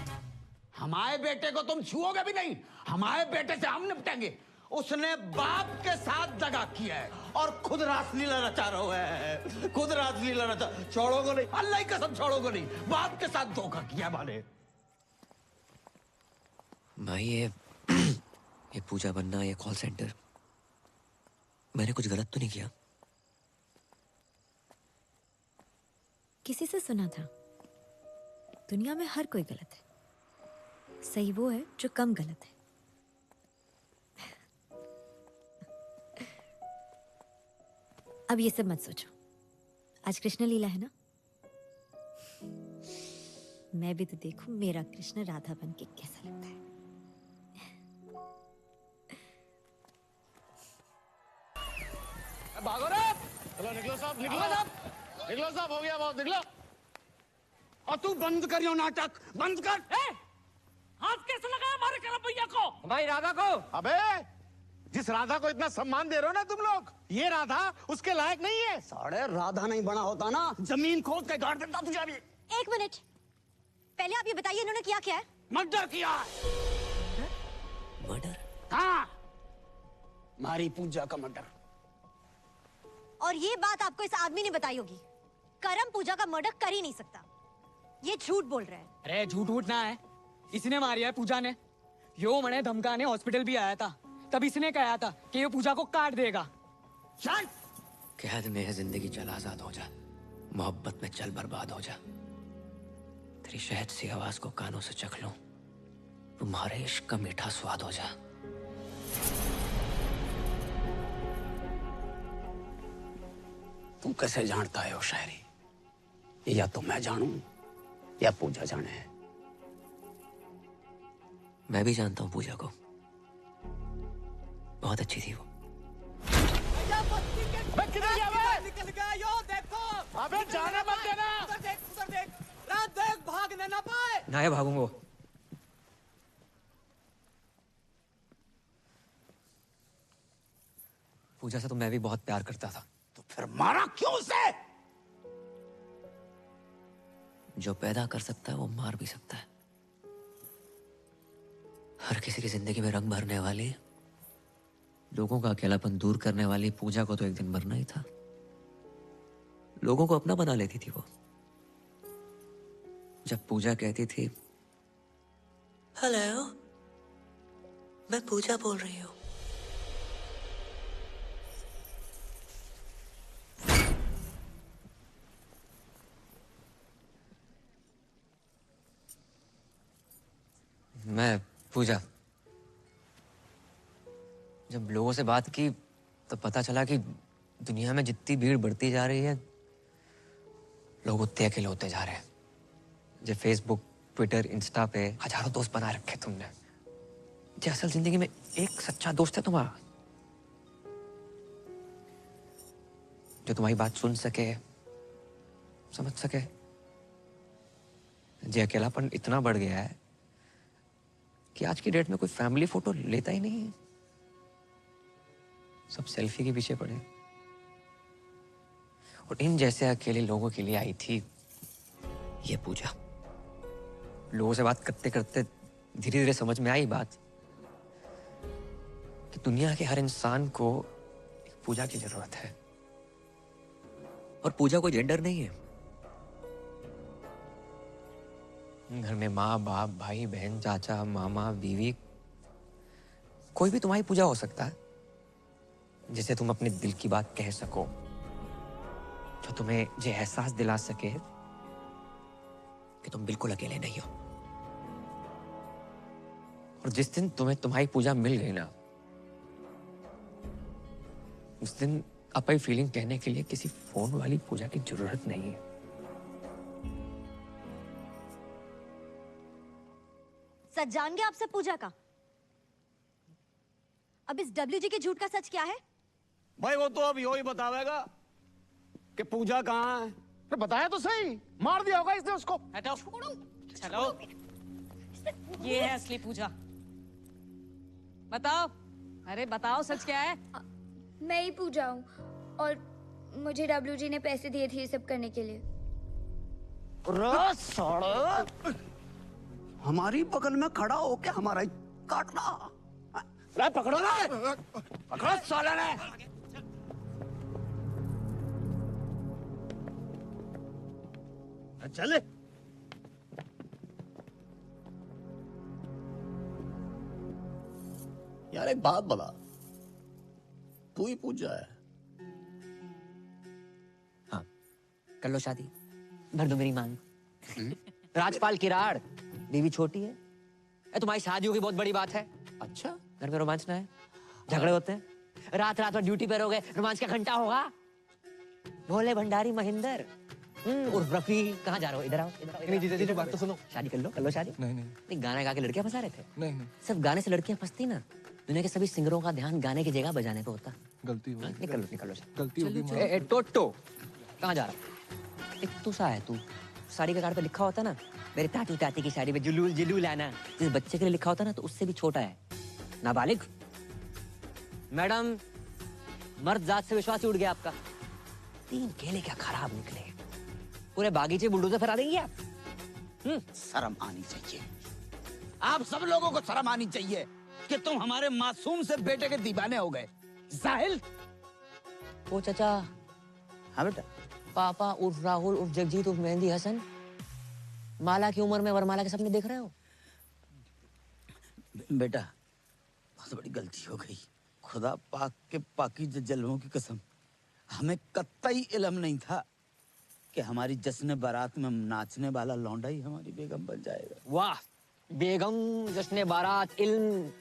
हमारे बेटे को तुम छुओगे भी नहीं। हमारे बेटे से हम निपटेंगे। उसने बाप के साथ दगा किया है और खुद रासलीला रचा रहा है। खुद रासलीला रचा। छोड़ोगे नहीं, अल्लाह की कसम छोड़ोगे नहीं। बाप के साथ धोखा किया माने। भाई ये पूजा बनना, ये कॉल सेंटर, मैंने कुछ गलत तो नहीं किया? किसी से सुना था दुनिया में हर कोई गलत है, सही वो है जो कम गलत है। अब ये सब मत सोचो, आज कृष्ण लीला है ना, मैं भी तो देखूं मेरा कृष्ण राधा बन के कैसा लगता है। भागो रे! चलो निकलो साहब, निकलो साहब, निकलो साहब, हो गया बहुत, निकलो। और तू बंद करियो नाटक, बंद कर। हाथ कैसे लगाया हमारे करम भैया को? भाई राधा को। अबे जिस राधा को इतना सम्मान दे रहे हो ना तुम लोग, ये राधा उसके लायक नहीं है। साढ़े राधा नहीं बना होता ना, जमीन खोद के गाड़ देता तुझे अभी। एक मिनट, पहले आप ये बताइए इन्होंने किया क्या है? मर्डर किया। मर्डर? हाँ, मारी पूजा का मर्डर। और ये बात आपको इस आदमी ने बताई होगी। करम पूजा का मर्डर कर ही नहीं सकता, ये झूठ बोल रहा है। अरे झूठ उठ ना है, इसने मारी है पूजा ने। यो मने धमकाने हॉस्पिटल भी आया था, तब इसने कहा था कि ये पूजा को काट देगा। चल कैद में है जिंदगी, चल आजाद हो जा। मोहब्बत में चल बर्बाद हो जा। तेरी शहद सी आवाज को कानों से चख लूं, तुम्हारे इश्क का मीठा स्वाद हो जा। तू कैसे जानता है वो शायरी? या तो मैं जानूं या पूजा जाने। मैं भी जानता हूँ पूजा को, बहुत अच्छी थी वो। निकल गया यो, देखो। अबे जाने मत देना। उधर देख, उधर देख, रात देख, भागने ना पाए। ना ये भागूंगा। पूजा से तो मैं भी बहुत प्यार करता था। तो फिर मारा क्यों उसे? जो पैदा कर सकता है वो मार भी सकता है। हर किसी की जिंदगी में रंग भरने वाली, लोगों का अकेलापन दूर करने वाली पूजा को तो एक दिन मरना ही था। लोगों को अपना बना लेती थी वो। जब पूजा कहती थी, हेलो, मैं पूजा बोल रही हूँ। मैं पूजा, जब लोगों से बात की तो पता चला कि दुनिया में जितनी भीड़ बढ़ती जा रही है, लोग उतने अकेले होते जा रहे हैं। जो फेसबुक, ट्विटर, इंस्टा पे हजारों दोस्त बना रखे तुमने, जो असल जिंदगी में एक सच्चा दोस्त है तुम्हारा, जो तुम्हारी बात सुन सके, समझ सके। जो अकेलापन इतना बढ़ गया है कि आज की डेट में कोई फैमिली फोटो लेता ही नहीं है, सब सेल्फी के पीछे पड़े। और इन जैसे अकेले लोगों के लिए आई थी ये पूजा। लोगों से बात करते करते धीरे धीरे समझ में आई बात कि दुनिया के हर इंसान को पूजा की जरूरत है। और पूजा कोई जेंडर नहीं है। घर में माँ बाप भाई बहन चाचा मामा बीवी कोई भी तुम्हारी पूजा हो सकता है, जिसे तुम अपने दिल की बात कह सको, जो तुम्हें ये एहसास दिला सके कि तुम बिल्कुल अकेले नहीं हो। और जिस दिन तुम्हें तुम्हारी पूजा मिल गई ना, उस दिन अपनी फीलिंग कहने के लिए किसी फोन वाली पूजा की जरूरत नहीं है। सच जान गया आपसे पूजा का। अब इस डब्ल्यूजी के झूठ का सच क्या है? भाई वो तो अब यो ही बतावेगा कि पूजा कहाँ है। तो बताया तो सही, मार दिया होगा इसने उसको। हटाओ, चलो। ये है असली पूजा। बताओ, अरे बताओ सच क्या है? मैं ही पूजा हूँ और मुझे डब्ल्यूजी ने पैसे दिए थे ये सब करने के लिए। हमारी बगल में खड़ा होके हमारा ही काटना। रे पकड़ो ना, पकड़ो साले ने। चले। यार एक बात बता, तू ही पूजा है? हाँ, कर लो शादी, भर दो मेरी मांग। राजपाल किराड़, बीवी छोटी है। तुम्हारी शादी होगी बहुत बड़ी बात है। अच्छा, घर में रोमांच ना है, झगड़े होते हैं, रात रात भर ड्यूटी पर हो गए, रोमांच का घंटा होगा। भोले भंडारी महेंद्र उर्फ रफी, कहाँ जा रहे हो? इधर आओ, इधर आओ। नहीं जीजा जी बात तो सुनो। शादी कर लो शादी। नहीं गाना गा के लड़कियां फंसा रहे थे। नहीं सिर्फ गाने से लड़कियां फंसती ना, दुनिया के सभी सिंगरों का ध्यान गाने की जगह बजाने पे होता। गलती हो गई। निकलो गलती हो गई। ए टोटो, कहाँ जा रहा? एक तू सा है तू, साड़ी के कार्ड पे लिखा होता ना, मेरे टाटू टाटी की साड़ी में जुलूल जुलूल आना, जिस बच्चे के लिए लिखा होता ना, तो उससे भी छोटा है। नाबालिग। मैडम, मर्द जात से विश्वास उड़ गया आपका। 3 केले क्या खराब निकले, पूरे बागीचे बुलडोजर फैला देंगे आप। शर्म आनी चाहिए, आप सब लोगों को शर्म आनी चाहिए कि तुम हमारे मासूम से बेटे के दीवाने हो गए। जाहिल। ओ चाचा। हाँ बेटा। पापा उर्फ राहुल उर्फ जगजीत उर्फ मेहंदी हसन, माला की उम्र में वरमाला के सपने देख रहे हो? बेटा बहुत बड़ी गलती हो गई, खुदा पाक के पाकीज़ जलवों की कसम, हमें कतई इल्म नहीं था कि हमारी जश्न बारात में नाचने वाला लौंडा ही हमारी बेगम बन जाएगा। वाह, बेगम जश्न बारात इल्म।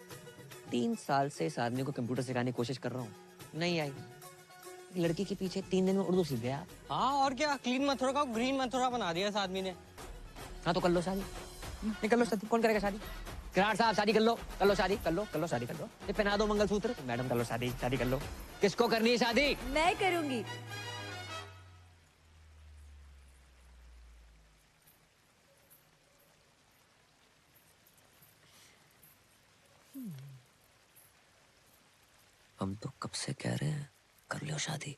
3 साल से इस आदमी को कंप्यूटर सिखाने की कोशिश कर रहा हूँ, नहीं आई। लड़की के पीछे 3 दिन में उर्दू सीख गया। हाँ और क्या, क्लीन मथुरा का ग्रीन मथुरा बना दिया इस आदमी ने। हाँ तो कर लो शादी, निकल लो शादी। कौन करेगा शादी? किराड़ साहब शादी कर लो शादी, कर लो शादी कर लो। ये पहना दो मंगलसूत्र। मैडम कर लो शादी कर लो। किसको करनी है शादी? मैं करूंगी। हम तो कब से कह रहे हैं कर लो शादी।